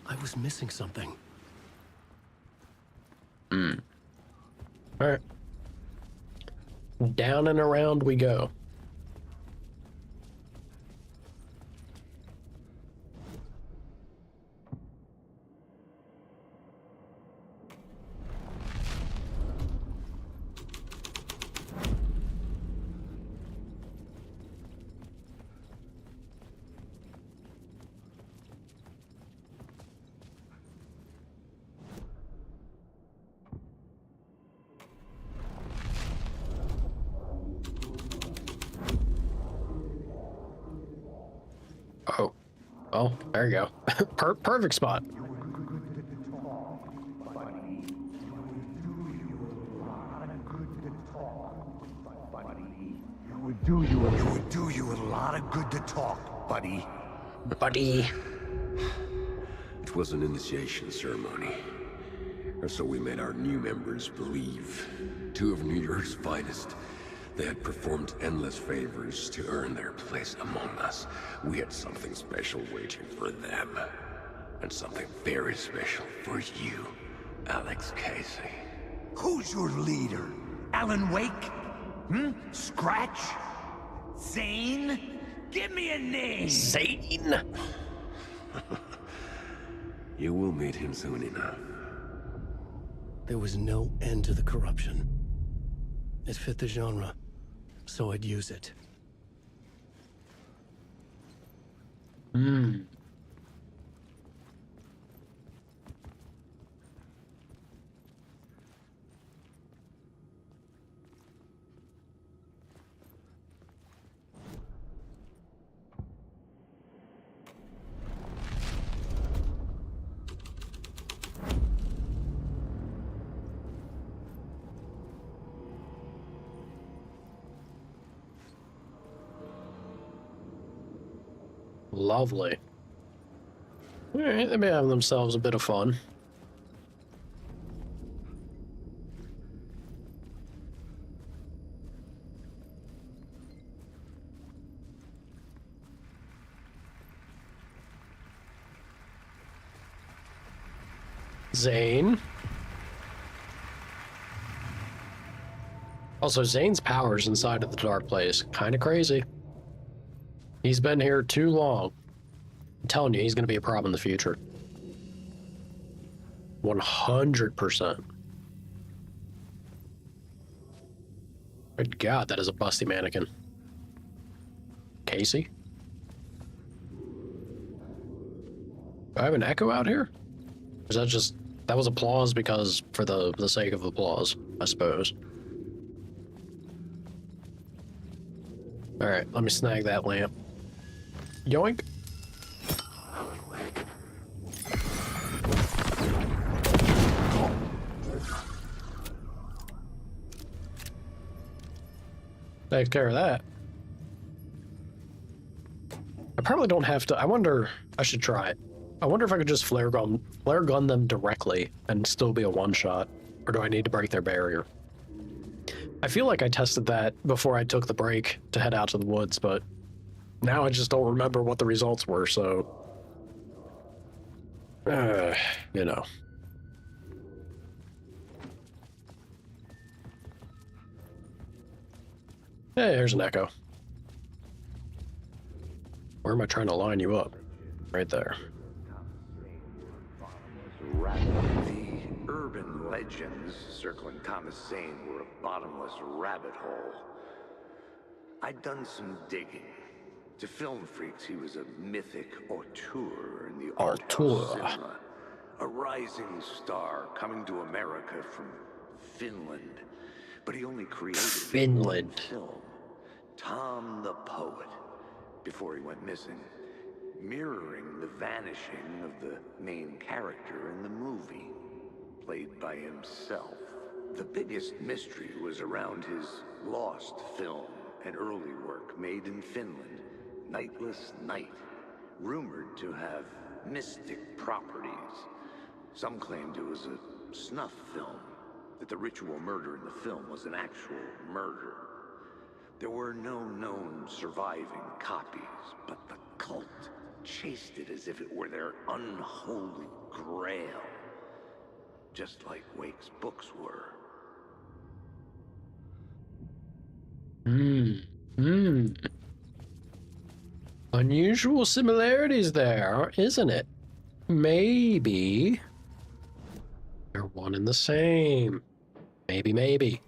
D: I was missing something.
A: Alright. Down and around we go. Oh. Oh, there you go. Perfect spot.
C: It would do you a lot of good to talk, buddy.
A: Buddy.
Q: It was an initiation ceremony. Or so we made our new members believe. Two of New York's finest. They had performed endless favors to earn their place among us. We had something special waiting for them. And something very special for you, Alex Casey.
R: Who's your leader? Alan Wake? Scratch? Zane? Give me a name!
A: Zane?
Q: You will meet him soon enough.
D: There was no end to the corruption. It fit the genre, so I'd use it.
A: Lovely. Alright, they may have themselves a bit of fun. Zane. Also, Zane's powers inside of the dark place. Kind of crazy. He's been here too long. I'm telling you, he's going to be a problem in the future. 100%. Good God, that is a busty mannequin. Casey? Do I have an echo out here? Or is that just... that was applause because... for the sake of applause, I suppose. Alright, let me snag that lamp. Yoink. Take care of that. I probably don't have to. I wonder. I should try it. I wonder if I could just flare gun them directly and still be a one-shot, or do I need to break their barrier? I feel like I tested that before I took the break to head out to the woods, but now I just don't remember what the results were. So, you know. Hey, here's an echo. Where am I trying to line you up? Right there.
I: The urban legends circling Thomas Zane were a bottomless rabbit hole. I'd done some digging. To film freaks, he was a mythic auteur in the art house cinema. A rising star coming to America from Finland. But he only created one film, Tom the Poet, before he went missing, mirroring the vanishing of the main character in the movie, played by himself. The biggest mystery was around his lost film, an early work made in Finland, Nightless Night, rumored to have mystic properties. Some claimed it was a snuff film, that the ritual murder in the film was an actual murder. There were no known surviving copies, but the cult chased it as if it were their unholy grail. Just like Wake's books were.
A: Unusual similarities there, isn't it? Maybe they're one and the same. Maybe.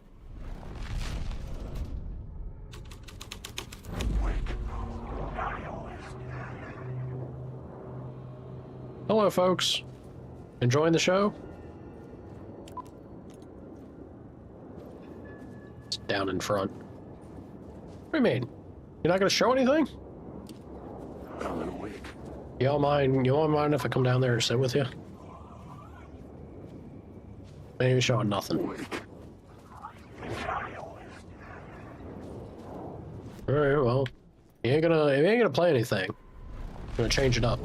A: Hello, folks. Enjoying the show? It's down in front. What do you mean? You're not going to show anything? Y'all mind if I come down there and sit with you? Maybe showing nothing. Alright, well, if you ain't gonna play anything, I'm gonna change it up.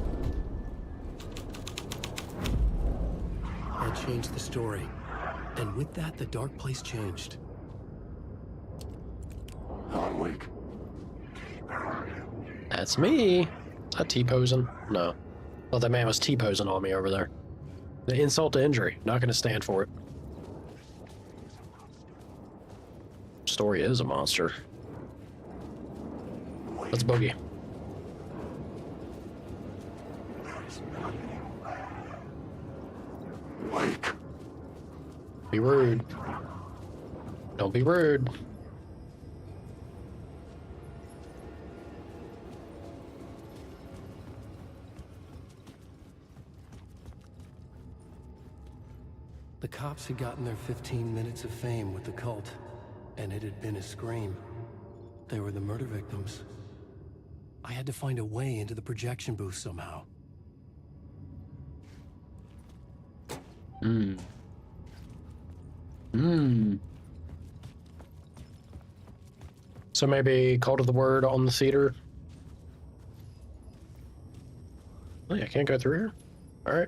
D: I changed the story, and with that, the dark place changed.
C: Wake.
A: That's me. Is that T-posing? No. Thought that man was T-posing on me over there. The insult to injury. Not gonna stand for it. Story is a monster. Let's boogie.
C: Wake.
A: Be rude. Don't be rude.
D: The cops had gotten their 15 minutes of fame with the cult, and it had been a scream. They were the murder victims. I had to find a way into the projection booth somehow.
A: So maybe Cult of the Word on the theater. Oh, yeah, I can't go through here. All right.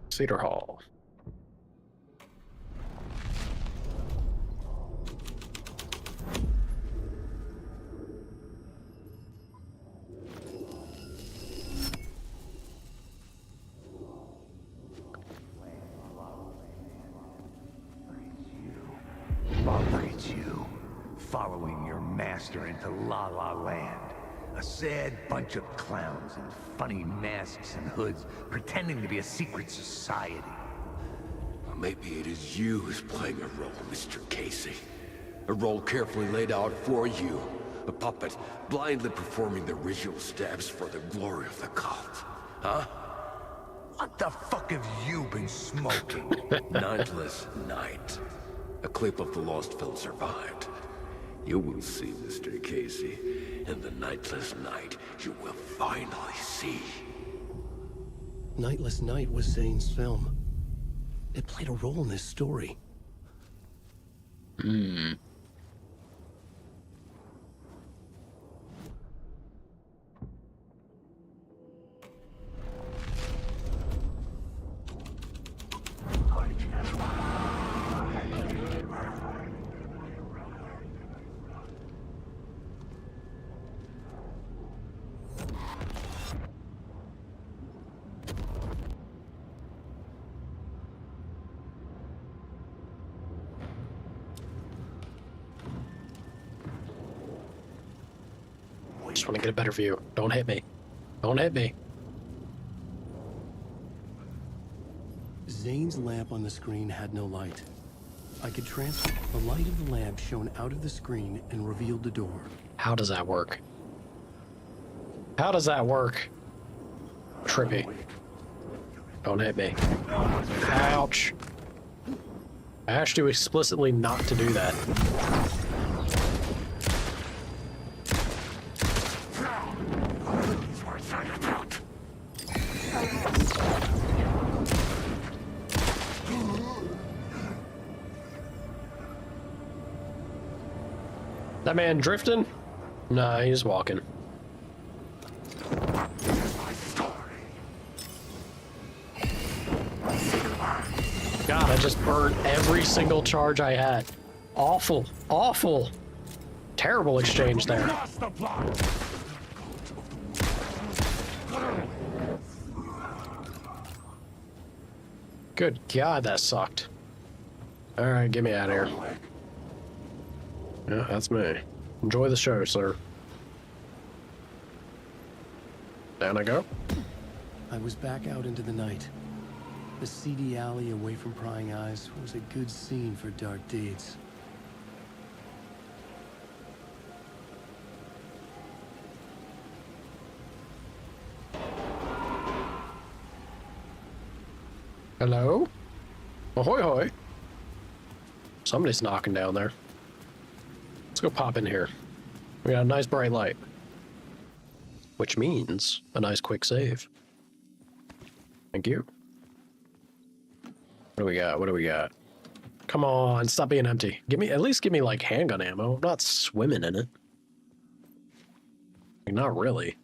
A: Cedar Hall.
R: Look at you, following your master into La La Land. A sad bunch of clowns in funny masks and hoods, pretending to be a secret society.
Q: Well, maybe it is you who's playing a role, Mr. Casey. A role carefully laid out for you. A puppet, blindly performing the ritual steps for the glory of the cult. Huh?
R: What the fuck have you been smoking?
Q: Nightless Night. A clip of the lost film survived. You will see, Mr. Casey. In the Nightless Night, you will finally see.
D: Nightless Night was Zane's film. It played a role in this story.
A: Just want to get a better view. Don't hit me. Don't hit me.
D: Zane's lamp on the screen had no light. I could transfer the light of the lamp shone out of the screen and revealed the door.
A: How does that work? How does that work? Trippy. Don't hit me. Ouch. I asked you explicitly not to do that. That man drifting? Nah, he's walking. just burned every single charge I had. Awful, awful. Terrible exchange there. Good God, that sucked. Alright, get me out of here. Yeah, that's me. Enjoy the show, sir. Down I go.
D: I was back out into the night. The seedy alley away from prying eyes was a good scene for dark deeds.
A: Hello? Ahoy hoy. Somebody's knocking down there. Let's go pop in here. We got a nice bright light. Which means a nice quick save. Thank you. What do we got? What do we got? Come on, stop being empty. At least give me like handgun ammo. I'm not swimming in it. Like, not really.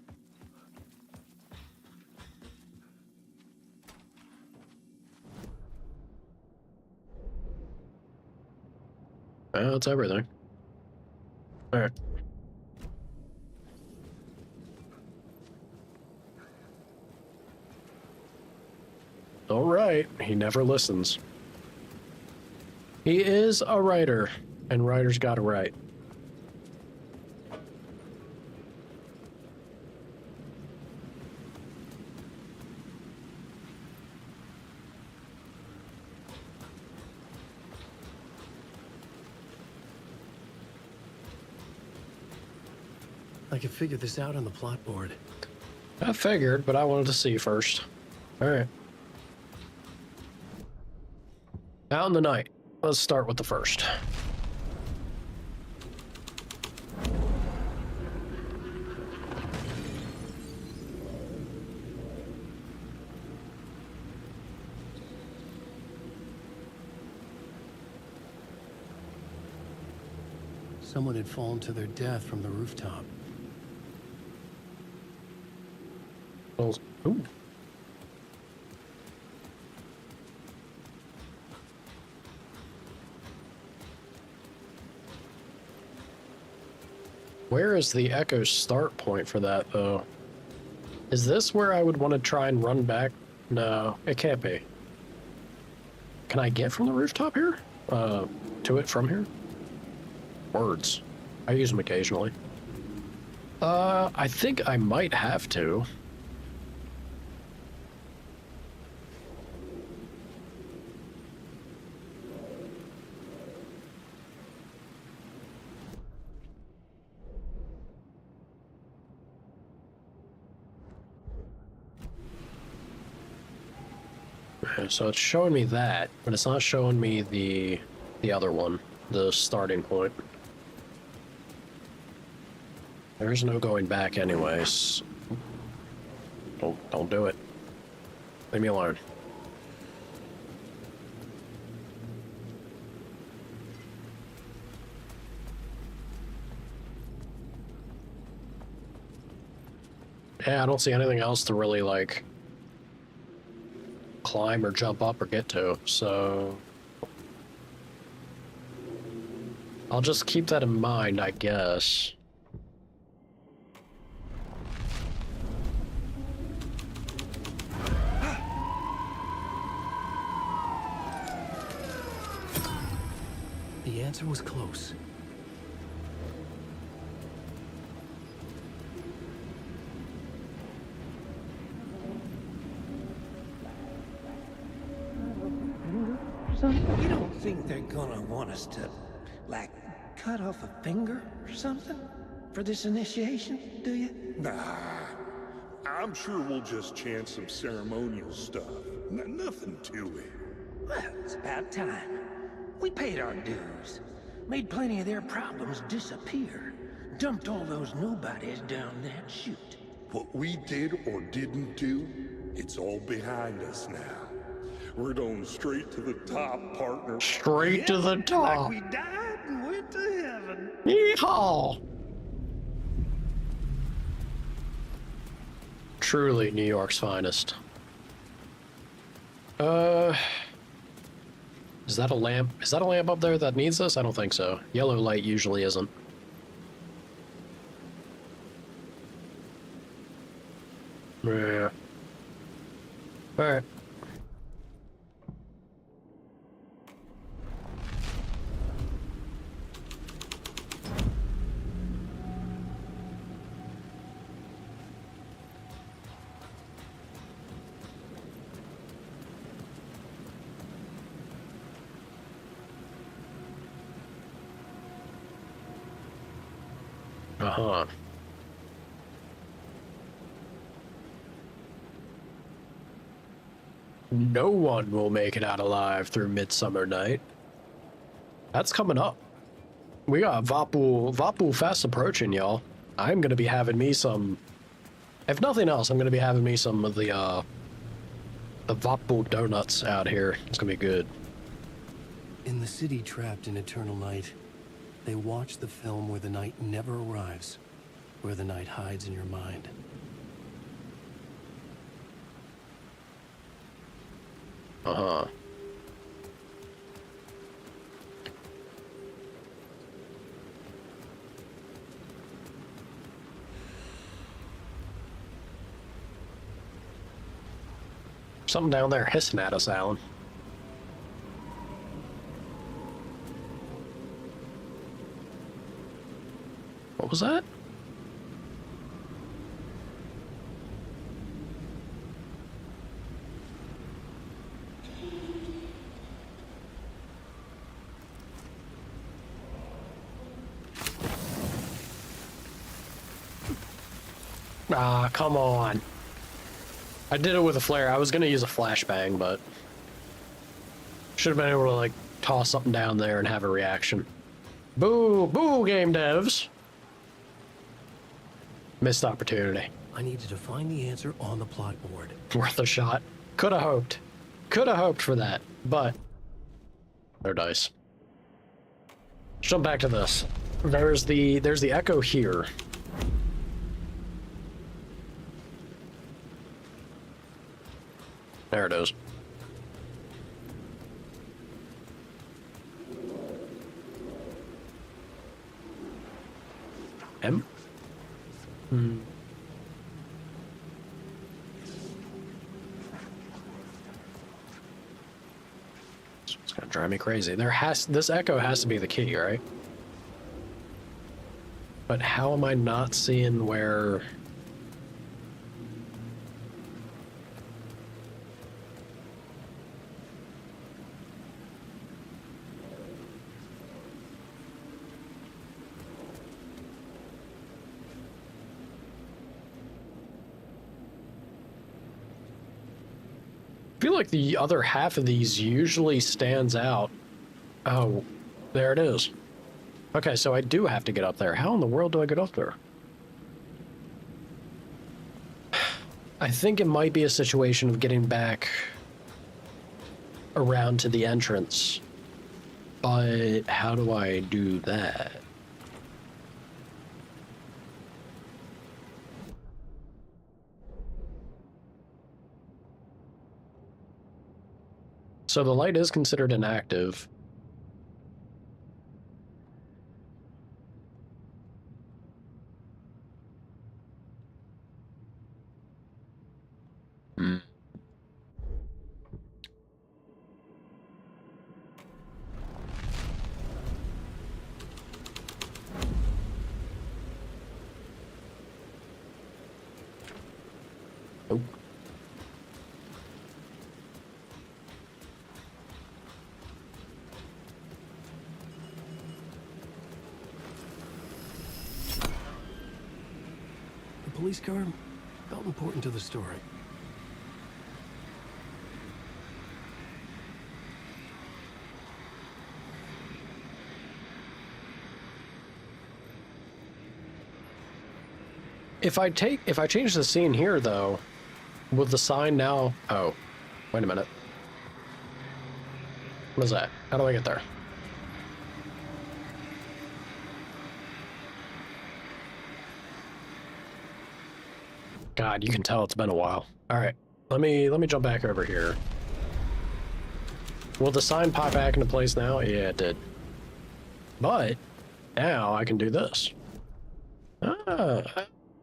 A: Well, that's everything. Alright. Alright, he never listens. He is a writer, and writers gotta write.
D: I could figure this out on the plot board.
A: I figured, but I wanted to see first. Alright. Out in the night. Let's start with the first.
D: Someone had fallen to their death from the rooftop.
A: Ooh. Where is the echo start point for that, though? Is this where I would want to try and run back? No, it can't be. Can I get from the rooftop here? To it from here? Words. I use them occasionally. I think I might have to. So it's showing me that, but it's not showing me the other one, the starting point. There's no going back anyways. Don't do it. Leave me alone. Yeah, I don't see anything else to really, like, climb or jump up or get to, so I'll just keep that in mind, I guess.
D: The answer was close.
O: You don't think they're gonna want us to, like, cut off a finger or something for this initiation, do you?
S: Nah. I'm sure we'll just chant some ceremonial stuff. Nothing to it.
O: Well, it's about time. We paid our dues. Made plenty of their problems disappear. Dumped all those nobodies down that chute.
S: What we did or didn't do, it's all behind us now. We're going straight to the top, partner.
A: Straight to the top.
O: Like we died and went to heaven.
A: Yeehaw! Truly New York's finest. Is that a lamp? Is that a lamp up there that needs this? I don't think so. Yellow light usually isn't. Yeah. Alright. Uh-huh. No one will make it out alive through Midsummer Night. That's coming up. We got Vapu fast approaching, y'all. I'm gonna be having me some. If nothing else, I'm gonna be having me some of the Vapu donuts out here. It's gonna be good.
D: In the city trapped in eternal night, they watch the film where the night never arrives, where the night hides in your mind.
A: Uh-huh. Something down there hissing at us, Alan. What was that? Ah, come on. I did it with a flare. I was gonna use a flashbang, but should have been able to like toss something down there and have a reaction. Boo, boo, game devs. Missed opportunity.
D: I needed to find the answer on the plot board.
A: Worth a shot. Could have hoped. Could have hoped for that, but they're dice. Jump back to this. There's the echo here. There it is. M? Hmm. It's gonna drive me crazy. This echo has to be the key, right? But how am I not seeing where? I feel like the other half of these usually stands out. Oh, there it is. Okay, so I do have to get up there. How in the world do I get up there? I think it might be a situation of getting back around to the entrance. But how do I do that? So the light is considered inactive. Hmm. Oh.
D: The police car felt important to the story.
A: If I change the scene here though, will the sign now? Oh, wait a minute. What is that? How do I get there? God, you can tell it's been a while. All right, let me jump back over here. Will the sign pop back into place now? Yeah, it did. But now I can do this. Ah,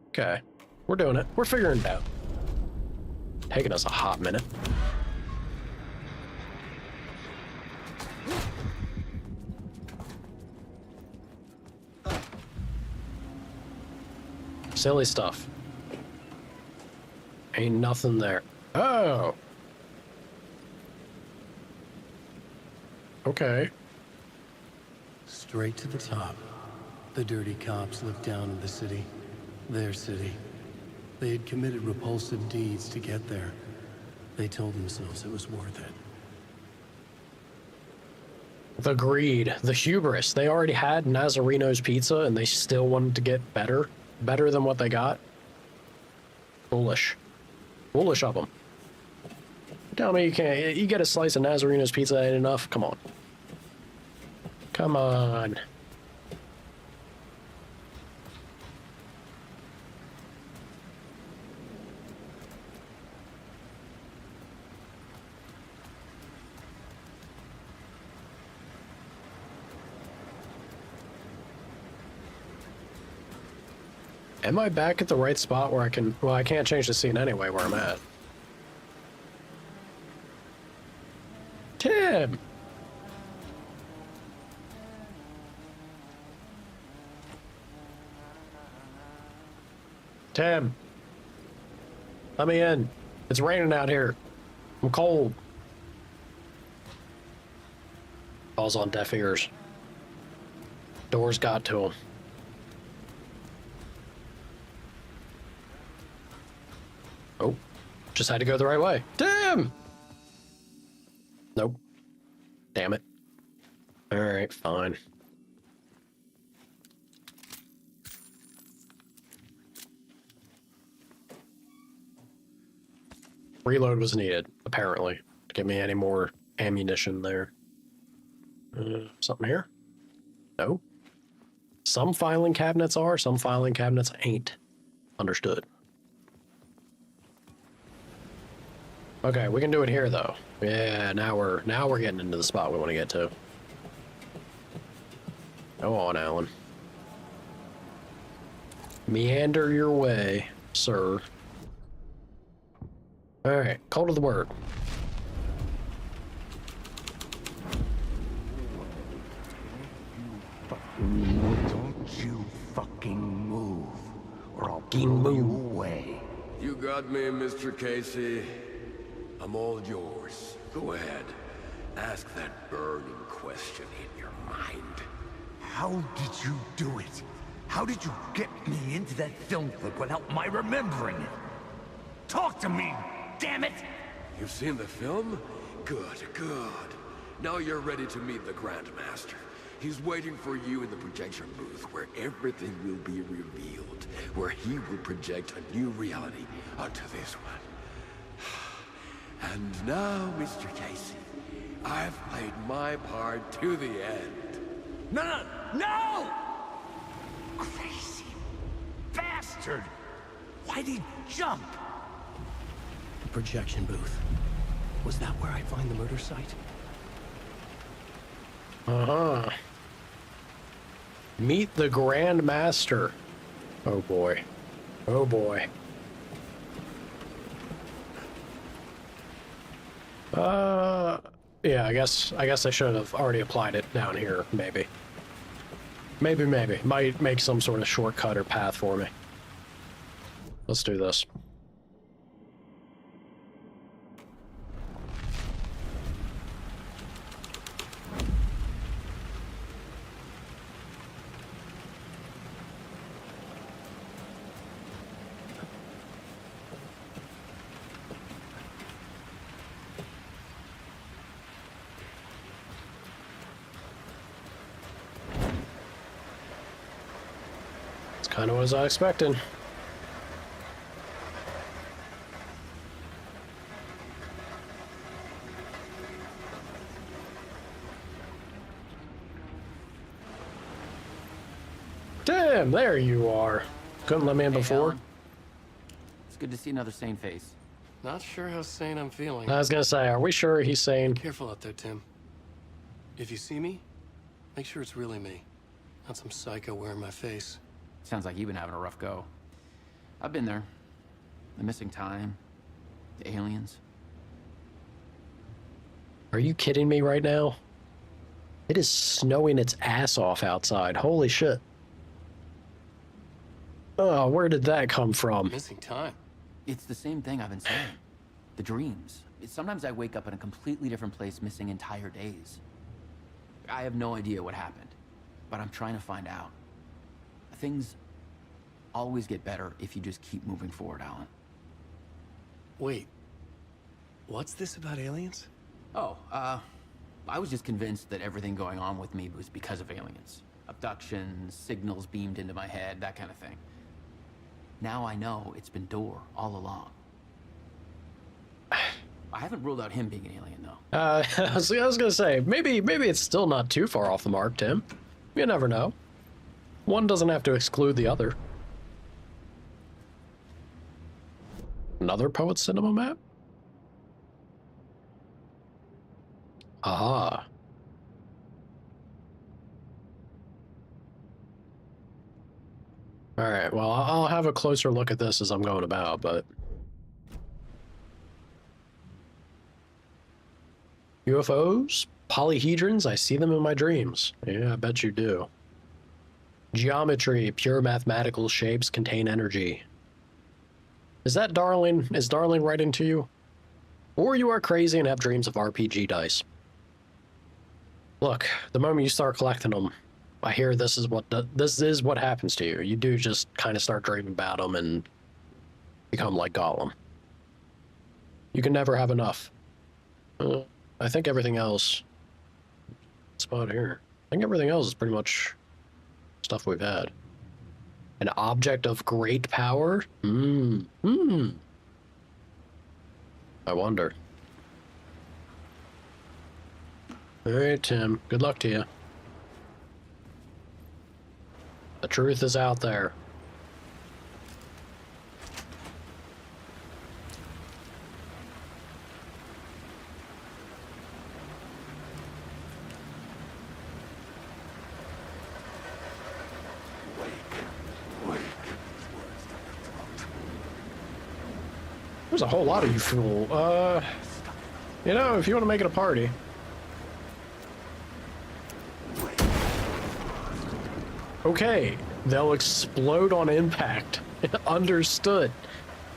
A: okay. We're doing it. We're figuring it out. Taking us a hot minute. Silly stuff. Ain't nothing there. Oh! Okay.
D: Straight to the top. The dirty cops looked down on the city. Their city. They had committed repulsive deeds to get there. They told themselves it was worth it.
A: The greed, the hubris. They already had Nazareno's pizza and they still wanted to get better. Better than what they got. Foolish. Foolish of them. Tell me you can't. You get a slice of Nazareno's pizza ain't enough? Come on. Come on. Am I back at the right spot where I can... Well, I can't change the scene anyway where I'm at. Tim! Tim! Let me in. It's raining out here. I'm cold. Falls on deaf ears. Doors got to him. Oh, just had to go the right way. Damn! Nope. Damn it. Alright, fine. Reload was needed, apparently, to give me any more ammunition there. Something here? No. Some filing cabinets are, some filing cabinets ain't. Understood. Okay, we can do it here though. Yeah, now we're getting into the spot we want to get to. Go on, Alan. Meander your way, sir. Alright, call to the word.
R: Don't you fucking move, or I'll blow you away.
Q: You got me, Mr. Casey. I'm all yours. Go ahead. Ask that burning question in your mind.
R: How did you do it? How did you get me into that film clip without my remembering it? Talk to me, damn it!
Q: You've seen the film? Good, good. Now you're ready to meet the Grandmaster. He's waiting for you in the projection booth where everything will be revealed, where he will project a new reality onto this one. And now, Mr. Casey, I've played my part to the end.
R: No! Crazy bastard! Why'd he jump?
D: The projection booth. Was that where I find the murder site?
A: Uh-huh. Meet the Grand Master. Oh boy. Oh boy. Yeah, I guess I should have already applied it down here, maybe. Maybe. Might make some sort of shortcut or path for me. Let's do this. Kind of what I was expecting. Damn, there you are. Couldn't let me in before.
P: Alan. It's good to see another sane face.
D: Not sure how sane I'm feeling.
A: I was gonna say, are we sure he's sane?
D: Careful out there, Tim. If you see me, make sure it's really me, not some psycho wearing my face.
P: Sounds like you've been having a rough go. I've been there. The missing time, the aliens.
A: Are you kidding me right now? It is snowing its ass off outside. Holy shit. Oh, where did that come from?
D: Missing time.
P: It's the same thing I've been saying. The dreams. Sometimes I wake up in a completely different place, missing entire days. I have no idea what happened, but I'm trying to find out. Things always get better if you just keep moving forward, Alan.
D: Wait. What's this about aliens?
P: Oh, I was just convinced that everything going on with me was because of aliens. Abductions, signals beamed into my head, that kind of thing. Now I know it's been Door all along. I haven't ruled out him being an alien, though.
A: I was gonna say, maybe it's still not too far off the mark, Tim. You never know. One doesn't have to exclude the other. Another Poet Cinema map? Aha. Alright, well, I'll have a closer look at this as I'm going about, but... UFOs? Polyhedrons? I see them in my dreams. Yeah, I bet you do. Geometry, pure mathematical shapes contain energy. Is that Darling? Is Darling writing to you? Or you are crazy and have dreams of RPG dice. Look, the moment you start collecting them, I hear this is what happens to you. You do just kind of start dreaming about them and become like Gollum. You can never have enough. I think everything else... Spot here. I think everything else is pretty much stuff we've had. An object of great power? I wonder. Alright, Tim. Good luck to you. The truth is out there. There's a whole lot of you fool. You know, if you want to make it a party. Okay, they'll explode on impact. Understood.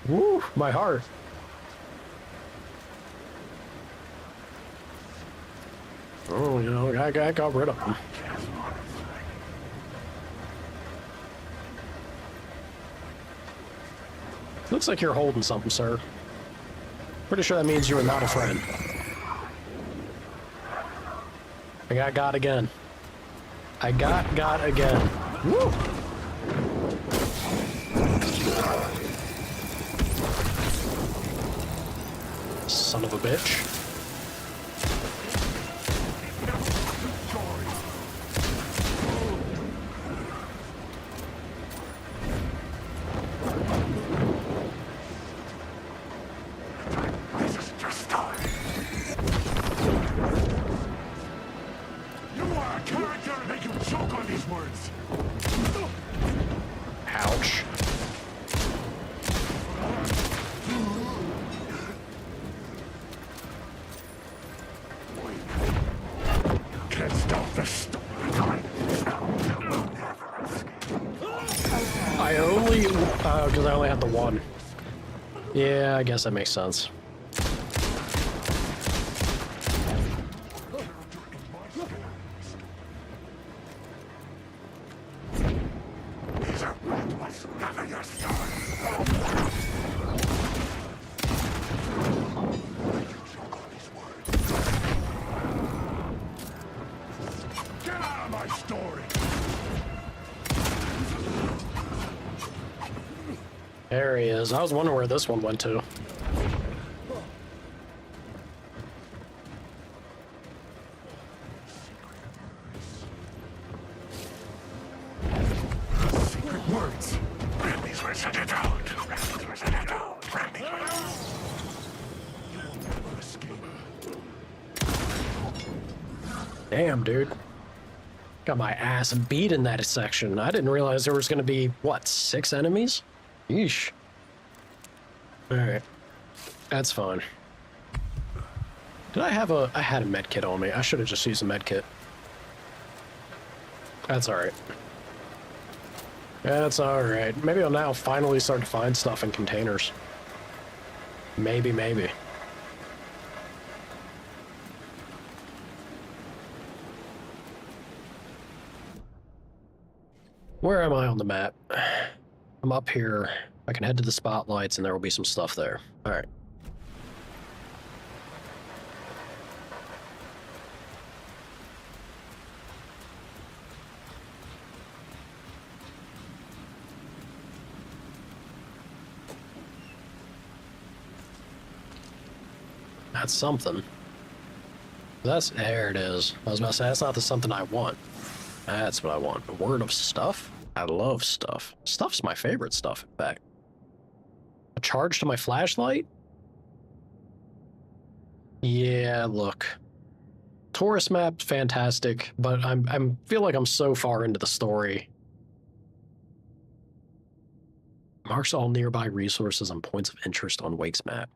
A: Woo, my heart. Oh, you know, I got rid of them. Looks like you're holding something, sir. Pretty sure that means you are not a friend. I got again. I got again. Woo! Son of a bitch. Ouch.
S: Can't stop the story.
A: I only... because I only had the one. Yeah, I guess that makes sense. There he is. I was wondering where this one went to.
S: Secret words. Grab these words, send it out. Grab these words, send it out. Grab these words.
A: Damn, dude. Got my ass beat in that section. I didn't realize there was going to be, what, 6 enemies? Yeesh. Alright. That's fine. Did I have I had a med kit on me. I should have just used a med kit. That's alright. That's alright. Maybe I'll now finally start to find stuff in containers. Maybe. Where am I on the map? I'm up here. I can head to the spotlights and there will be some stuff there. Alright. That's something. There it is. I was about to say, that's not the something I want. That's what I want. A word of stuff? I love stuff. Stuff's my favorite stuff, in fact. A charge to my flashlight? Yeah, look. Tourist map, fantastic, but I feel like I'm so far into the story. Marks all nearby resources and points of interest on Wake's map.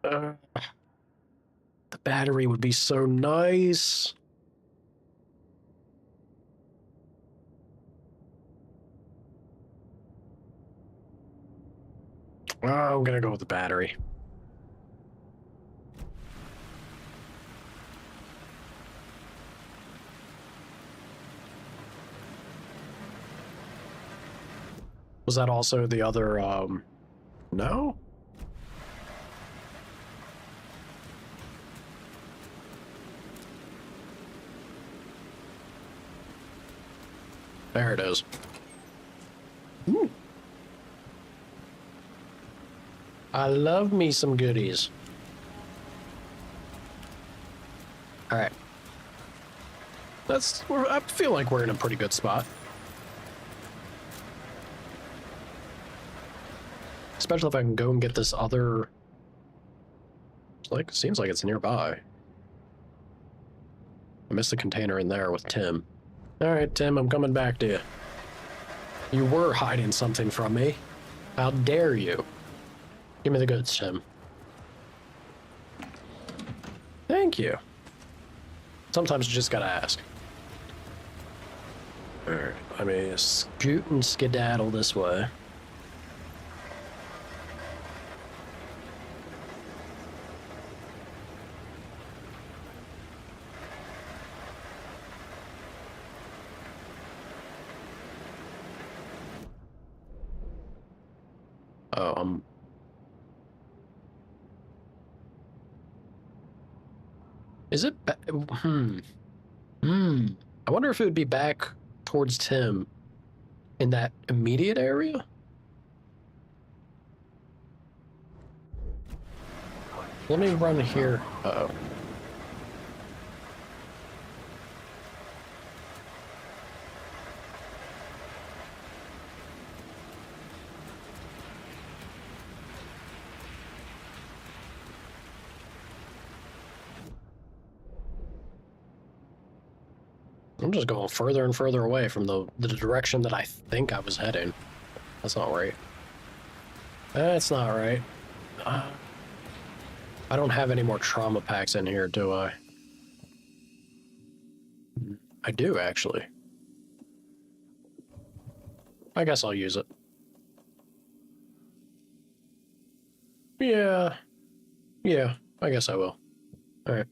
A: The battery would be so nice. Oh, I'm gonna go with the battery. Was that also the other, no? There it is. Ooh. I love me some goodies. All right. I feel like we're in a pretty good spot. Especially if I can go and get this other... seems like it's nearby. I missed the container in there with Tim. All right, Tim, I'm coming back to you. You were hiding something from me. How dare you? Give me the goods, Tim. Thank you. Sometimes you just gotta ask. Alright, let me scoot and skedaddle this way. Oh, is it I wonder if it would be back towards Tim in that immediate area? Let me run here. Uh-oh. I'm just going further and further away from the direction that I think I was heading. That's not right. That's not right. I don't have any more trauma packs in here, do I? I do, actually. I guess I'll use it. Yeah. Yeah, I guess I will. All right.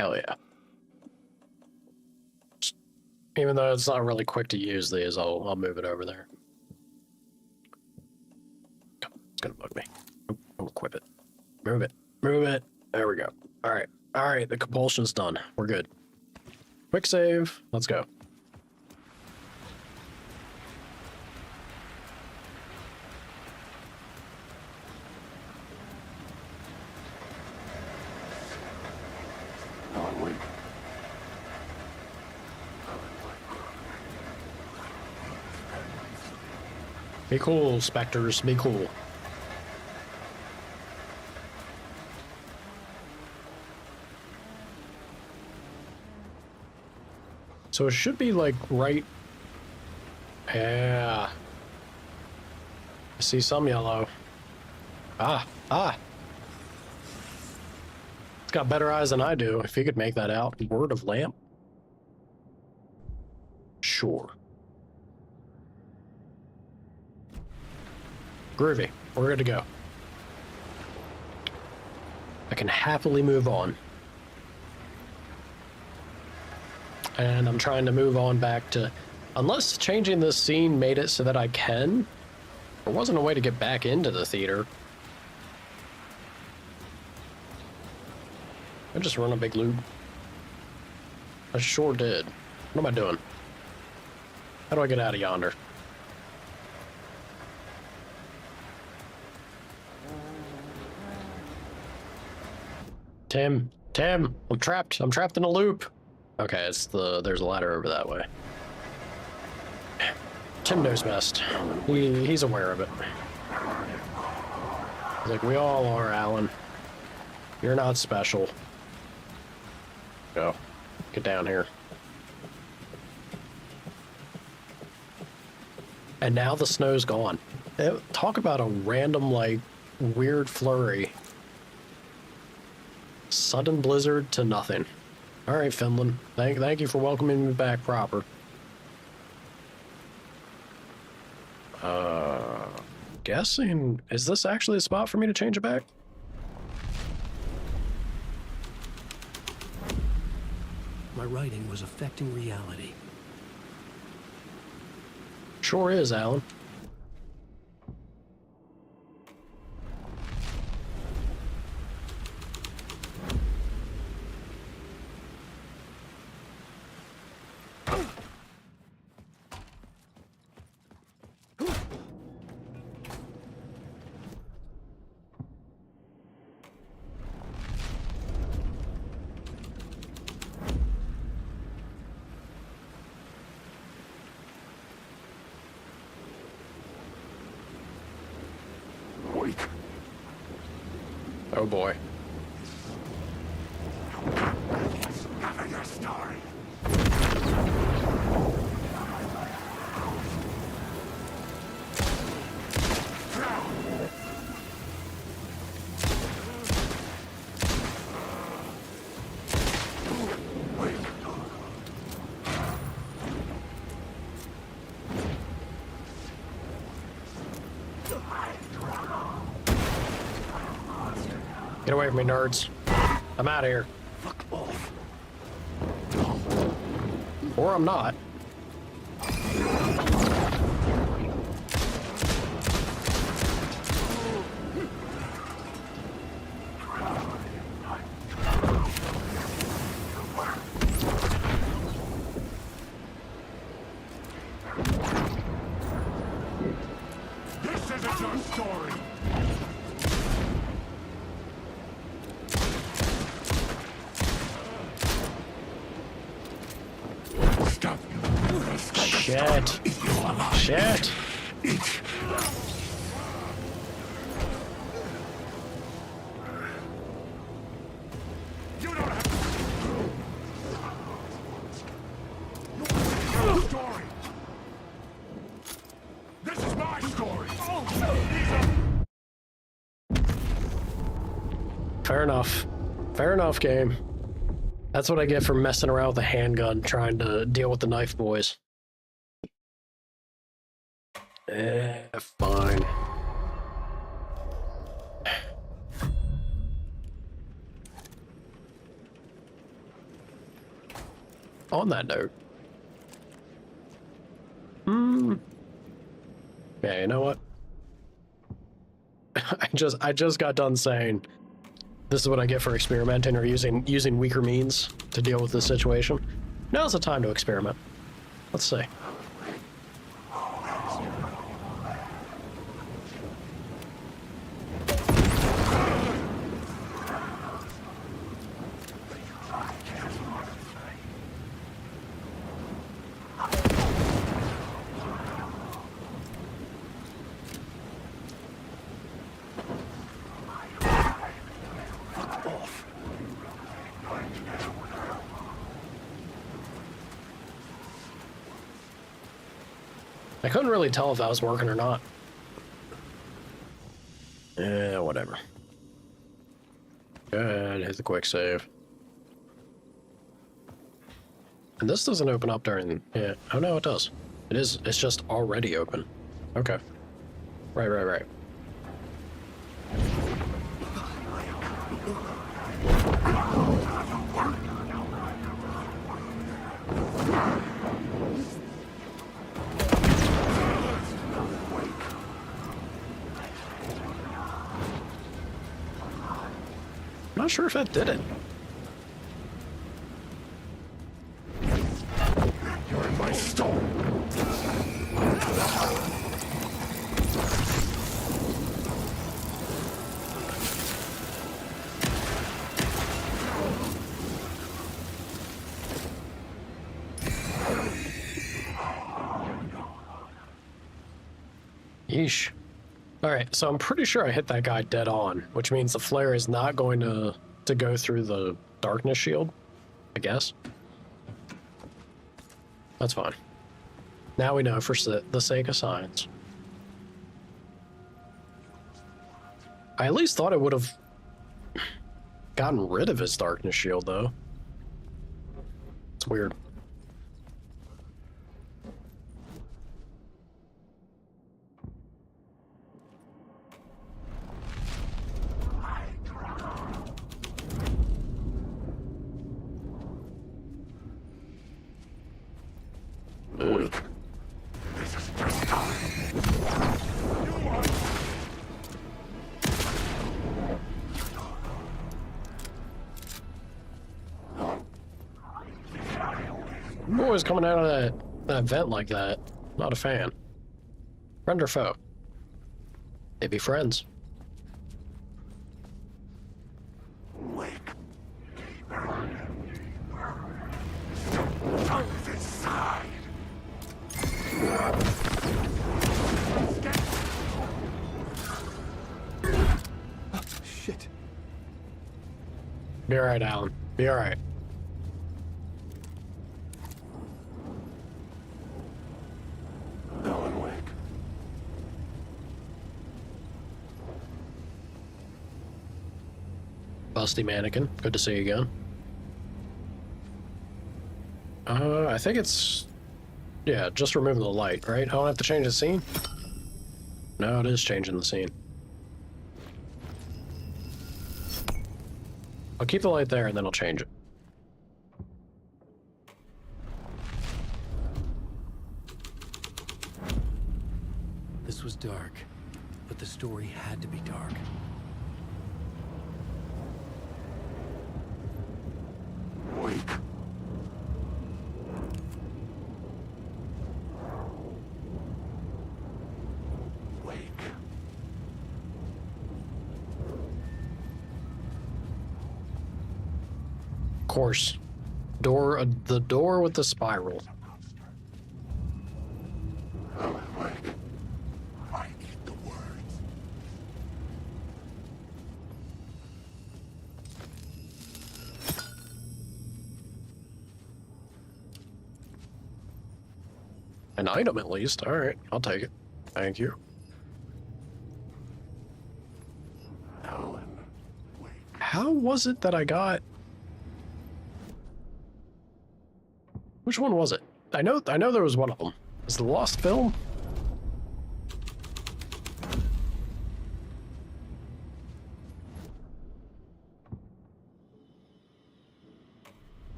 A: Hell yeah. Even though it's not really quick to use these, I'll move it over there. It's gonna bug me. I'll equip it. Move it. Move it. There we go. All right. All right. The compulsion's done. We're good. Quick save. Let's go. Be cool, specters. Be cool. So it should be like right. Yeah. I see some yellow. Ah. It's got better eyes than I do. If you could make that out. Word of lamp. Sure. Groovy. We're good to go. I can happily move on. And I'm trying to move on back to... Unless changing this scene made it so that I can. There wasn't a way to get back into the theater. I just run a big loop. I sure did. What am I doing? How do I get out of yonder? Tim, I'm trapped in a loop. Okay, there's a ladder over that way. Tim knows best. He's aware of it. He's like, we all are, Alan. You're not special. Go. Get down here. And now the snow's gone. Talk about a random, like, weird flurry. Sudden blizzard to nothing. All right, Finland. Thank you for welcoming me back proper. Guessing, is this actually a spot for me to change it back?
D: My writing was affecting reality.
A: Sure is, Alan. Oh boy.
C: Your story.
A: Get away from me, nerds. I'm out of here.
C: Fuck off.
A: Or I'm not.
C: This isn't your story. Stop.
A: Shit. Shit.
C: You don't have your story. This is my story.
A: Fair enough. Fair enough, game. That's what I get for messing around with a handgun, trying to deal with the knife boys. Fine. On that note. Yeah, you know what? I just got done saying this is what I get for experimenting or using weaker means to deal with this situation. Now's the time to experiment. Let's see. I couldn't really tell if that was working or not. Yeah, whatever. Go ahead, hit the quick save. And this doesn't open up during... Yeah. Oh, no, it does. It is. It's just already open. Okay. Right. I'm not sure if that did it.
S: You're in my stall.
A: Yeesh. Alright, so I'm pretty sure I hit that guy dead on, which means the flare is not going to go through the darkness shield, I guess. That's fine. Now we know for the sake of science. I at least thought it would have gotten rid of his darkness shield, though. It's weird. Boys coming out of that vent like that. Not a fan. Friend or foe? Maybe friends.
S: Wake. Something's inside.
F: Shit.
A: Be alright, Alan. Be alright.
S: Alan Wake.
A: Busty mannequin. Good to see you again. I think it's... Yeah, just removing the light, right? I don't have to change the scene? No, it is changing the scene. I'll keep the light there and then I'll change it.
D: This was dark, but the story had to be dark.
S: Wake. Wake.
A: Of course. The door with the spiral.
S: Alan Wake. I need the words.
A: An item, at least. All right, I'll take it. Thank you.
S: Alan.
A: How was it that I got... Which one was it? I know there was one of them. Is the Lost Film?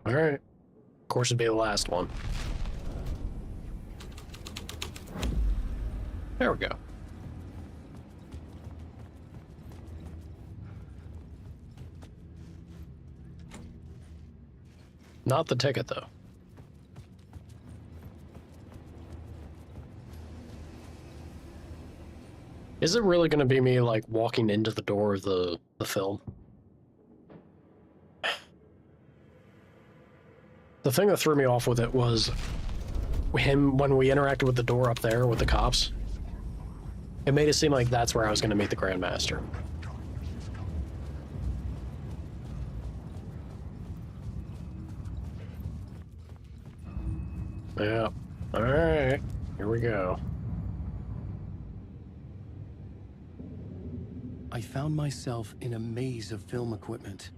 A: All right. Of course, it'd be the last one. There we go. Not the ticket, though. Is it really going to be me, like, walking into the door of the film? The thing that threw me off with it was him, when we interacted with the door up there with the cops, it made it seem like that's where I was going to meet the Grandmaster. Yeah. Alright. Here we go.
D: I found myself in a maze of film equipment.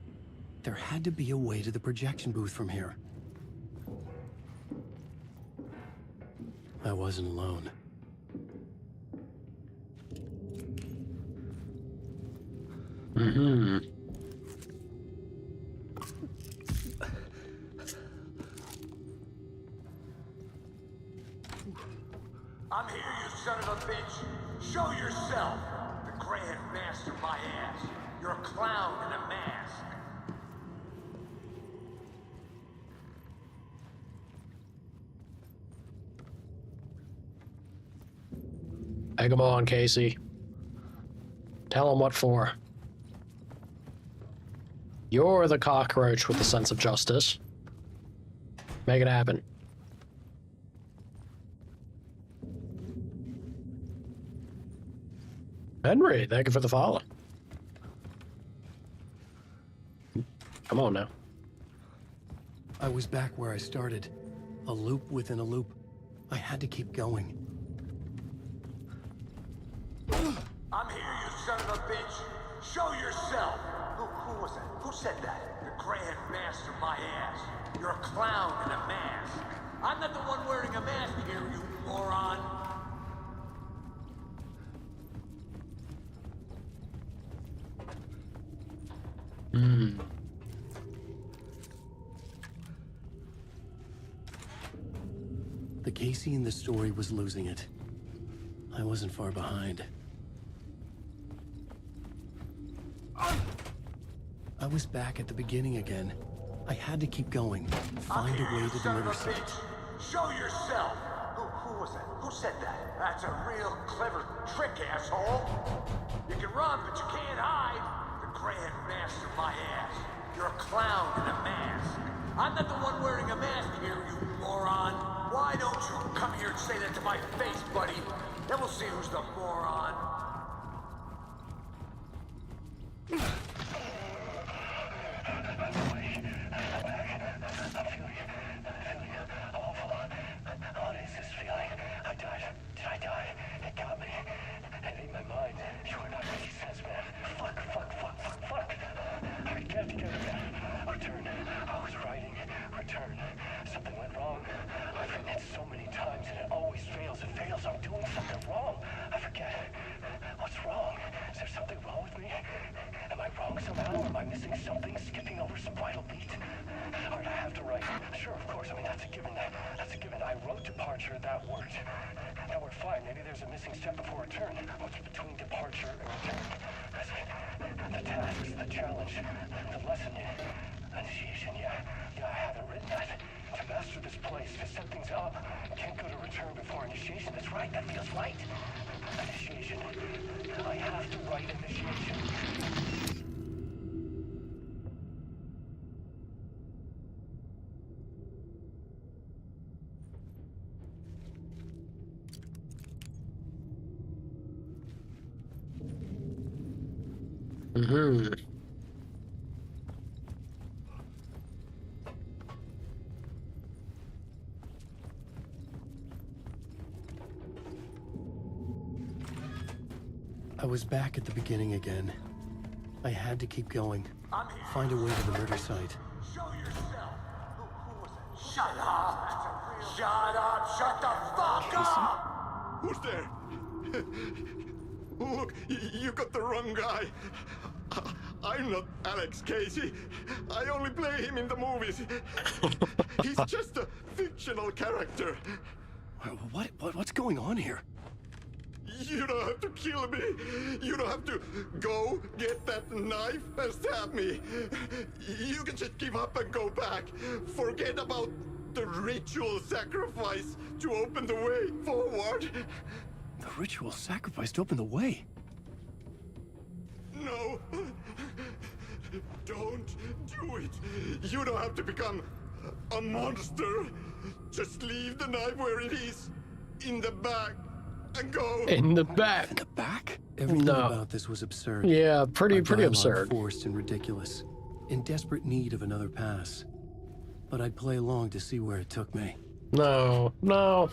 D: There had to be a way to the projection booth from here. I wasn't alone.
A: Mm-hmm.
O: I'm here, you son of a bitch. Show yourself. The Grand Master, my ass. You're a clown in a mask.
A: Egg 'em on, Casey. Tell him what for. You're the cockroach with the sense of justice. Make it happen. Henry, thank you for the follow. Come on now.
D: I was back where I started. A loop within a loop. I had to keep going.
O: I'm here, you son of a bitch. Show yourself. Who was that? Who said that? The Grand Master, my ass. You're a clown in a mask. I'm not the one wearing a mask here, you moron.
A: Hmm.
D: The Casey in the story was losing it. I wasn't far behind. I was back at the beginning again. I had to keep going. Find a way to the murder site.
O: Show yourself. Who was that? Who said that? That's a real clever trick, asshole. You can run, but you can't hide. The Grand Master, my ass. You're a clown in a mask. I'm not the one wearing a mask here, you moron. Why don't you come here and say that to my face, buddy? Then we'll see who's the moron.
B: What is this feeling? I died. Did I die? It got me. It ate my mind. You are not making sense, man. Fuck. I can't get it back. Return. I was writing. Return. Something went wrong. I've written it so many times and it always fails. It fails. I'm doing something wrong. I forget. What's wrong? Is there something wrong with me? Am I wrong somehow? Am I missing something? Skipping over some vital beat? Or do I have to write? Sure, of course. I mean, that's a given. That's a given. I wrote departure. That worked. Now we're fine. Maybe there's a missing step before return. What's between departure and return? The tasks, the challenge, the lesson, initiation. Yeah, I haven't written that. To master this place, to set things up. Can't go to return before initiation. That's right. That feels right. Initiation. I have to write initiation.
A: Mm-hmm.
D: I was back at the beginning again. I had to keep going. Find a way to the murder site.
O: Show yourself. Who was it? Shut up. Shut up. Shut the fuck up.
C: Who's there? Look, you got the wrong guy. I'm not Alex Casey. I only play him in the movies. He's just a fictional character.
D: What's going on here?
C: You don't have to kill me. You don't have to go get that knife and stab me. You can just give up and go back. Forget about the ritual sacrifice to open the way forward.
D: The ritual sacrifice to open the way?
C: No. Don't do it. You don't have to become a monster. Just leave the knife where it is. In the back. And go.
A: In the back.
D: In the back? Everything about this was absurd.
A: Yeah, pretty
D: dialogue
A: absurd.
D: Forced and ridiculous. In desperate need of another pass. But I'd play along to see where it took me.
A: No, no.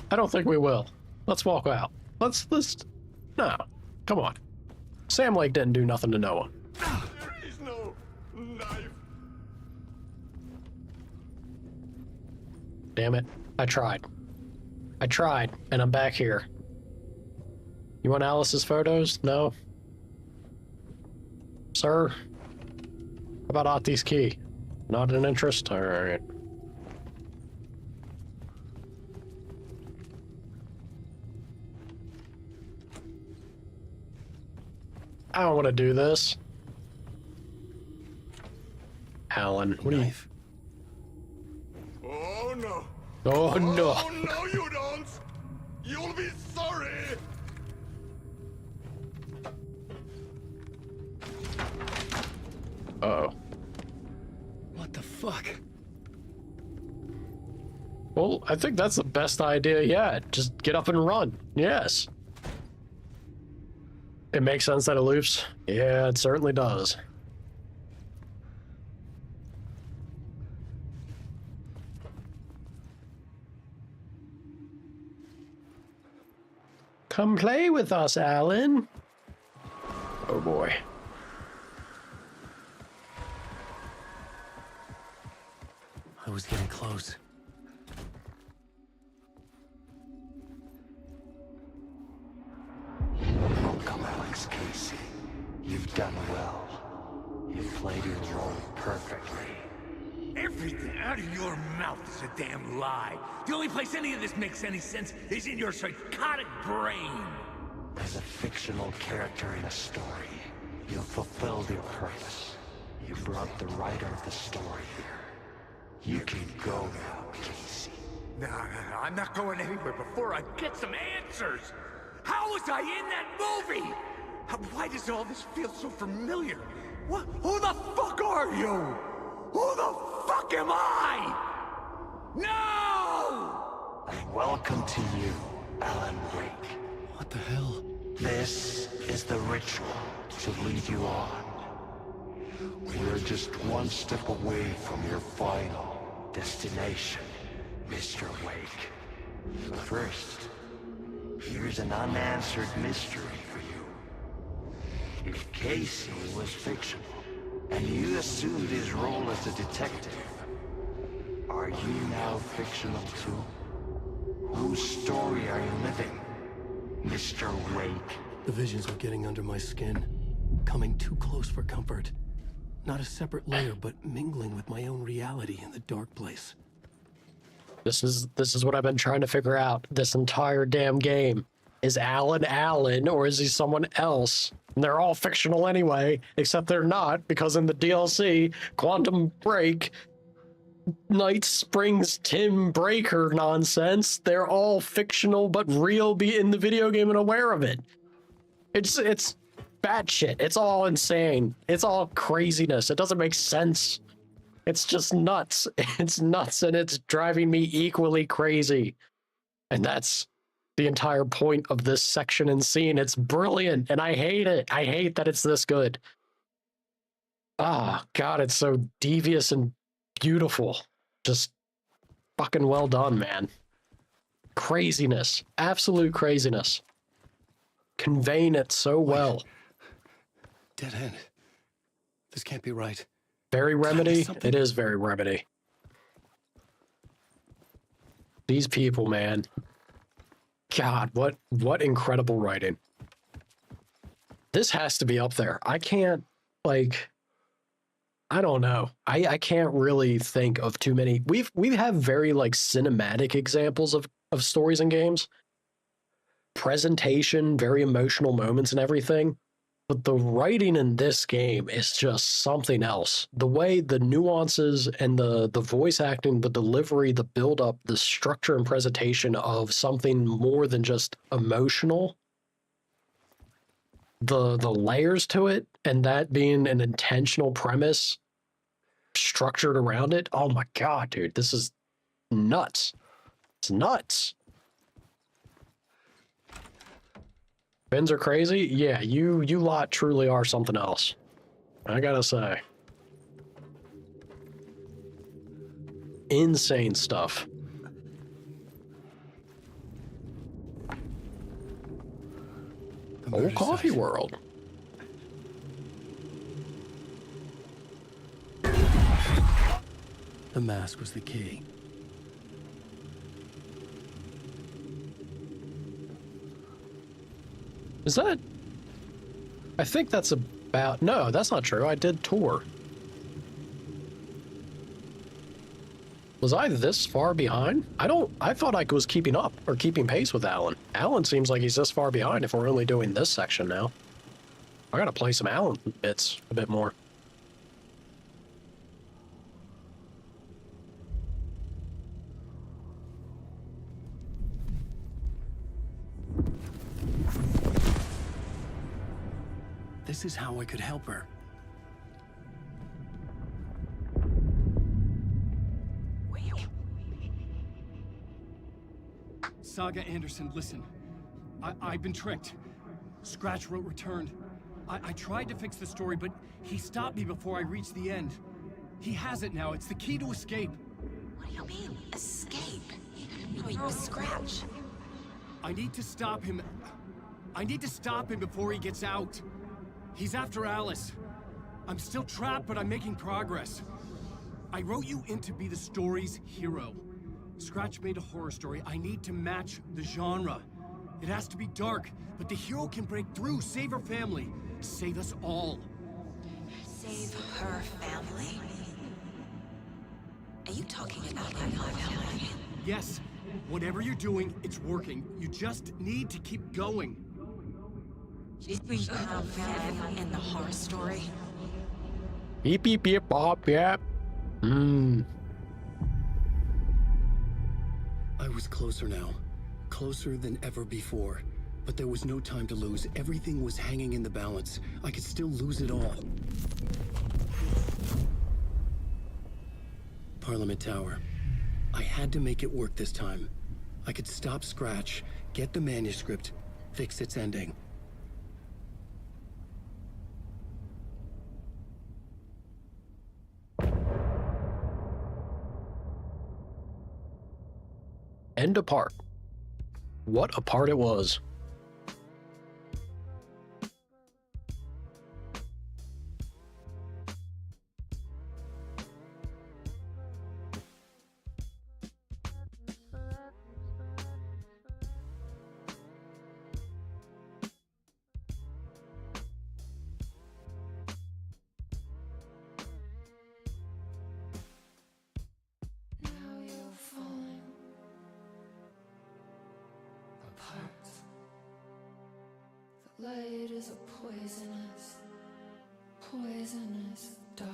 A: I don't think we will. Let's walk out. Let's, no. Come on. Sam Lake didn't do nothing to Noah.
S: There is no knife.
A: Damn it. I tried, and I'm back here. You want Alice's photos? No? Sir? How about Ati's key? Not an interest? Alright. I don't want to do this. Alan, what do you...
S: Oh no.
A: Oh no.
S: Oh no, you don't. You'll be sorry.
A: Uh-oh.
M: What the fuck?
A: Well, I think that's the best idea yet. Just get up and run. Yes. It makes sense that it loops. Yeah, it certainly does. Come play with us, Alan. Oh boy.
D: I was getting close.
T: Welcome, Alex Casey. You've done well. You've played your role perfectly.
O: Everything out of your mouth is a damn lie. The only place any of this makes any sense is in your psychotic brain.
T: As a fictional character in a story, you've fulfilled your purpose. You brought the writer of the story here. You can go now, Casey.
O: No, I'm not going anywhere before I get some answers. How was I in that movie? Why does all this feel so familiar? What? Who the fuck are you? Who the fuck am I? No!
T: And welcome to you, Alan Wake.
D: What the hell?
T: This is the ritual to lead you on. We're just one step away from your final destination, Mr. Wake. But first, here's an unanswered mystery for you. If Casey was fictional, and you assumed his role as a detective, are you now fictional too? Whose story are you living, Mr. Wake?
D: The visions are getting under my skin, coming too close for comfort. Not a separate layer, but mingling with my own reality in the dark place.
A: This is what I've been trying to figure out this entire damn game. Is Alan Alan, or is he someone else? And they're all fictional anyway, except they're not, because in the DLC, Quantum Break, Night Springs Tim Breaker nonsense, they're all fictional but real, be in the video game and aware of it. It's batshit. It's all insane. It's all craziness. It doesn't make sense. It's just nuts. It's nuts, and it's driving me equally crazy. And that's the entire point of this section and scene. It's brilliant, and I hate it. I hate that it's this good. Ah, God, it's so devious and beautiful. Just fucking well done, man. Craziness. Absolute craziness. Conveying it so well.
D: Dead end. This can't be right.
A: Very Remedy? It is very Remedy. These people, man. God, what incredible writing. This has to be up there. I can't, like, I don't know. I can't really think of too many. We have very, like, cinematic examples of stories and games. Presentation, very emotional moments and everything. But the writing in this game is just something else. The way the nuances and the voice acting, the delivery, the build-up, the structure and presentation of something more than just emotional. The layers to it, and that being an intentional premise structured around it. Oh my God, dude, this is nuts. It's nuts. Bins are crazy? Yeah, you lot truly are something else. I gotta say. insane stuff. Old coffee world.
D: The mask was the key.
A: Is that... I think that's about... No, that's not true. I did tour. Was I this far behind? I thought I was keeping up or keeping pace with Alan. Alan seems like he's this far behind if we're only doing this section now. I gotta play some Alan bits a bit more.
D: This is how I could help her.
M: Saga Anderson, listen. I've been tricked. Scratch wrote returned. I tried to fix the story, but he stopped me before I reached the end. He has it now. It's the key to escape.
G: What do you mean, escape? You wrote Scratch.
M: I need to stop him. I need to stop him before he gets out. He's after Alice. I'm still trapped, but I'm making progress. I wrote you in to be the story's hero. Scratch made a horror story. I need to match the genre. It has to be dark, but the hero can break through, save her family, save us all.
G: Save her family? Are you talking about my family?
M: Yes. Whatever you're doing, it's working. You just need to keep going.
G: Did we have family in the horror story?
A: Beep, beep, beep, bop, yep.
D: I was closer now. Closer than ever before. But there was no time to lose. Everything was hanging in the balance. I could still lose it all. Parliament Tower. I had to make it work this time. I could stop Scratch, get the manuscript, fix its ending.
A: End apart. What a part it was.
H: Now you're falling apart. The light is a poisonous dart.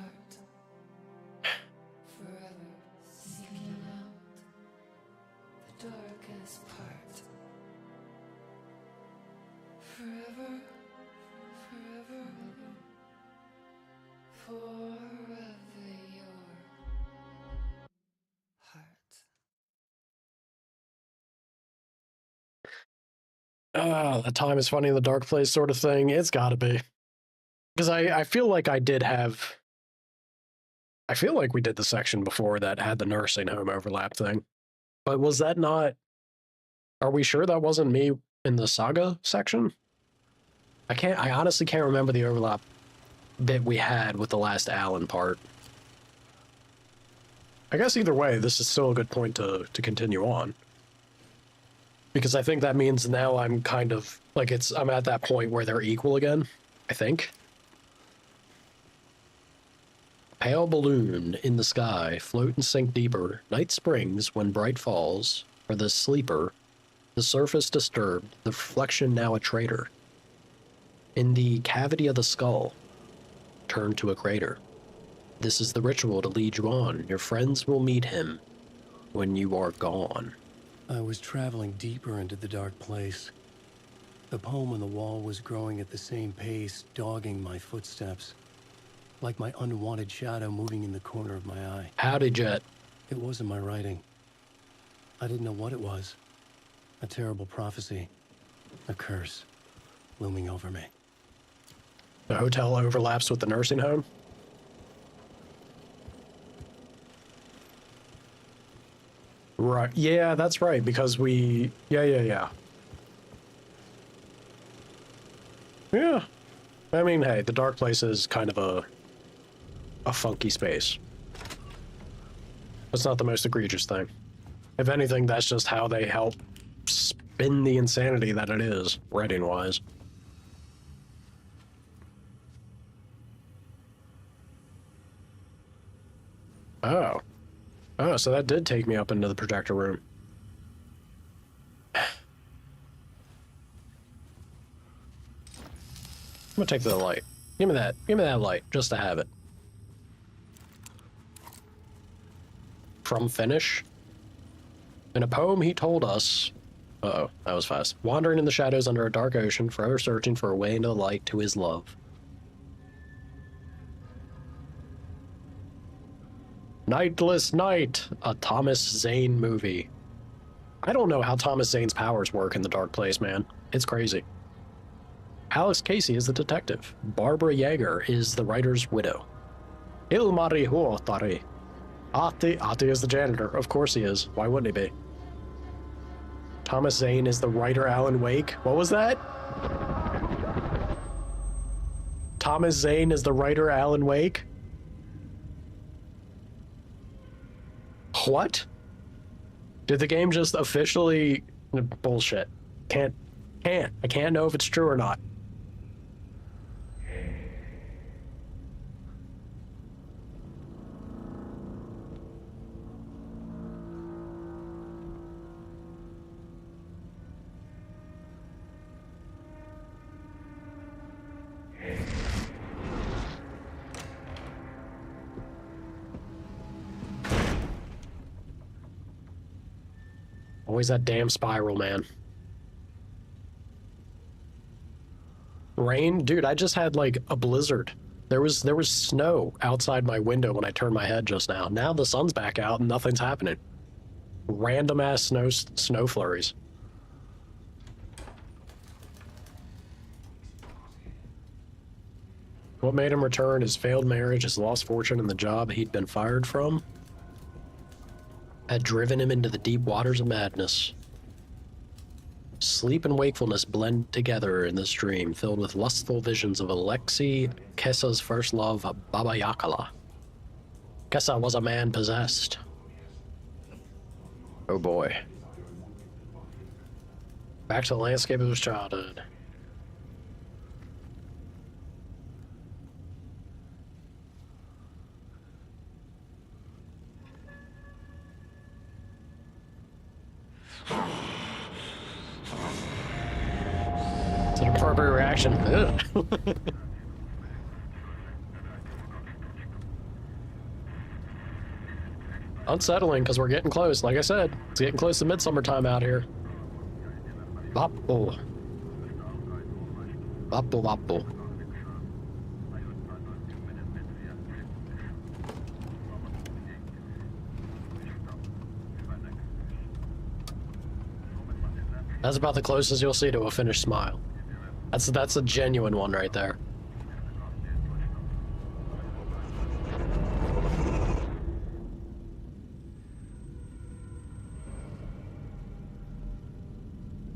H: Forever seeking out the darkest part. Forever, forever, your heart.
A: That time is funny in the dark place sort of thing. It's gotta be. Because I feel like I feel like we did the section before that had the nursing home overlap thing. But was that not... Are we sure that wasn't me in the Saga section? I honestly can't remember the overlap bit we had with the last Alan part. I guess either way, this is still a good point to continue on. Because I think that means now I'm kind of, like, I'm at that point where they're equal again, I think. Pale balloon in the sky, float and sink deeper. Night springs when bright falls. For the sleeper, the surface disturbed, the reflection now a traitor. In the cavity of the skull, turn to a crater. This is the ritual to lead you on. Your friends will meet him when you are gone.
D: I was traveling deeper into the dark place. The poem on the wall was growing at the same pace, dogging my footsteps. Like my unwanted shadow moving in the corner of my eye.
A: Howdy, Jet.
D: It wasn't my writing. I didn't know what it was. A terrible prophecy. A curse looming over me.
A: The hotel overlaps with the nursing home? Right. Yeah, that's right. Because we. Yeah. Yeah. I mean, hey, the dark place is kind of a funky space. That's not the most egregious thing. If anything, that's just how they help spin the insanity that it is, writing-wise. Oh. Oh, so that did take me up into the projector room. I'm gonna take the light. Give me that light, just to have it. From Finish? In a poem he told us... Uh-oh, that was fast. Wandering in the shadows under a dark ocean, forever searching for a way into the light to his love. Nightless Night, a Thomas Zane movie. I don't know how Thomas Zane's powers work in the dark place, man. It's crazy. Alex Casey is the detective. Barbara Yeager is the writer's widow. Ilmari Huotari. Ati is the janitor. Of course he is. Why wouldn't he be? Thomas Zane is the writer Alan Wake. What was that? Thomas Zane is the writer Alan Wake? What? Did the game just officially... Bullshit. I can't know if it's true or not. Always that damn spiral, man. Rain? Dude, I just had like a blizzard. There was snow outside my window when I turned my head just now. Now the sun's back out and nothing's happening. Random ass snow flurries. What made him return? His failed marriage, his lost fortune, and the job he'd been fired from had driven him into the deep waters of madness. Sleep and wakefulness blend together in this dream, filled with lustful visions of Alexei Kessa's first love, Baba Yakala. Kessa was a man possessed. Oh boy. Back to the landscape of his childhood. It's an appropriate reaction. Unsettling, because we're getting close. Like I said, it's getting close to midsummer time out here. Vappo. Vappo. That's about the closest you'll see to a finished smile. That's a genuine one right there.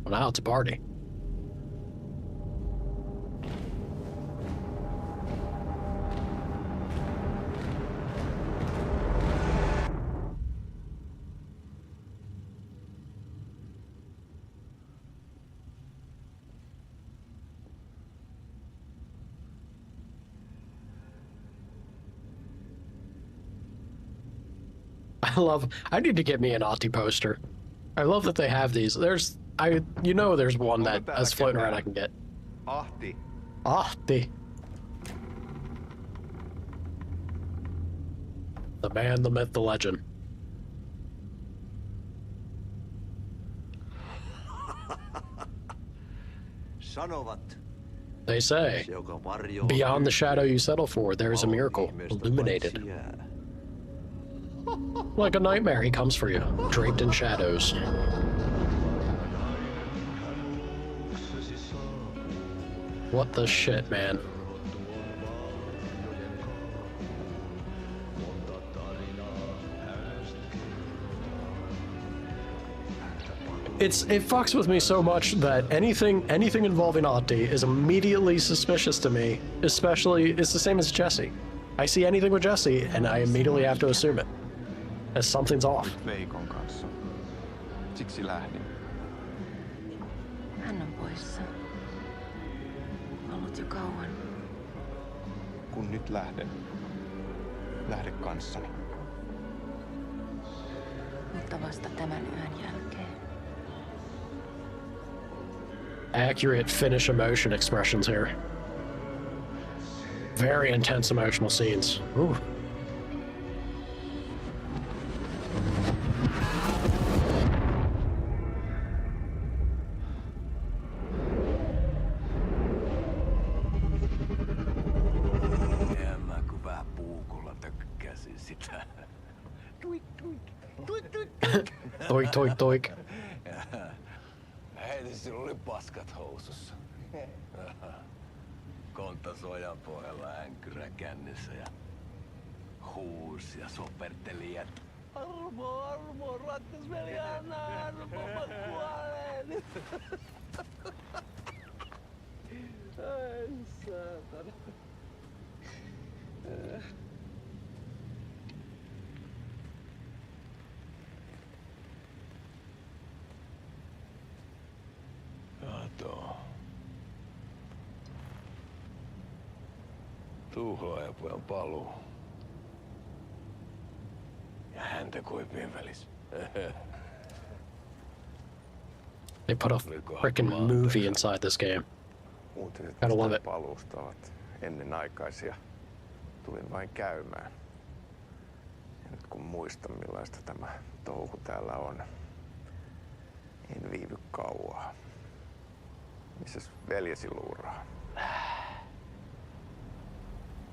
A: Well, now it's a party. I need to get me an Ati poster. I love that they have these. There's one that is floating around I can get.
K: Ahti.
A: The man, the myth, the legend. They say, beyond the shadow you settle for, there is a miracle, illuminated. Like a nightmare, he comes for you, draped in shadows. What the shit, man? it fucks with me so much that anything involving Otti is immediately suspicious to me. Especially, it's the same as Jesse. I see anything with Jesse, and I immediately have to assume it, as something's off.
U: Veikon kanssa. Siksi lähdin.
G: Hän on poissa. Ollut jo kauan.
U: Kun nyt lähden, lähde kanssani.
G: Mutta vasta tämän yön jälkeen.
A: Accurate Finnish emotion expressions here. Very intense emotional scenes. Ooh.
O: Mä kun vähän puukolla tökkäsin sitä. Tuik, tuik, tuik, tuik,
A: Toik, toik, toik.
O: Heti sillä oli paskat housussa. Kontta sojan pohjalla änkyrä kännissä ja huusi ja soperteli, että Armo, rakkasveli, anna armo, mä kuolen. Ai saatana. Kato. Tuhlaajapojan paluu. Ja koipien välissä.
A: They put a freaking movie inside this game.
U: Uutiset
A: Gotta love it.
U: paluusta ovat ennenaikaisia. Tulin vain käymään. Ja nyt kun muistan millaista tämä touhu täällä on, en viivy kauaa. Missäs veljesi luuraa?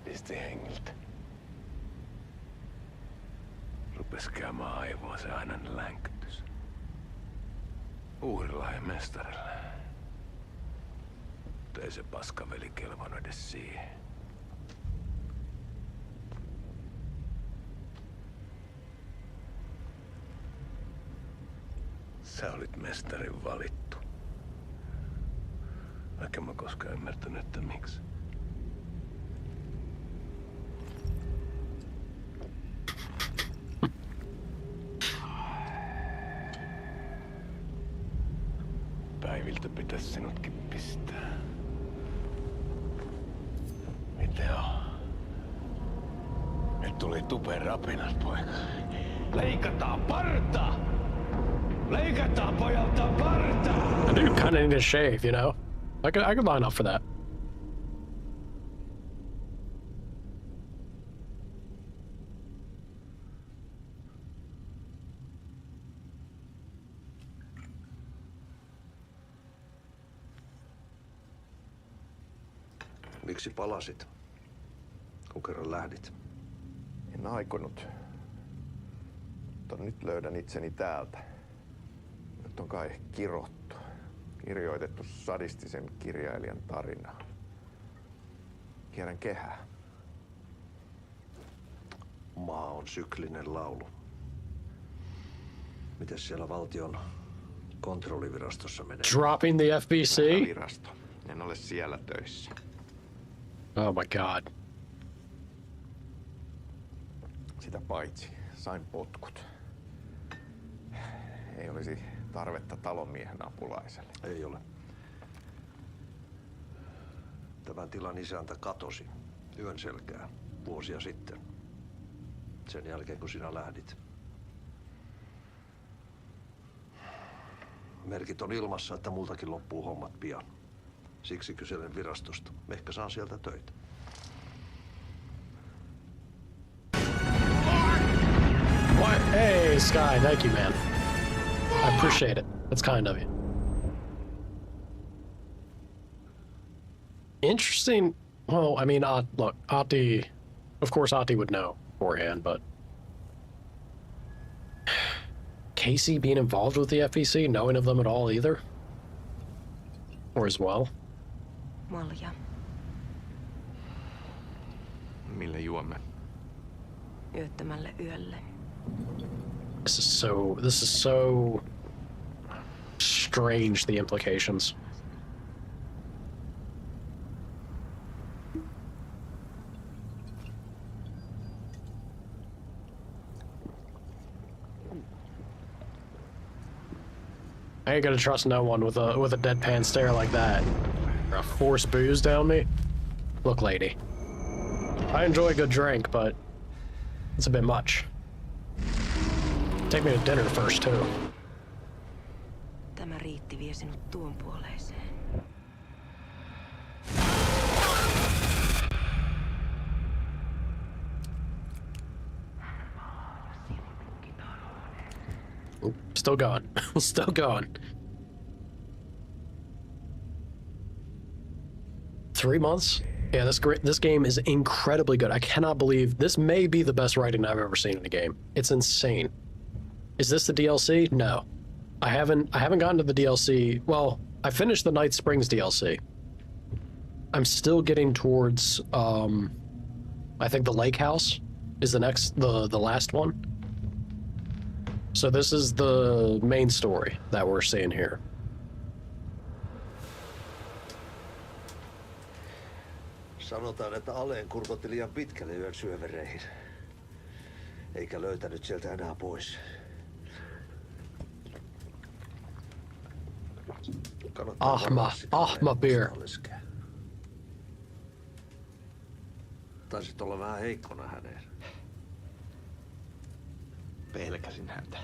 O: Pisti hengiltä. Rupes käymään aivoa se ainainen länkytys. Uhrilla ja mestarilla. Mutta ei se paskaveli kelvannut edes siihen. Sä olit mestarin valittu. Vaikka mä koskaan ymmärtänyt, että miksi. Päiviltä pitäisi sinutkin pistää. Mitä on? Nyt tuli tupen rapinat, poika. Leikataan parta! Leikataan pojalta parta!
A: I do kind of need a shave, you know? I could line up for that.
F: Miksi palasit, kun kerran lähdit?
U: En aikonut. Mutta nyt löydän itseni täältä. Nyt on kai kirottu. Kirjoitettu sadistisen kirjailijan tarinaa. Kierrän kehää.
F: Maa on syklinen laulu. Mites siellä valtion kontrollivirastossa menee?
A: Dropping the FBC?
U: Virasto. En ole siellä töissä.
A: Oh my god.
U: Sitä paitsi sain potkut. Ei olisi tarvetta talonmiehen apulaiselle.
F: Ei ole. Tämän tilan isäntä katosi yön selkään vuosia sitten. Sen jälkeen kun sinä lähdit. Merkit on ilmassa, että multakin loppuu hommat pian. Siksi kyselen virastosta. Ehkä saan sieltä töitä.
A: What? Hey, Sky, thank you, man. I appreciate it. That's kind of you. Interesting. Well, I mean, look, Ati, of course, Ati would know beforehand, but Casey being involved with the FEC, knowing of them at all either, or as well.
G: Malja.
U: Mille juomme?
G: Yöttömälle yölle.
A: This is so strange, the implications. I ain't gonna trust no one with a deadpan stare like that. Or a force booze down me. Look, lady. I enjoy a good drink, but it's a bit much. Take me to dinner first, too.
E: Tämä riitti vie sinut tuon puoleiseen.
A: Oop, still going. Still going. 3 months? Yeah, this game is incredibly good. I cannot believe this may be the best writing I've ever seen in a game. It's insane. Is this the DLC? No. I haven't gotten to the DLC. Well, I finished the Night Springs DLC. I'm still getting towards I think the Lake House is the last one. So this is the main story that we're seeing here.
F: Sanotaan, että Aleen kurkotti liian pitkälle yön syövereihin. Eikä löytänyt sieltä enää pois.
A: Ahma beer.
F: Taisit olla vähän heikkona häneen.
U: Pelkäsin häntä.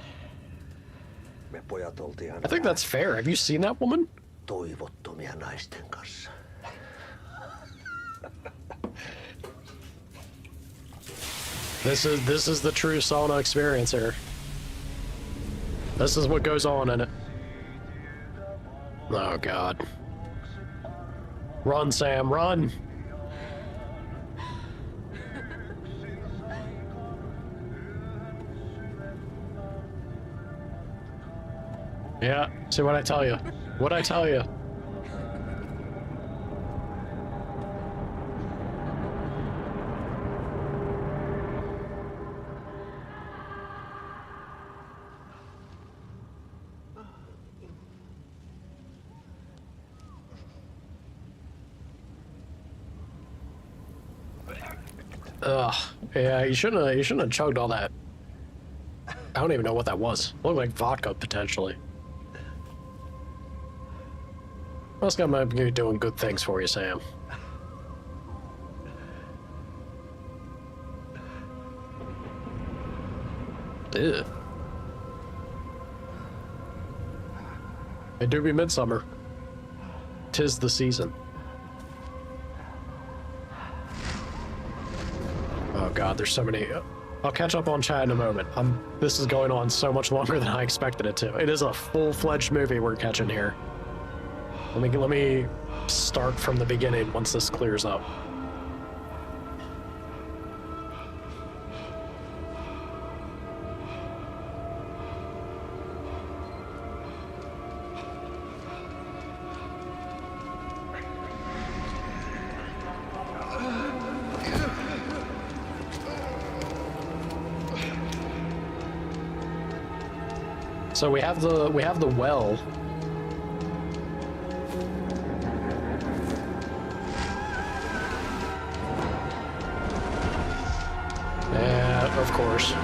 F: Me pojat oltiin
A: I think that's fair. Have you seen that woman?
F: Toivottomia naisten kanssa.
A: This is the true sauna experience here. This is what goes on in it. Oh God. Run, Sam, run! Yeah, see what I tell you. What I tell you. Ugh. Yeah, you shouldn't have chugged all that. I don't even know what that was. Looked like vodka, potentially. This guy might be doing good things for you, Sam. Ew. It do be midsummer. 'Tis the season. Oh God, there's so many. I'll catch up on chat in a moment. This is going on so much longer than I expected it to. It is a full-fledged movie we're catching here. Let me start from the beginning once this clears up. So we have the well. Yeah, of course.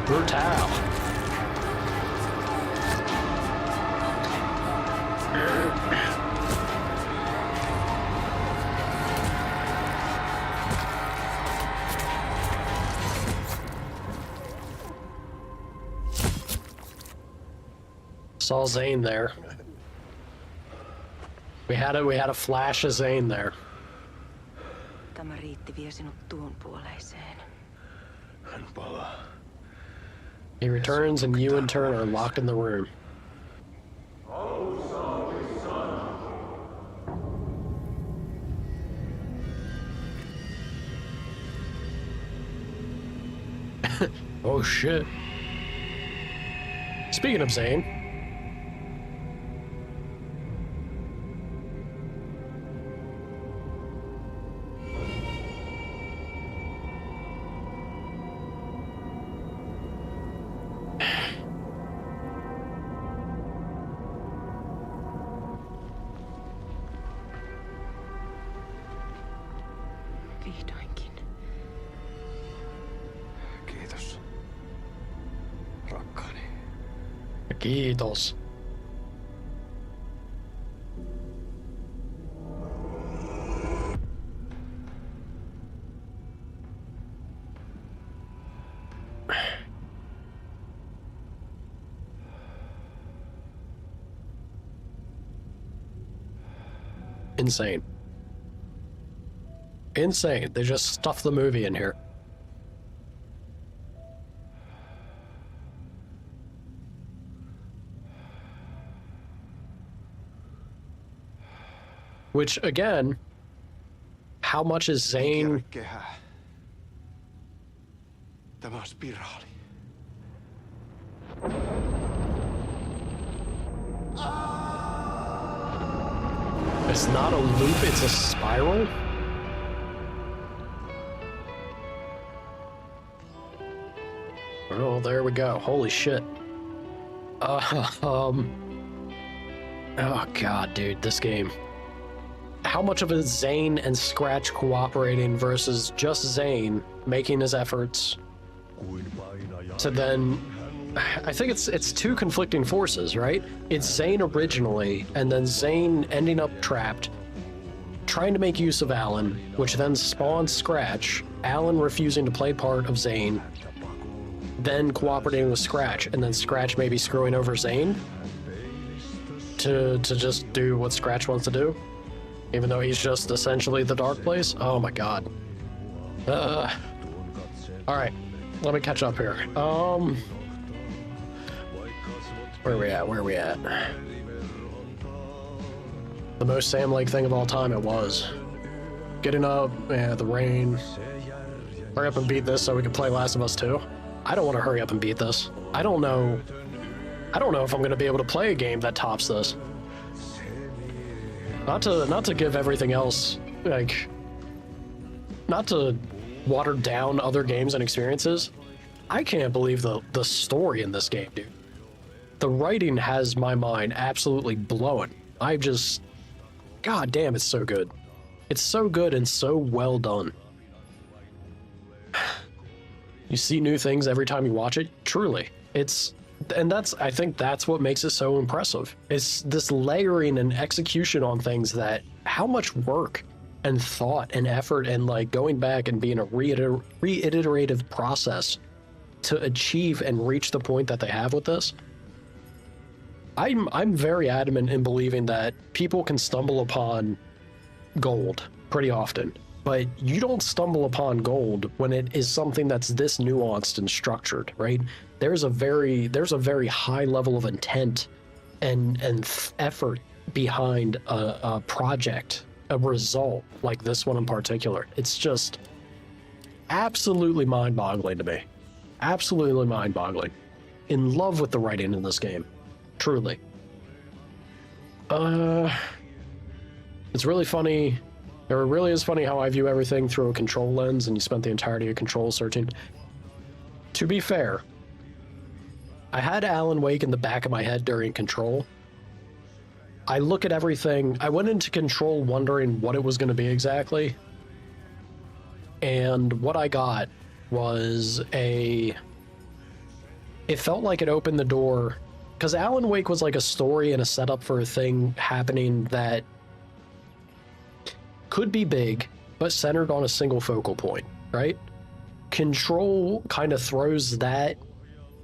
A: Brutal. Saw Zane there. We had a flash of Zane there.
E: Tämä riitti vie sinut tuon puoleiseen.
S: Hän palaa.
A: He returns and you in turn are locked in the room. Oh shit. Speaking of Zane,
E: Vihdoinkin.
N: Kiitos. Rakkaani.
A: Kiitos. Insane. Insane. They just stuffed the movie in here. Which, again, how much is Zane...
N: Kehä. Tämä on spiraali.
A: It's not a loop, it's a spiral? Oh, there we go. Holy shit. Oh god, dude, this game. How much of it is Zane and Scratch cooperating versus just Zane making his efforts to then... I think it's two conflicting forces, right? It's Zane originally, and then Zane ending up trapped, trying to make use of Alan, which then spawns Scratch, Alan refusing to play part of Zane, then cooperating with Scratch, and then Scratch maybe screwing over Zane to just do what Scratch wants to do, even though he's just essentially the dark place. Oh my god. All right, let me catch up here. Where are we at? The most Sam Lake thing of all time, it was. Getting up, the rain. Hurry up and beat this so we can play Last of Us 2. I don't want to hurry up and beat this. I don't know if I'm going to be able to play a game that tops this. Not to give everything else, like, not to water down other games and experiences. I can't believe the story in this game, dude. The writing has my mind absolutely blown. I just... God damn, it's so good. It's so good and so well done. You see new things every time you watch it, truly. I think that's what makes it so impressive. It's this layering and execution on things that, how much work and thought and effort and like going back and being a reiterative process to achieve and reach the point that they have with this. I'm very adamant in believing that people can stumble upon gold pretty often, but you don't stumble upon gold when it is something that's this nuanced and structured, right? There's a very high level of intent and effort behind a project, a result like this one in particular. It's just absolutely mind-boggling to me. Absolutely mind-boggling. In love with the writing in this game. Truly. It's really funny. It really is funny how I view everything through a control lens, and you spent the entirety of control searching. To be fair, I had Alan Wake in the back of my head during control. I look at everything. I went into control wondering what it was going to be exactly. And what I got was it felt like it opened the door. Because Alan Wake was like a story and a setup for a thing happening that could be big, but centered on a single focal point, right? Control kind of throws that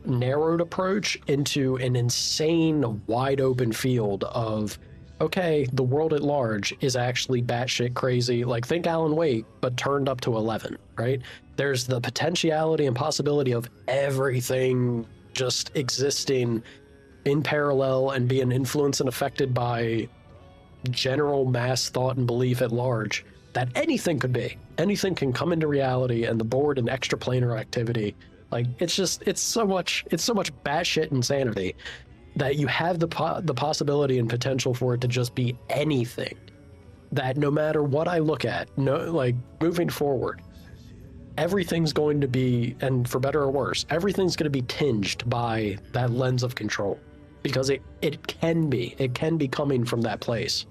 A: narrowed approach into an insane wide open field of, okay, the world at large is actually batshit crazy. Like, think Alan Wake, but turned up to 11, right? There's the potentiality and possibility of everything just existing in parallel and being influenced and affected by general mass thought and belief at large, that anything could be. Anything can come into reality, and the board and extraplanar activity Like, it's so much batshit insanity that you have the possibility and potential for it to just be anything. That no matter what I look at, like moving forward, everything's going to be, and for better or worse, everything's going to be tinged by that lens of control, because it can be coming from that place,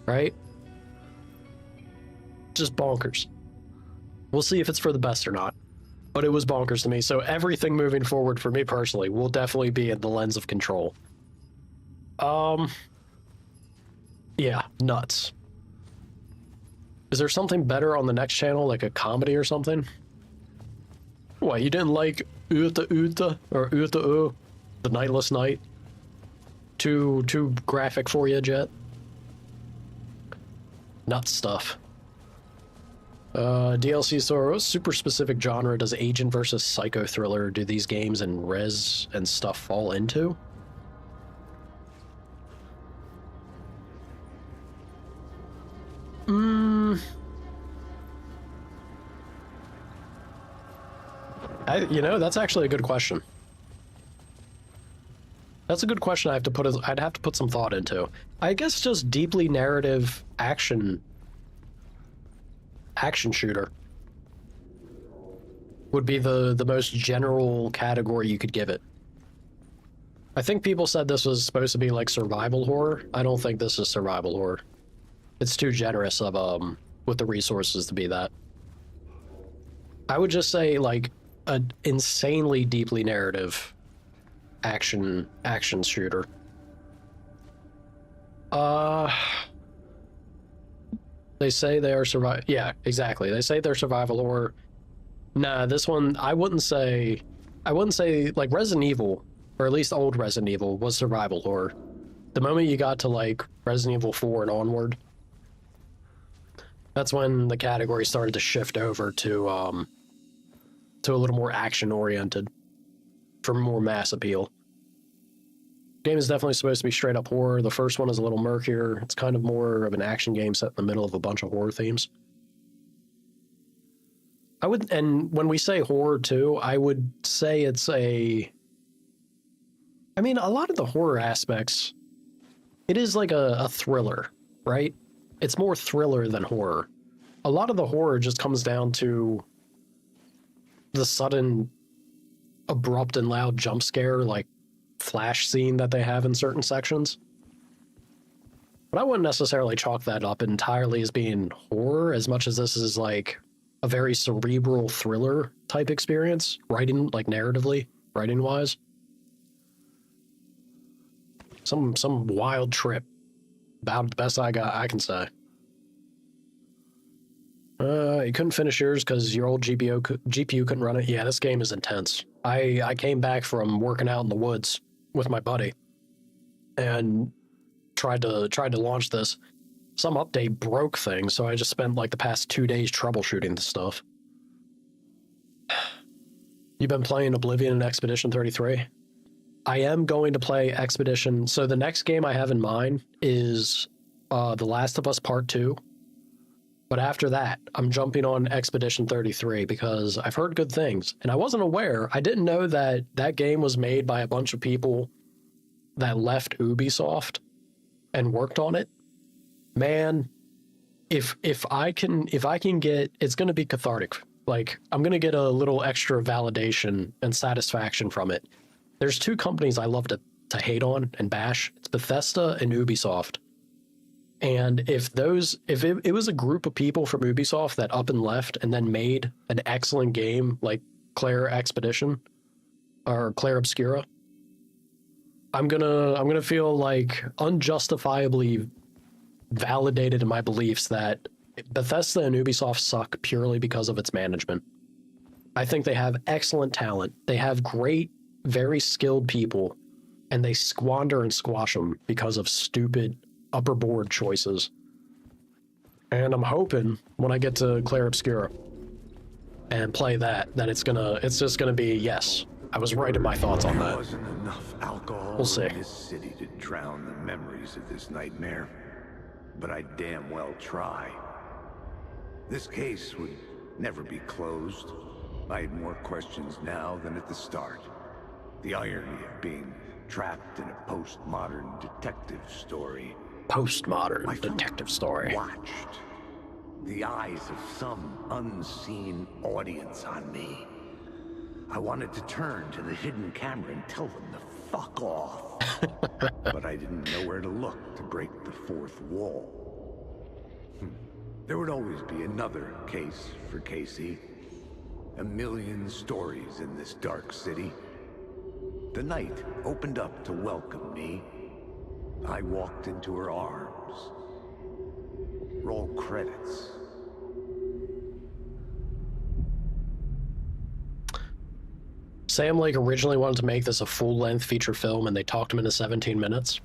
A: right? Just bonkers. We'll see if it's for the best or not, but it was bonkers to me. So everything moving forward for me personally will definitely be in the lens of control. Yeah, nuts. Is there something better on the next channel, like a comedy or something? What, you didn't like Uta Uta or Uta U, The Nightless Night? Too graphic for you, Jet? Nuts stuff. DLC store, what super specific genre does agent versus psycho thriller do these games and res and stuff fall into? You know, that's actually a good question. That's a good question. I'd have to put some thought into. I guess just deeply narrative action shooter would be the most general category you could give it. I think people said this was supposed to be like survival horror. I don't think this is survival horror. It's too generous of with the resources to be that. I would just say like an insanely deeply narrative action shooter. They say they are survival. Yeah, exactly. They say they're survival horror. Nah, this one I wouldn't say like Resident Evil, or at least old Resident Evil, was survival horror. The moment you got to like Resident Evil 4 and onward, that's when the category started to shift over to a little more action oriented for more mass appeal. Game is definitely supposed to be straight up horror. The first one is a little murkier. It's kind of more of an action game set in the middle of a bunch of horror themes. And when we say horror too, I would say it's a lot of the horror aspects, it is like a thriller, right? It's more thriller than horror. A lot of the horror just comes down to the sudden, abrupt and loud jump scare, like flash scene that they have in certain sections. But I wouldn't necessarily chalk that up entirely as being horror, as much as this is like a very cerebral thriller type experience, writing, like narratively, writing wise. Some wild trip. About the best I can say. You couldn't finish yours because your old GPU couldn't run it. Yeah, this game is intense. I came back from working out in the woods with my buddy and tried to launch this. Some update broke things, so I just spent like the past 2 days troubleshooting the stuff. You've been playing Oblivion and Expedition 33? I am going to play Expedition. So the next game I have in mind is The Last of Us Part 2. But after that, I'm jumping on Expedition 33 because I've heard good things. And I wasn't aware. I didn't know that that game was made by a bunch of people that left Ubisoft and worked on it. Man, if I can get, it's going to be cathartic. Like, I'm going to get a little extra validation and satisfaction from it. There's two companies I love to hate on and bash. It's Bethesda and Ubisoft. And if it was a group of people from Ubisoft that up and left and then made an excellent game like Claire Expedition or Claire Obscura, I'm gonna feel like unjustifiably validated in my beliefs that Bethesda and Ubisoft suck purely because of its management. I think they have excellent talent. They have great, very skilled people, and they squander and squash them because of stupid upper board choices. And I'm hoping when I get to Claire Obscura and play that it's just gonna be, yes, I was right in my thoughts on that.
R: There wasn't enough alcohol
A: We'll see.
R: in this city to drown the memories of this nightmare, but I damn well try. This case would never be closed, I had more questions now than at the start. The irony of being trapped in a postmodern detective story.
A: Postmodern detective story.
R: Watched. The eyes of some unseen audience on me. I wanted to turn to the hidden camera and tell them to fuck off. But I didn't know where to look to break the fourth wall. There would always be another case for Casey. A million stories in this dark city. The night opened up to welcome me. I walked into her arms. Roll credits.
A: Sam Lake originally wanted to make this a full-length feature film, and they talked him into 17 minutes.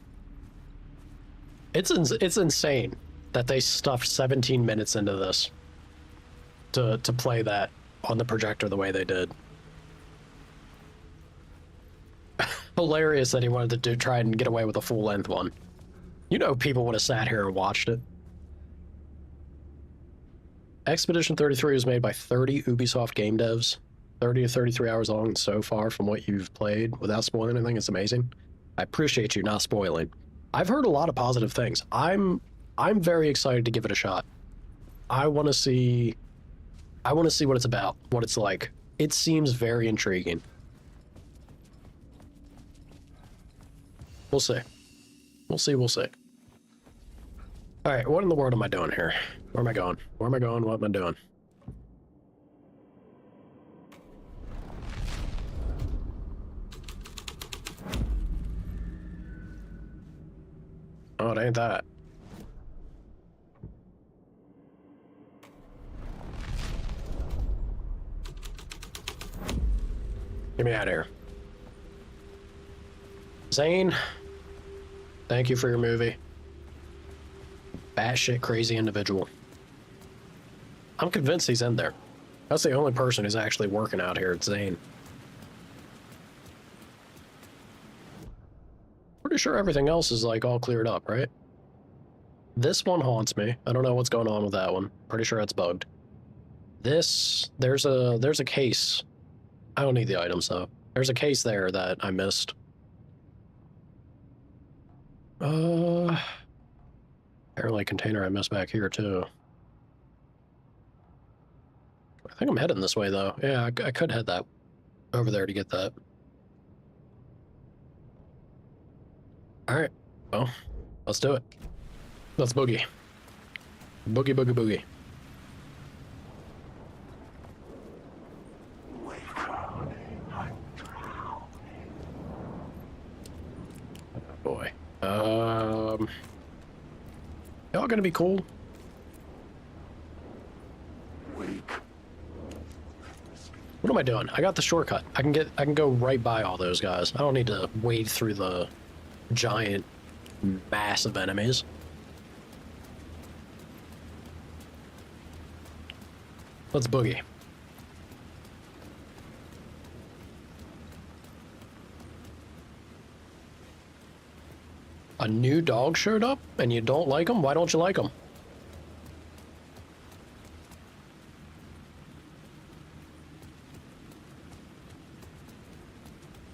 A: It's insane that they stuffed 17 minutes into this to play that on the projector the way they did. Hilarious that he wanted to try and get away with a full-length one. You know, people would have sat here and watched it. Expedition 33 was made by 30 Ubisoft game devs. 30 to 33 hours long so far from what you've played without spoiling anything. It's amazing. I appreciate you not spoiling. I've heard a lot of positive things. I'm very excited to give it a shot. I want to see what it's about, what it's like. It seems very intriguing. We'll see. We'll see. All right, what in the world am I doing here? Where am I going? What am I doing? Oh, it ain't that. Get me out of here. Zane, thank you for your movie. Batshit crazy individual. I'm convinced he's in there. That's the only person who's actually working out here. It's Zane. Pretty sure everything else is like all cleared up, right? This one haunts me. I don't know what's going on with that one. Pretty sure it's bugged. There's a case. I don't need the items though. There's a case there that I missed. Apparently a container I missed back here too. I think I'm heading this way though. Yeah, I could head that over there to get that. All right, well, let's do it. Let's boogie. Boogie, boogie, boogie. Oh boy. Y'all gonna be cool? What am I doing? I got the shortcut. I can go right by all those guys. I don't need to wade through the giant mass of enemies. Let's boogie. A new dog showed up and you don't like him? Why don't you like him?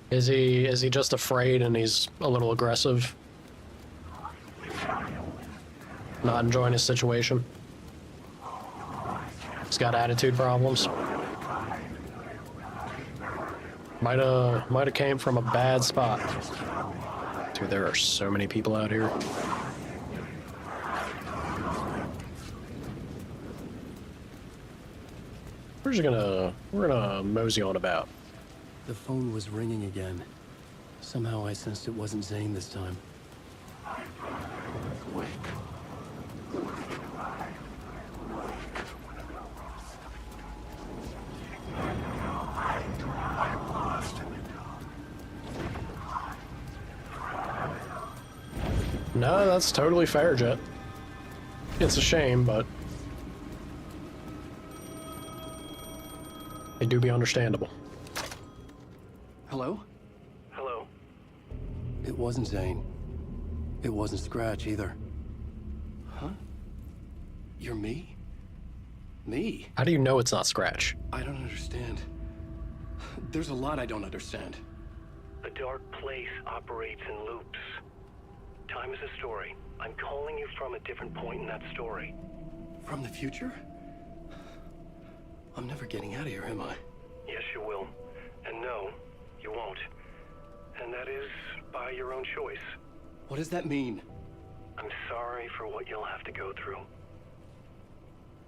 A: Is he just afraid and he's a little aggressive? Not enjoying his situation? He's got attitude problems. Might have came from a bad spot. Dude, there are so many people out here. We're gonna mosey on about.
D: The phone was ringing again. Somehow I sensed it wasn't Zane this time.
A: No, that's totally fair, Jet. It's a shame, but they do be understandable.
D: Hello?
B: Hello?
D: It wasn't Zane. It wasn't Scratch either. Huh? You're me? Me?
A: How do you know it's not Scratch?
D: I don't understand. There's a lot I don't understand.
L: The dark place operates in loops. Time is a story. I'm calling you from a different point in that story.
D: From the future? I'm never getting out of here, am I?
L: Yes, you will. And no, you won't. And that is by your own choice.
D: What does that mean?
L: I'm sorry for what you'll have to go through.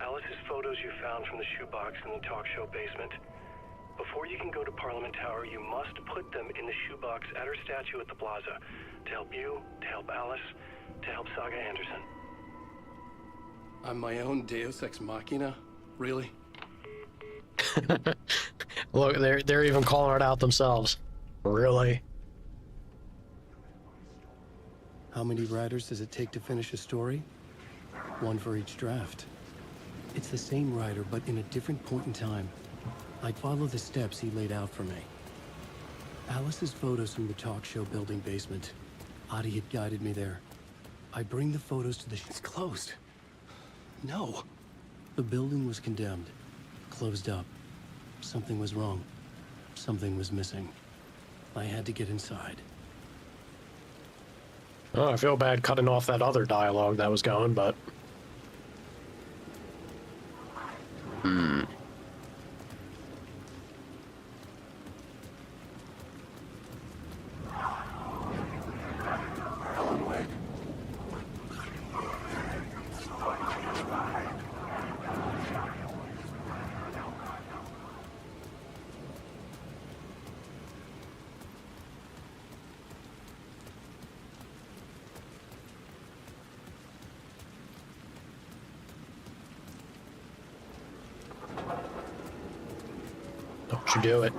L: Alice's photos you found from the shoebox in the talk show basement. Before you can go to Parliament Tower, you must put them in the shoebox at her statue at the plaza. To help you, to help Alice, to help Saga Anderson.
D: I'm my own Deus Ex Machina? Really?
A: Look, they're even calling it out themselves. Really?
D: How many writers does it take to finish a story? One for each draft. It's the same writer, but in a different point in time. I'd follow the steps he laid out for me. Alice's photos from the talk show building basement. Adi had guided me there. I bring the photos to the It's closed. No. The building was condemned. Closed up. Something was wrong. Something was missing. I had to get inside.
A: Oh, I feel bad cutting off that other dialogue that was going, but... Don't you do it.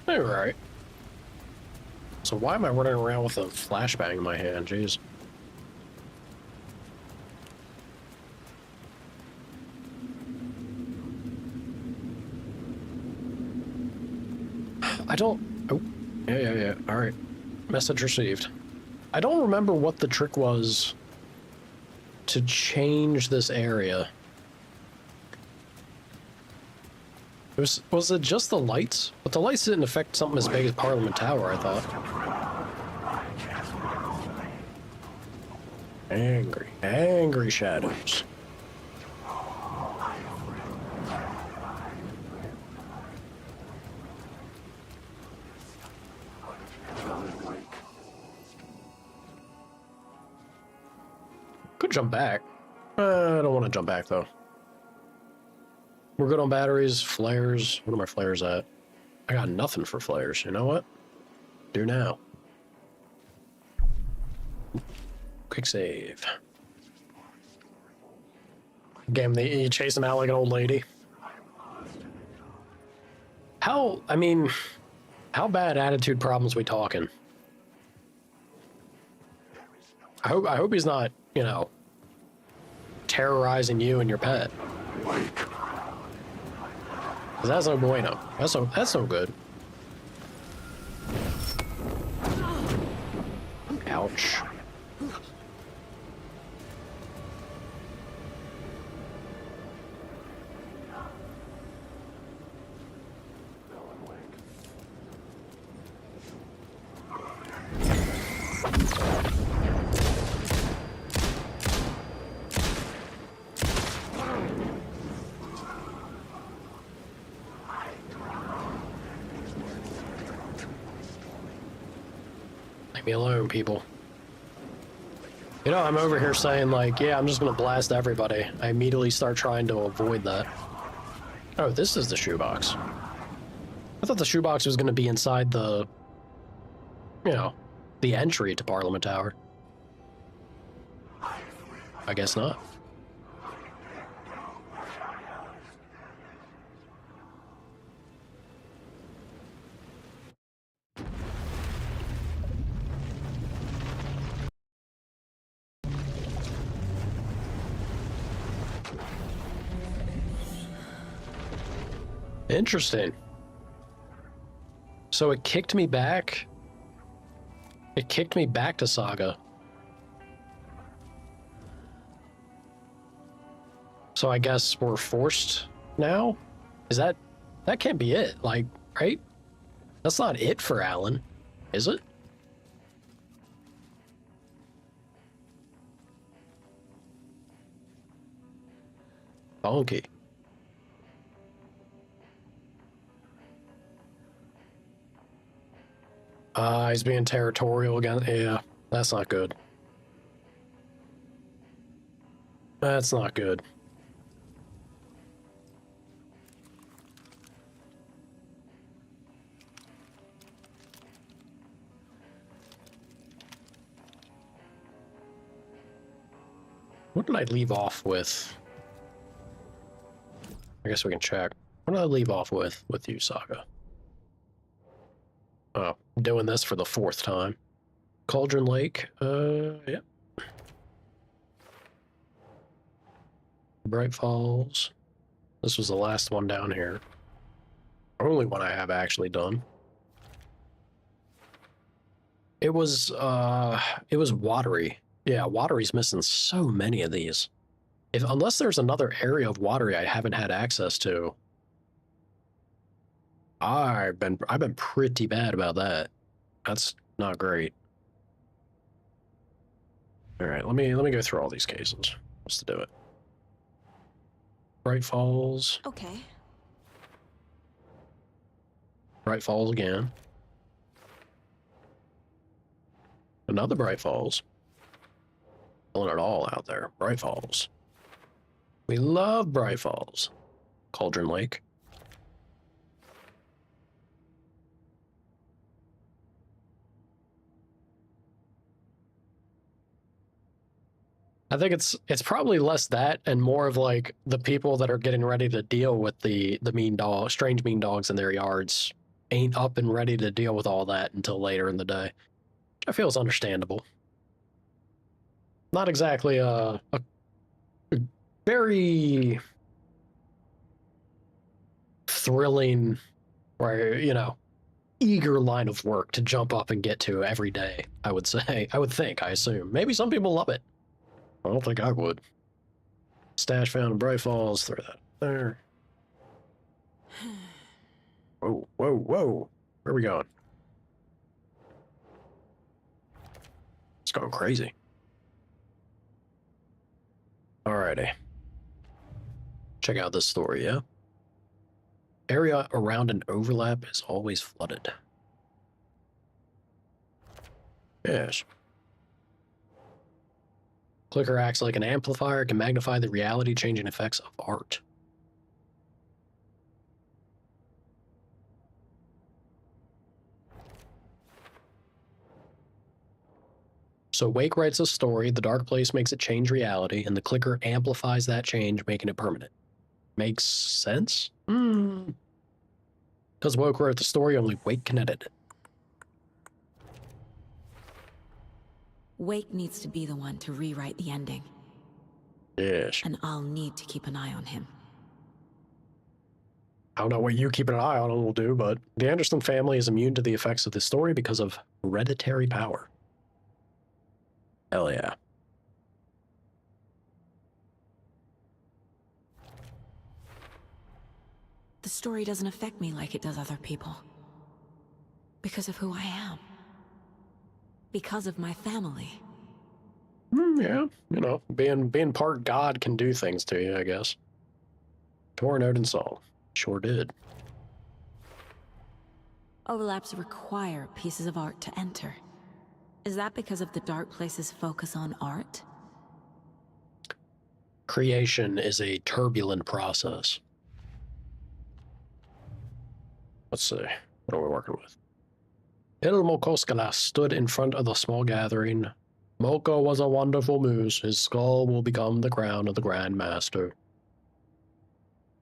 A: Alright. So why am I running around with a flashbang in my hand? Jeez. I don't... Oh. Yeah. Alright. Message received. I don't remember what the trick was to change this area. Was it just the lights? But the lights didn't affect something as big as Parliament Tower, I thought. Angry shadows. Could jump back. I don't want to jump back though. We're good on batteries, flares. What are my flares at? I got nothing for flares. You know what? Do now. Quick save. Game, you chase him out like an old lady. How bad attitude problems we talking? I hope he's not, you know, terrorizing you and your pet. Cause that's no bueno. That's no good. Ouch. Leave me alone, people. You know, I'm over here saying, like, yeah, I'm just gonna blast everybody. I immediately start trying to avoid that. Oh, this is the shoebox. I thought the shoebox was gonna be inside the, you know, the entry to Parliament Tower. I guess not. Interesting. So it kicked me back. It kicked me back to Saga. So I guess we're forced now? Is that can't be it, like, right? That's not it for Alan, is it? Funky. He's being territorial again. Yeah, that's not good. That's not good. What did I leave off with? I guess we can check. What did I leave off with you, Saga? Oh, I'm doing this for the 4th time. Cauldron Lake, yeah. Bright Falls. This was the last one down here. Only one I have actually done. It was Watery. Yeah, Watery's missing so many of these. Unless there's another area of Watery I haven't had access to. I've been pretty bad about that. That's not great. All right, let me go through all these cases just to do it. Bright Falls.
E: Okay.
A: Bright Falls again. Another Bright Falls. Pulling it all out there. Bright Falls. We love Bright Falls. Cauldron Lake. I think it's probably less that and more of like the people that are getting ready to deal with the strange mean dogs in their yards ain't up and ready to deal with all that until later in the day. Which I feel is understandable. Not exactly a very thrilling or, eager line of work to jump up and get to every day, I would say. I assume. Maybe some people love it. I don't think I would. Stash found in Bright Falls, throw that there. Whoa, whoa, whoa. Where are we going? It's going crazy. Alrighty. Check out this story, yeah? Area around an overlap is always flooded. Yes. Clicker acts like an amplifier, can magnify the reality-changing effects of art. So Wake writes a story, the dark place makes it change reality, and the clicker amplifies that change, making it permanent. Makes sense? Because Woke wrote the story, only Wake can edit it.
G: Wake needs to be the one to rewrite the ending.
A: Yes.
G: And I'll need to keep an eye on him.
A: I don't know what you keeping an eye on will do, but the Anderson family is immune to the effects of this story because of hereditary power. Hell yeah.
G: The story doesn't affect me like it does other people. Because of who I am. Because of my family.
A: Yeah, being part God can do things to you, I guess. Torn Odin Saul. Sure did.
G: Overlaps require pieces of art to enter. Is that because of the Dark Place's focus on art?
A: Creation is a turbulent process. Let's see. What are we working with? Il Mokoskalas stood in front of the small gathering. Moko was a wonderful moose. His skull will become the crown of the Grand Master.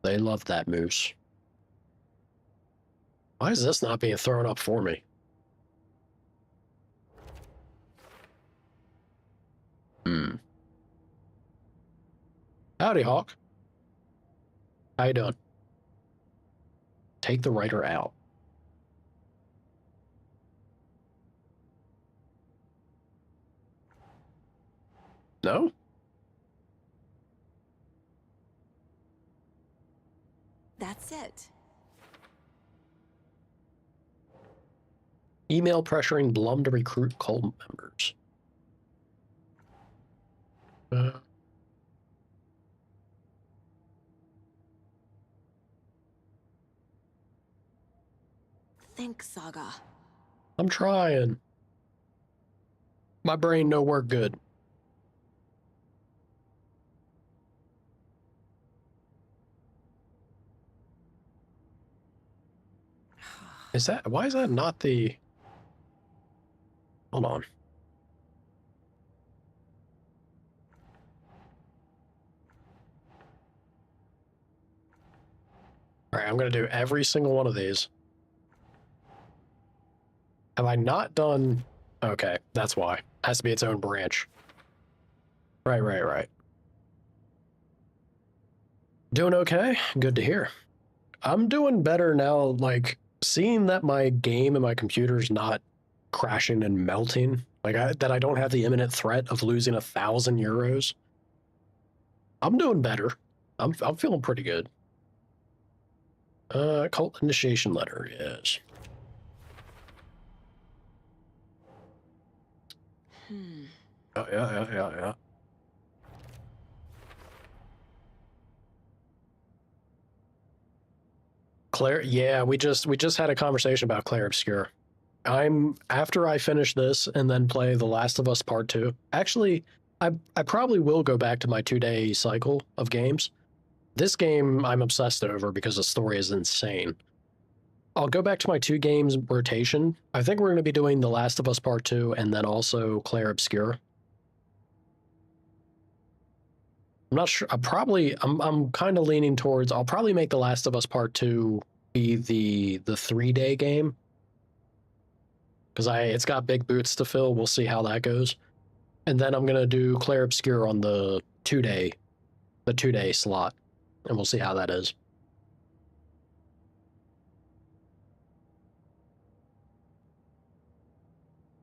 A: They loved that moose. Why is this not being thrown up for me? Howdy, Hawk. How you doing? Take the writer out. No?
G: That's it.
A: Email pressuring Blum to recruit cult members.
G: Think, Saga.
A: I'm trying. My brain no work good. Is that, why is that not the, hold on. All right, I'm going to do every single one of these. Have I not done, okay, that's why. Has to be its own branch. Right. Doing okay? Good to hear. I'm doing better now, like, seeing that my game and my computer's not crashing and melting, like, that I don't have the imminent threat of losing 1,000 euros. I'm doing better. I'm feeling pretty good. Cult initiation letter, yes. Yeah. Claire, yeah, we just had a conversation about Claire Obscure. After I finish this and then play The Last of Us Part 2. Actually, I probably will go back to my 2-day cycle of games. This game I'm obsessed over because the story is insane. I'll go back to my 2 games rotation. I think we're going to be doing The Last of Us Part 2 and then also Claire Obscure. I'm not sure. I'm kind of leaning towards, I'll probably make The Last of Us Part 2 be the 3-day game. Because it's got big boots to fill. We'll see how that goes. And then I'm going to do Claire Obscure on the 2-day slot. And we'll see how that is.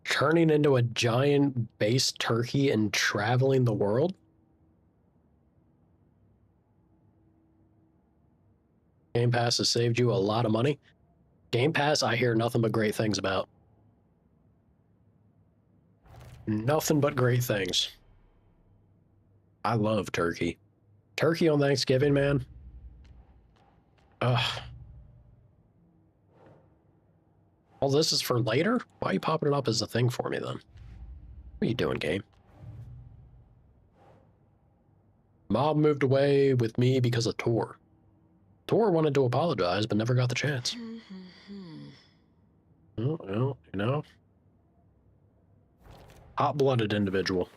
A: Turning into a giant base turkey and traveling the world? Game Pass has saved you a lot of money. Game Pass, I hear nothing but great things about. Nothing but great things. I love turkey. Turkey on Thanksgiving, man. Ugh. All this is for later? Why are you popping it up as a thing for me, then? What are you doing, game? Mob moved away with me because of Tor. Tor wanted to apologize, but never got the chance. Well, you know. Hot-blooded individual.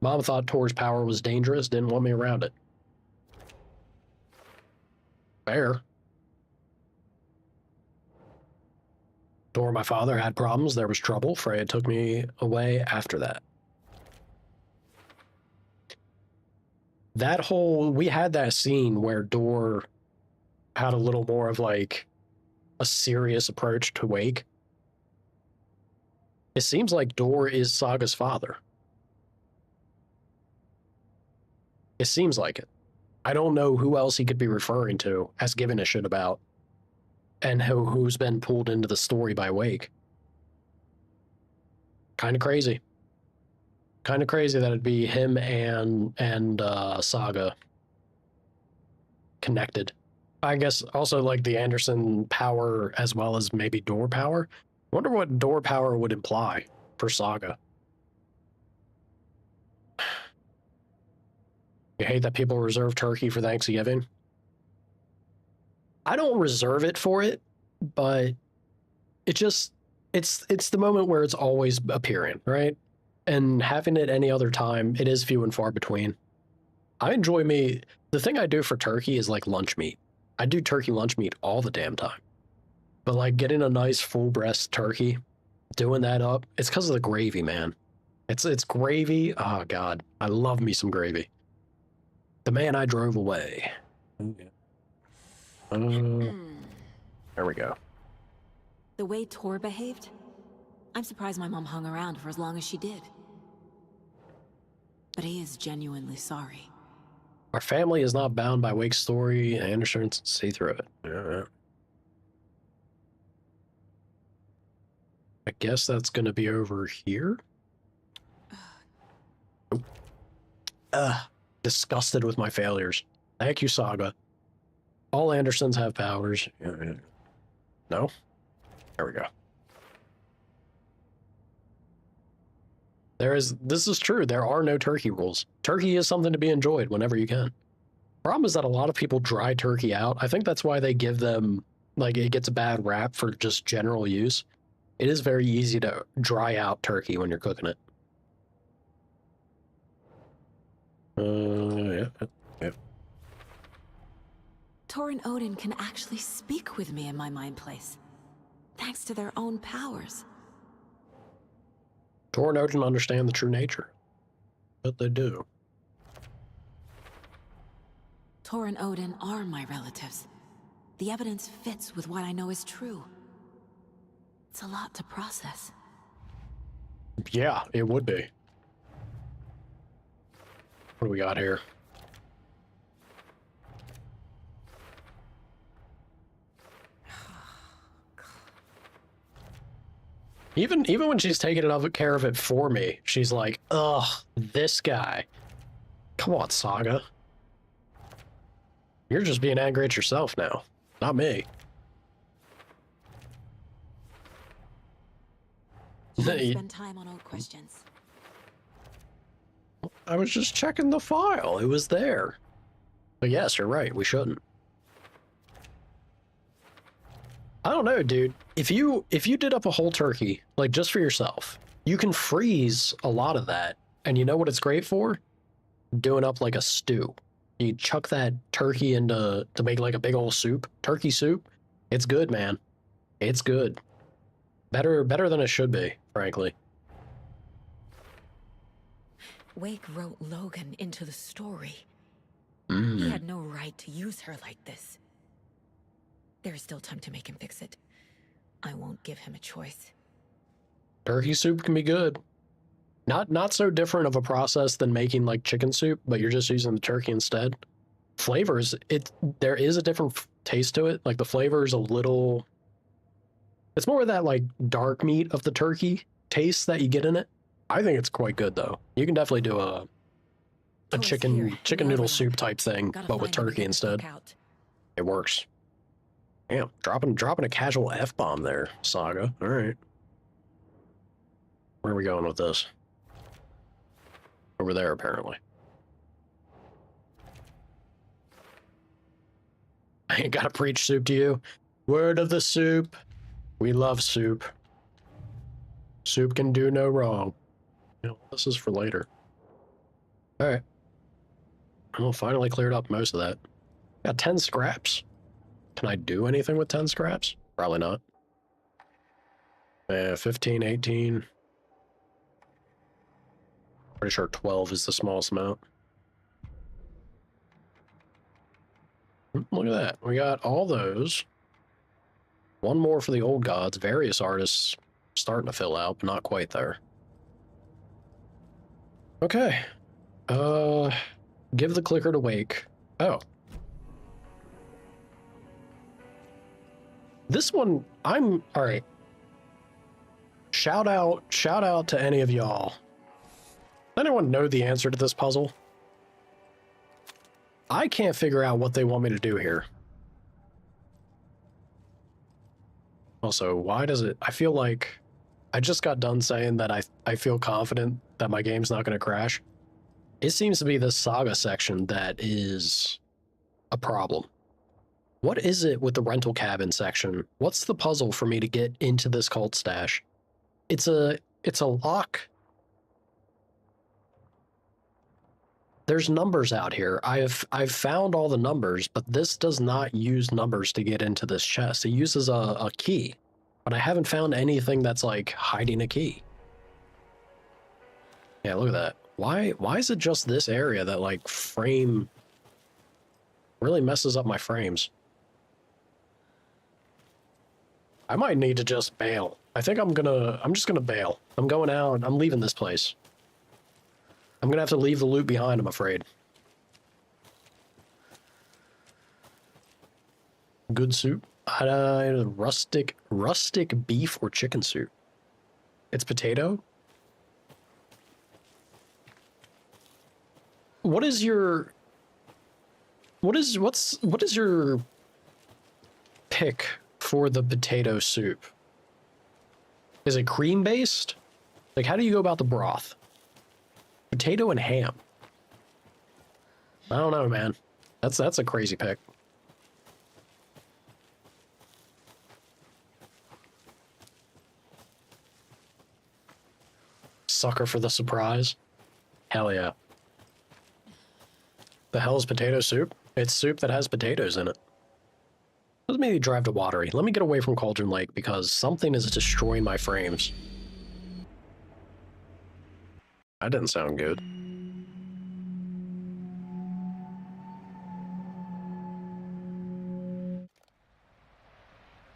A: Mom thought Tor's power was dangerous, didn't want me around it. Fair. Tor, my father, had problems. There was trouble. Freya took me away after that. We had that scene where Dor had a little more of like a serious approach to Wake. It seems like Dor is Saga's father. It seems like it. I don't know who else he could be referring to as giving a shit about, and who's been pulled into the story by Wake. Kind of crazy. Kind of crazy that it'd be him and Saga connected. I guess also like the Anderson power as well as maybe Door power. I wonder what Door power would imply for Saga. You hate that people reserve turkey for Thanksgiving? I don't reserve it for it, but it's the moment where it's always appearing, right? And having it any other time, it is few and far between. I enjoy the thing I do for turkey is like lunch meat. I do turkey lunch meat all the damn time. But like getting a nice full breast turkey, doing that up, it's because of the gravy, man. It's gravy. Oh God, I love me some gravy. The man I drove away. There we go.
G: The way Tor behaved? I'm surprised my mom hung around for as long as she did. But he is genuinely sorry.
A: Our family is not bound by Wake's story, and Anderson see through it. Yeah. I guess that's going to be over here. Disgusted with my failures. Thank you, Saga. All Andersons have powers. No? There we go. This is true. There are no turkey rules. Turkey is something to be enjoyed whenever you can. Problem is that a lot of people dry turkey out. I think that's why they give them, like, it gets a bad rap for just general use. It is very easy to dry out turkey when you're cooking it. Yeah.
G: Tor and Odin can actually speak with me in my mind place, thanks to their own powers.
A: Tor and Odin understand the true nature. But they do.
G: Tor and Odin are my relatives. The evidence fits with what I know is true. It's a lot to process.
A: Yeah, it would be. What do we got here? Even when she's taking care of it for me, she's like, ugh, this guy. Come on, Saga. You're just being angry at yourself now, not me.
G: Spend time on old questions.
A: I was just checking the file. It was there. But yes, you're right. We shouldn't. I don't know, dude. If you did up a whole turkey, like just for yourself, you can freeze a lot of that. And you know what it's great for? Doing up like a stew. You chuck that turkey to make like a big old soup, turkey soup. It's good, man. It's good. Better than it should be, frankly.
G: Wake wrote Logan into the story.
A: Mm.
G: He had no right to use her like this. There is still time to make him fix it. I won't give him a choice.
A: Turkey soup can be good. Not so different of a process than making like chicken soup, but you're just using the turkey instead. Flavors, there is a different taste to it. Like the flavor is a little... It's more of that like dark meat of the turkey taste that you get in it. I think it's quite good though. You can definitely do a chicken noodle soup type thing, but with turkey instead. It works. Damn, dropping a casual F-bomb there, Saga. All right. Where are we going with this? Over there, apparently. I ain't gotta preach soup to you. Word of the soup. We love soup. Soup can do no wrong. You know, this is for later. All right. Well, finally cleared up most of that. Got 10 scraps. Can I do anything with 10 scraps? Probably not. 15, 18. Pretty sure 12 is the smallest amount. Look at that. We got all those. One more for the old gods. Various artists starting to fill out, but not quite there. Okay. Give the clicker to Wake. Oh. This one, all right. Shout out to any of y'all. Does anyone know the answer to this puzzle? I can't figure out what they want me to do here. Also, why does it... I feel like... I just got done saying that I feel confident that my game's not going to crash. It seems to be this Saga section that is a problem. What is it with the rental cabin section? What's the puzzle for me to get into this cult stash? It's a lock. There's numbers out here. I've found all the numbers, but this does not use numbers to get into this chest. It uses a key, but I haven't found anything that's like hiding a key. Yeah, look at that. Why is it just this area that like frame really messes up my frames? I might need to just bail. I think I'm just gonna bail. I'm going out. I'm leaving this place. I'm gonna have to leave the loot behind, I'm afraid. good soup. Rustic beef or chicken soup. It's potato. What is your pick for the potato soup? Is it cream based? Like, how do you go about the broth? Potato and ham. I don't know, man. That's a crazy pick. Sucker for the surprise. Hell yeah. The hell is potato soup? It's soup that has potatoes in it. Let's maybe drive to Watery. Let me get away from Cauldron Lake because something is destroying my frames. That didn't sound good.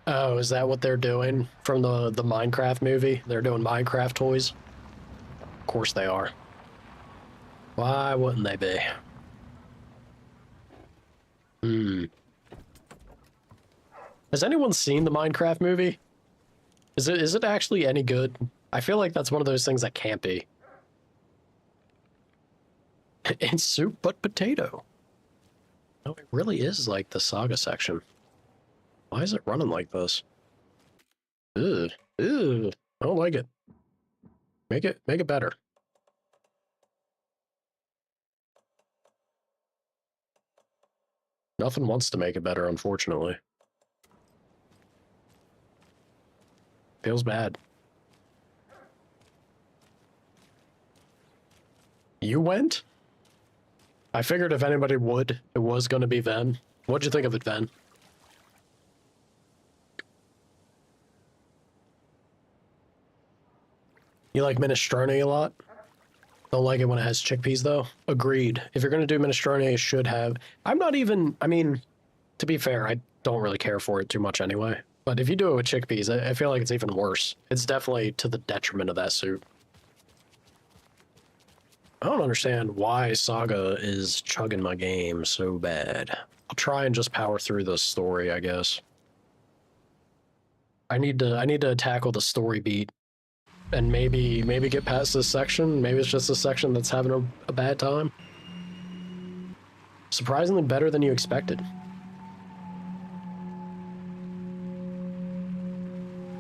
A: Oh, is that what they're doing from the Minecraft movie? They're doing Minecraft toys? Of course they are. Why wouldn't they be? Has anyone seen the Minecraft movie? Is it actually any good? I feel like that's one of those things that can't be. It's soup but potato. No, it really is like the saga section. Why is it running like this? Ugh. Ugh. I don't like it. Make it better. Nothing wants to make it better, unfortunately. Feels bad. You went? I figured if anybody would, it was going to be Ven. What'd you think of it, Ven? You like minestrone a lot? Don't like it when it has chickpeas, though? Agreed. If you're going to do minestrone, it should have... I'm not even... I mean, to be fair, I don't really care for it too much anyway. But if you do it with chickpeas, I feel like it's even worse. It's definitely to the detriment of that soup. I don't understand why Saga is chugging my game so bad. I'll try and just power through the story, I guess. I need to tackle the story beat and maybe get past this section. Maybe it's just a section that's having a bad time. Surprisingly better than you expected.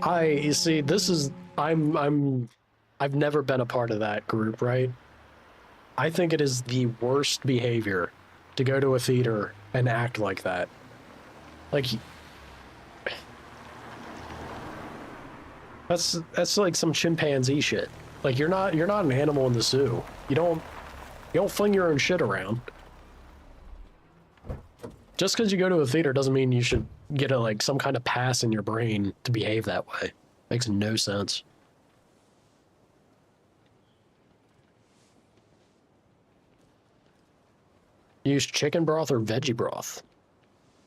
A: You see, this is I've never been a part of that group, right? I think it is the worst behavior to go to a theater and act like that. Like, that's like some chimpanzee shit. Like, you're not an animal in the zoo. You don't fling your own shit around. Just because you go to a theater doesn't mean you should get like some kind of pass in your brain to behave that way. Makes no sense. Use chicken broth or veggie broth.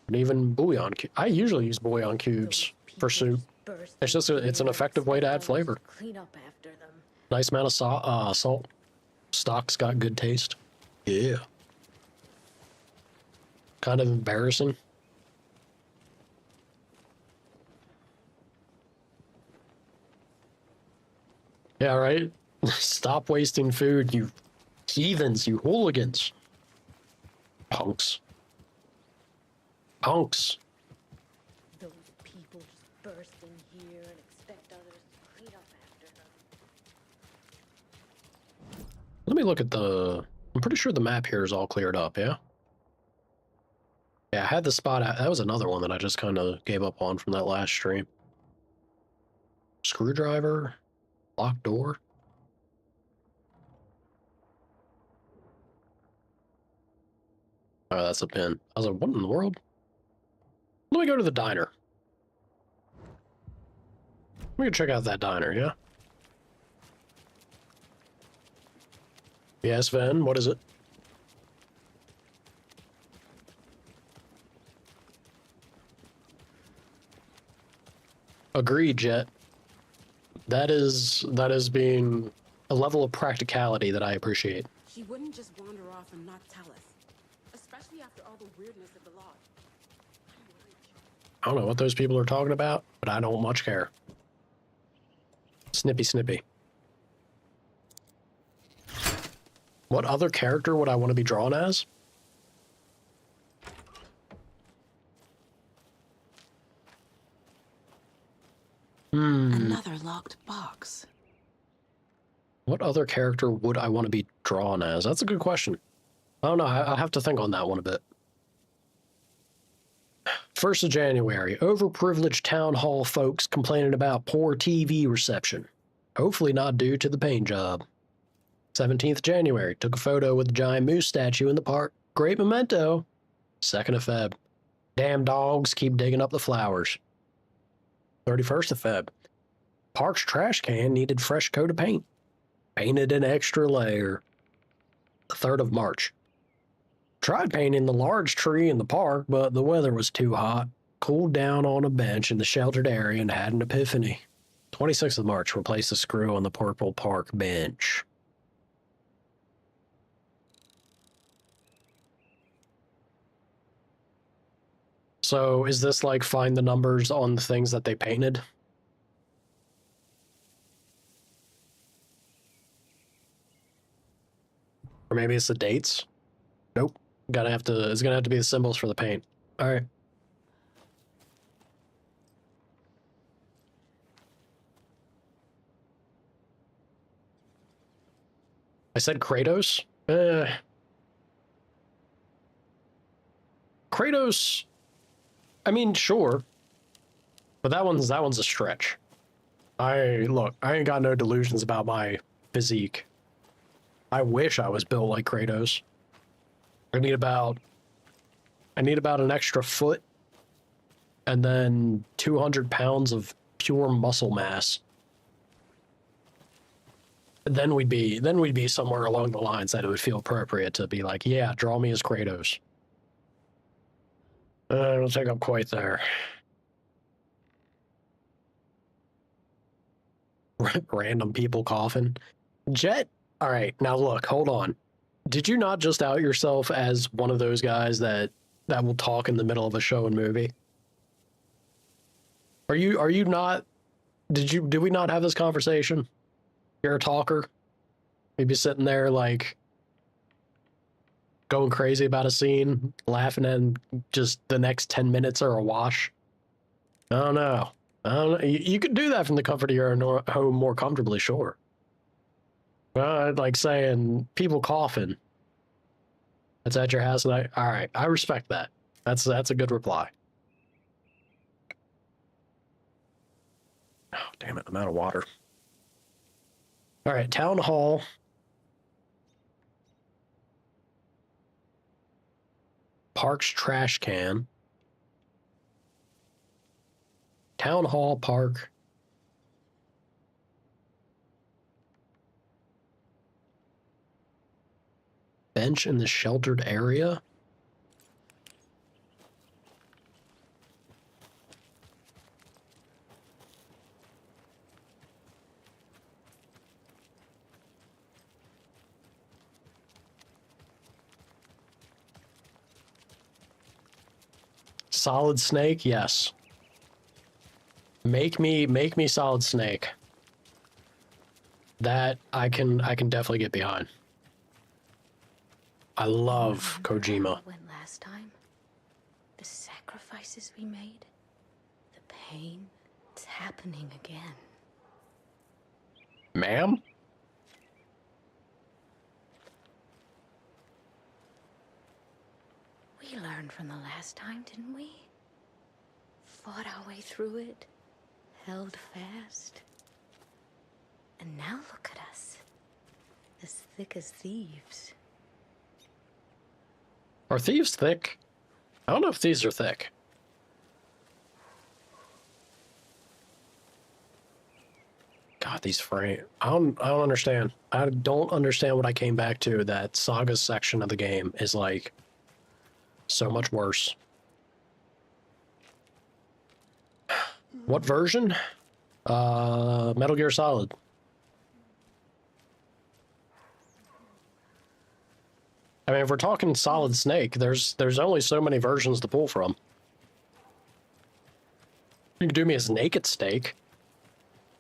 A: And even bouillon. I usually use bouillon cubes for soup. It's just it's an effective way to add flavor. Nice amount of salt. Stock's got good taste. Yeah. Kind of embarrassing. Yeah, right? Stop wasting food, you heathens, you hooligans. Punks. Punks.
J: Those people just burst in here and expect others to clean up after them.
A: Let me look at the... I'm pretty sure the map here is all cleared up, yeah? Yeah, I had the spot out. That was another one that I just kind of gave up on from that last stream. Screwdriver. Locked door. Oh, that's a pin. I was like, what in the world? Let me go to the diner. Let me check out that diner, yeah? Yes, Ven, what is it? Agreed, Jet. That is being a level of practicality that I appreciate.
V: She wouldn't just wander off and not tell us, especially after all the weirdness of the lodge. I'm worried.
A: I don't know what those people are talking about, but I don't much care. Snippy snippy. What other character would I want to be drawn as?
G: Another locked box.
A: What other character would I want to be drawn as? That's a good question. I don't know. I'll have to think on that one a bit. 1st of January, overprivileged town hall folks complaining about poor TV reception. Hopefully not due to the paint job. 17th January, took a photo with the giant moose statue in the park. Great memento. 2nd of Feb, damn dogs keep digging up the flowers. 31st of Feb, park's trash can needed fresh coat of paint. Painted an extra layer. The 3rd of March, tried painting the large tree in the park, but the weather was too hot. Cooled down on a bench in the sheltered area and had an epiphany. 26th of March, replaced the screw on the purple park bench. So is this like find the numbers on the things that they painted? Or maybe it's the dates? Nope. It's gonna have to be the symbols for the paint. All right. I said Kratos. Kratos. I mean, sure, but that one's a stretch. I ain't got no delusions about my physique. I wish I was built like Kratos. I need about an extra foot and then 200 pounds of pure muscle mass. Then we'd be somewhere along the lines that it would feel appropriate to be like, yeah, draw me as Kratos. I don't think I'm quite there. Random people coughing. Jet, all right, now look, hold on. Did you not just out yourself as one of those guys that will talk in the middle of a show and movie? Are you not? Did we not have this conversation? You're a talker. Maybe sitting there like going crazy about a scene, laughing, and just the next 10 minutes are a wash. I don't know. You could do that from the comfort of your own home more comfortably, sure. Like saying people coughing. That's at your house, and all right, I respect that. That's a good reply. Oh, damn it, I'm out of water. All right, town hall. Park's trash can. Town hall park. Bench in the sheltered area. Solid Snake, yes. Make me Solid Snake. That I can definitely get behind. I love Kojima.
J: Went last time. The sacrifices we made. The pain. It's happening again.
A: Ma'am?
J: We learned from the last time, didn't we? Fought our way through it. Held fast. And now look at us. As thick as thieves.
A: Are thieves thick? I don't know if thieves are thick. God, these frames. I don't understand. I don't understand what I came back to. That Saga section of the game is like so much worse. What version? Metal Gear Solid. I mean, if we're talking Solid Snake, there's only so many versions to pull from. You can do me as naked snake.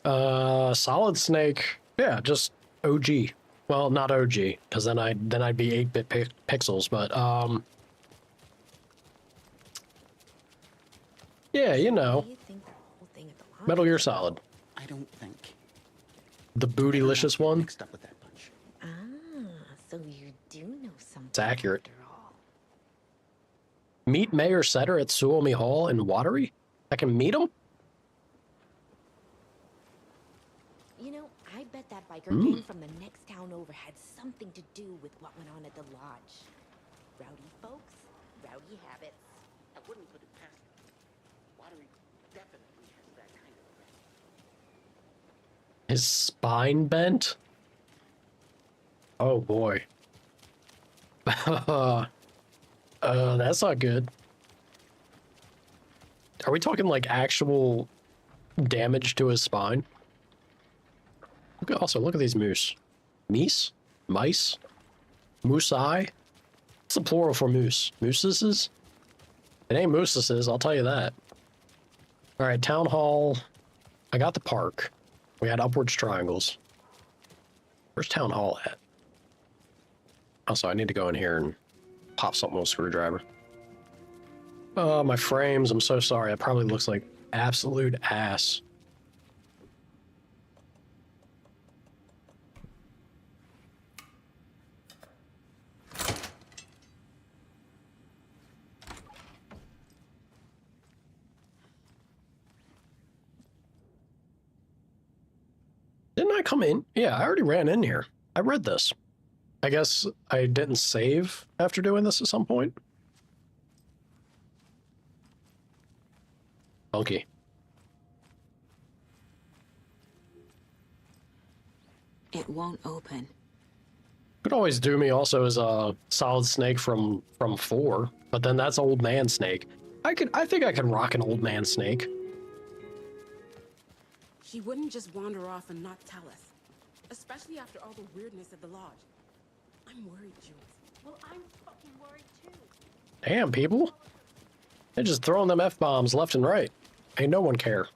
A: Solid snake. Yeah, just OG. Well, not OG, because then I'd be 8-bit pixels, but yeah, you know. Metal Gear Solid.
D: I don't think.
A: The bootylicious one.
D: Mixed up with that bunch.
J: Ah, so you do know something.
A: It's accurate. Meet Mayor Setter at Suomi Hall in Watery? I can meet him?
J: You know, I bet that biker gang from the next town over had something to do with what went on at the lodge. Rowdy folks, rowdy habits.
D: I wouldn't put it past them. Watery definitely has that kind of thing.
A: His spine bent? Oh boy. That's not good. Are we talking like actual damage to his spine? Look at these moose. Meese? Mice? Moose-eye? What's the plural for moose? Mooses? It ain't mooses, I'll tell you that. Alright, town hall. I got the park. We had upwards triangles. Where's town hall at? Also, I need to go in here and pop something with a screwdriver. Oh, my frames. I'm so sorry. It probably looks like absolute ass. Didn't I come in? Yeah, I already ran in here. I read this. I guess I didn't save after doing this at some point. Okay.
G: It won't open.
A: Could always do me also as a Solid Snake from 4, but then that's Old Man Snake. I think I could rock an Old Man Snake.
I: She wouldn't just wander off and not tell us. Especially after all the weirdness at the lodge. I'm worried, Jules.
J: Well, I'm fucking worried too.
A: Damn, people. They're just throwing them F-bombs left and right. Ain't no one care.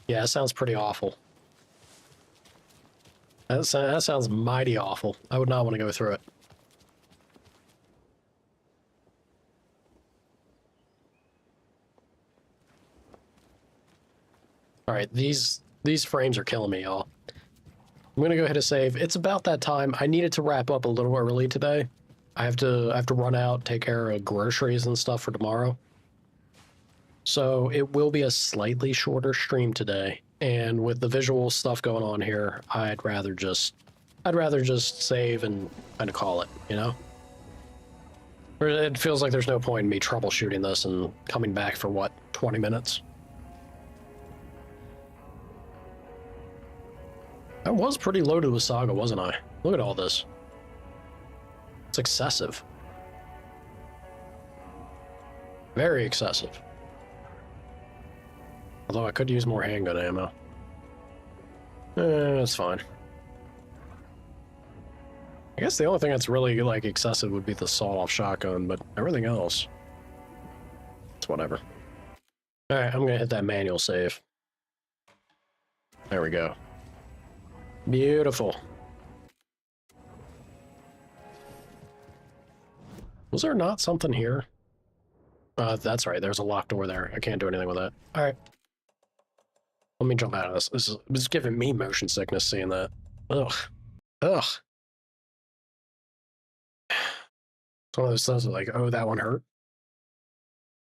A: Yeah, that sounds pretty awful. That sounds mighty awful. I would not want to go through it. All right, these frames are killing me, y'all. I'm gonna go ahead and save. It's about that time. I needed to wrap up a little early today. I have to run out, take care of groceries and stuff for tomorrow. So it will be a slightly shorter stream today. And with the visual stuff going on here, I'd rather just save and kind of call it, you know? Or it feels like there's no point in me troubleshooting this and coming back for what, 20 minutes? I was pretty loaded with Saga, wasn't I? Look at all this. It's excessive. Very excessive. Although I could use more handgun ammo. That's fine. I guess the only thing that's really, like, excessive would be the sawed-off shotgun, but everything else, it's whatever. Alright, I'm gonna hit that manual save. There we go. Beautiful. Was there not something here? That's right, there's a locked door there. I can't do anything with that. Alright. Let me jump out of this. This is giving me motion sickness seeing that. Ugh. Ugh. It's one of those things like, oh, that one hurt.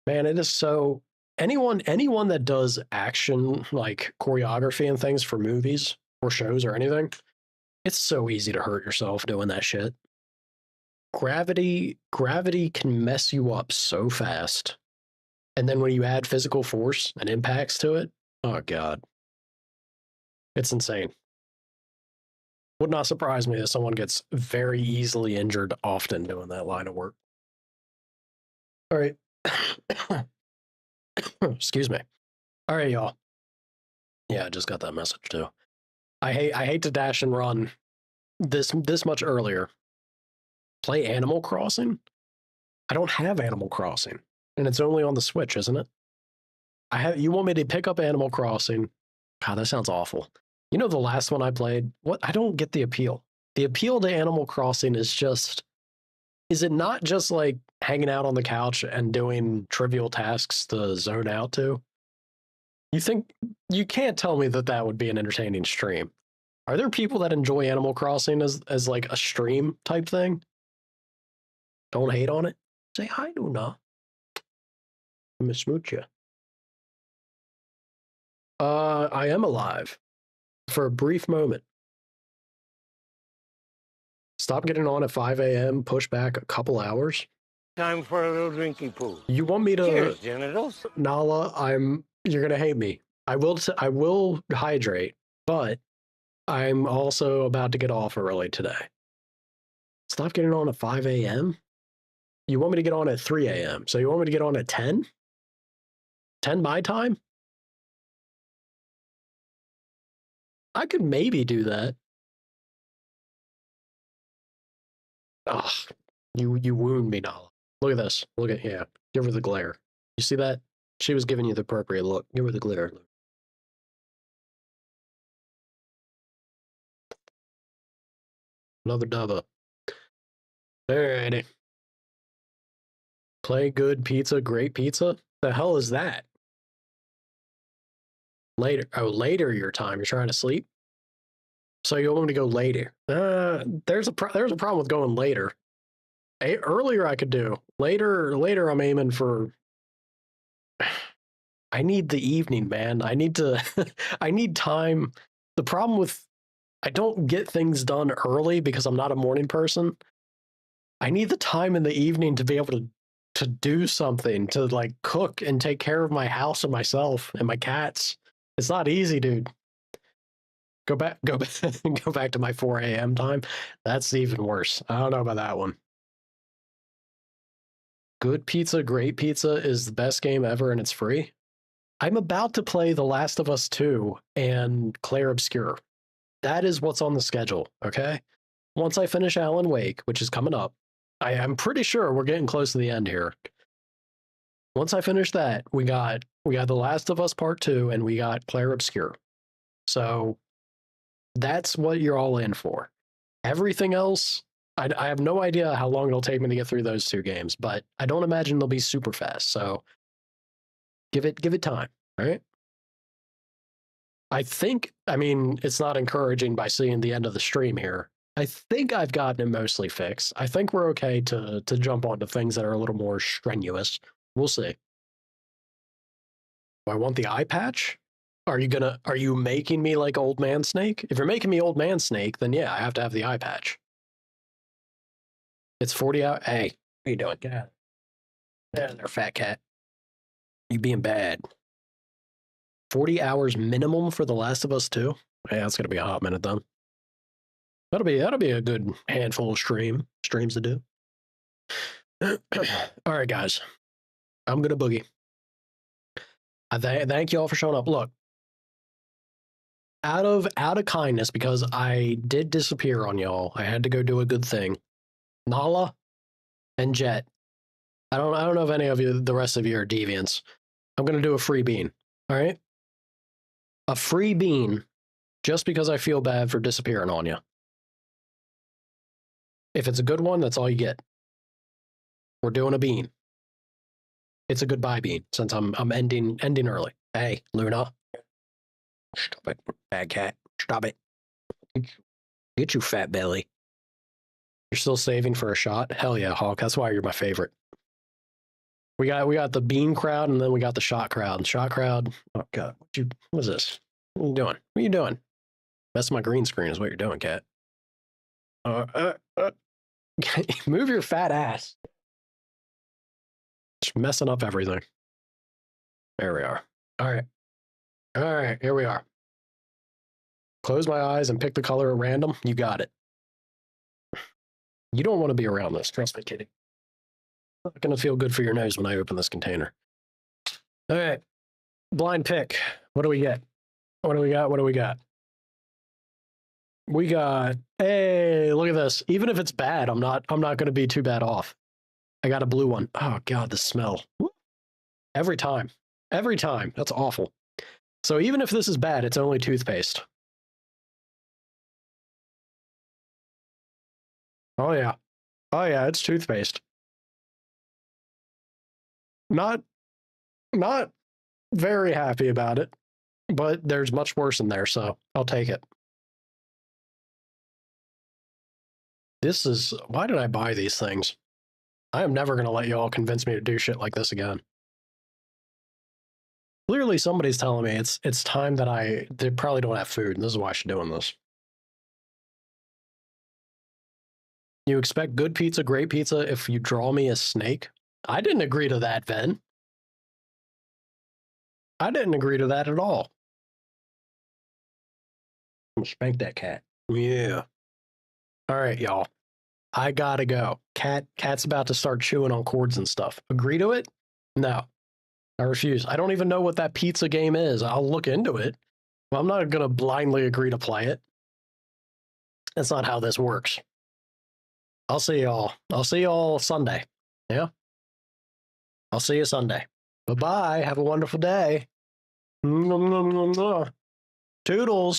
A: Man, it is so... Anyone that does action, like choreography and things for movies or shows or anything, it's so easy to hurt yourself doing that shit. Gravity can mess you up so fast. And then when you add physical force and impacts to it, oh god. It's insane. Would not surprise me that someone gets very easily injured often doing that line of work. All right. Excuse me. All right, y'all. Yeah, I just got that message too. I hate to dash and run this much earlier. Play Animal Crossing? I don't have Animal Crossing, and it's only on the Switch, isn't it? You want me to pick up Animal Crossing? God, that sounds awful. You know the last one I played? What? I don't get the appeal. The appeal to Animal Crossing is it not just like hanging out on the couch and doing trivial tasks to zone out to? You can't tell me that would be an entertaining stream. Are there people that enjoy Animal Crossing as like a stream type thing? Don't hate on it. Say hi, Luna. I'm gonna smooch you. I am alive. For a brief moment. Stop getting on at 5 a.m., push back a couple hours.
P: Time for a little drinky poo.
A: You want me to...
P: Cheers, genitals.
A: Nala, you're gonna hate me. I will hydrate, but I'm also about to get off early today. Stop getting on at 5 a.m.? You want me to get on at 3 a.m., so you want me to get on at 10? 10 my time? I could maybe do that. Ugh, you wound me, Nala. Look at this. Look at, yeah. Give her the glare. You see that? She was giving you the appropriate look. Give her the glare. Another dubba. Alrighty. Play good pizza, great pizza? The hell is that? Later. Oh, later your time. You're trying to sleep? So you want me to go later? There's a problem with going later. Earlier I could do. Later I'm aiming for... I need the evening, man. I need to... I need time. The problem with... I don't get things done early because I'm not a morning person. I need the time in the evening to be able to do something, to like cook and take care of my house and myself and my cats. It's not easy, dude. Go back to my 4 a.m. time. That's even worse. I don't know about that one. Good pizza, great pizza is the best game ever and it's free. I'm about to play The Last of Us 2 and Claire Obscure. That is what's on the schedule, okay? Once I finish Alan Wake, which is coming up, I'm pretty sure we're getting close to the end here. Once I finish that, we got The Last of Us Part 2 and we got Claire Obscure. So that's what you're all in for. Everything else, I have no idea how long it'll take me to get through those two games, but I don't imagine they'll be super fast. So give it time, all right? I mean, it's not encouraging by seeing the end of the stream here. I think I've gotten it mostly fixed. I think we're okay to jump onto things that are a little more strenuous. We'll see. Do I want the eye patch? Are you making me like Old Man Snake? If you're making me Old Man Snake, then yeah, I have to have the eye patch. It's 40 hours. Hey, what are you doing, cat? Yeah, there, fat cat. You being bad. 40 hours minimum for The Last of Us 2? Yeah, that's gonna be a hot minute then. That'll be a good handful of streams to do. All right, guys. I'm gonna boogie. I thank you all for showing up. Look, out of kindness, because I did disappear on y'all, I had to go do a good thing. Nala and Jet. I don't know if any of you, the rest of you, are deviants. I'm gonna do a free bean. All right, a free bean, just because I feel bad for disappearing on you. If it's a good one, that's all you get. We're doing a bean. It's a goodbye bean since I'm ending early. Hey, Luna. Stop it, bad cat. Stop it. Get you, fat belly. You're still saving for a shot? Hell yeah, Hawk. That's why you're my favorite. We got the bean crowd and then we got the shot crowd. Shot crowd. Oh god, what is this? What are you doing? What are you doing? Messing my green screen is what you're doing, cat. Move your fat ass. Just messing up everything. There we are. All right, here we are. Close my eyes and pick the color at random. You got it. You don't want to be around this. Trust me, kitty. Not going to feel good for your nose when I open this container. All right. Blind pick. What do we get? What do we got? We got, hey, look at this. Even if it's bad, I'm not going to be too bad off. I got a blue one. Oh God, the smell. Every time. Every time. That's awful. So even if this is bad, it's only toothpaste. Oh yeah. Oh yeah, it's toothpaste. Not very happy about it, but there's much worse in there, so I'll take it. This is, why did I buy these things? I am never going to let you all convince me to do shit like this again. Clearly somebody's telling me it's time that they probably don't have food, and this is why I should be doing this. You expect good pizza, great pizza if you draw me a snake? I didn't agree to that, Ven. I didn't agree to that at all. I'm gonna spank that cat. Yeah. All right, y'all. I gotta go. Cat's about to start chewing on cords and stuff. Agree to it? No. I refuse. I don't even know what that pizza game is. I'll look into it. But I'm not gonna blindly agree to play it. That's not how this works. I'll see y'all. I'll see y'all Sunday. Yeah? I'll see you Sunday. Bye-bye. Have a wonderful day. Toodles.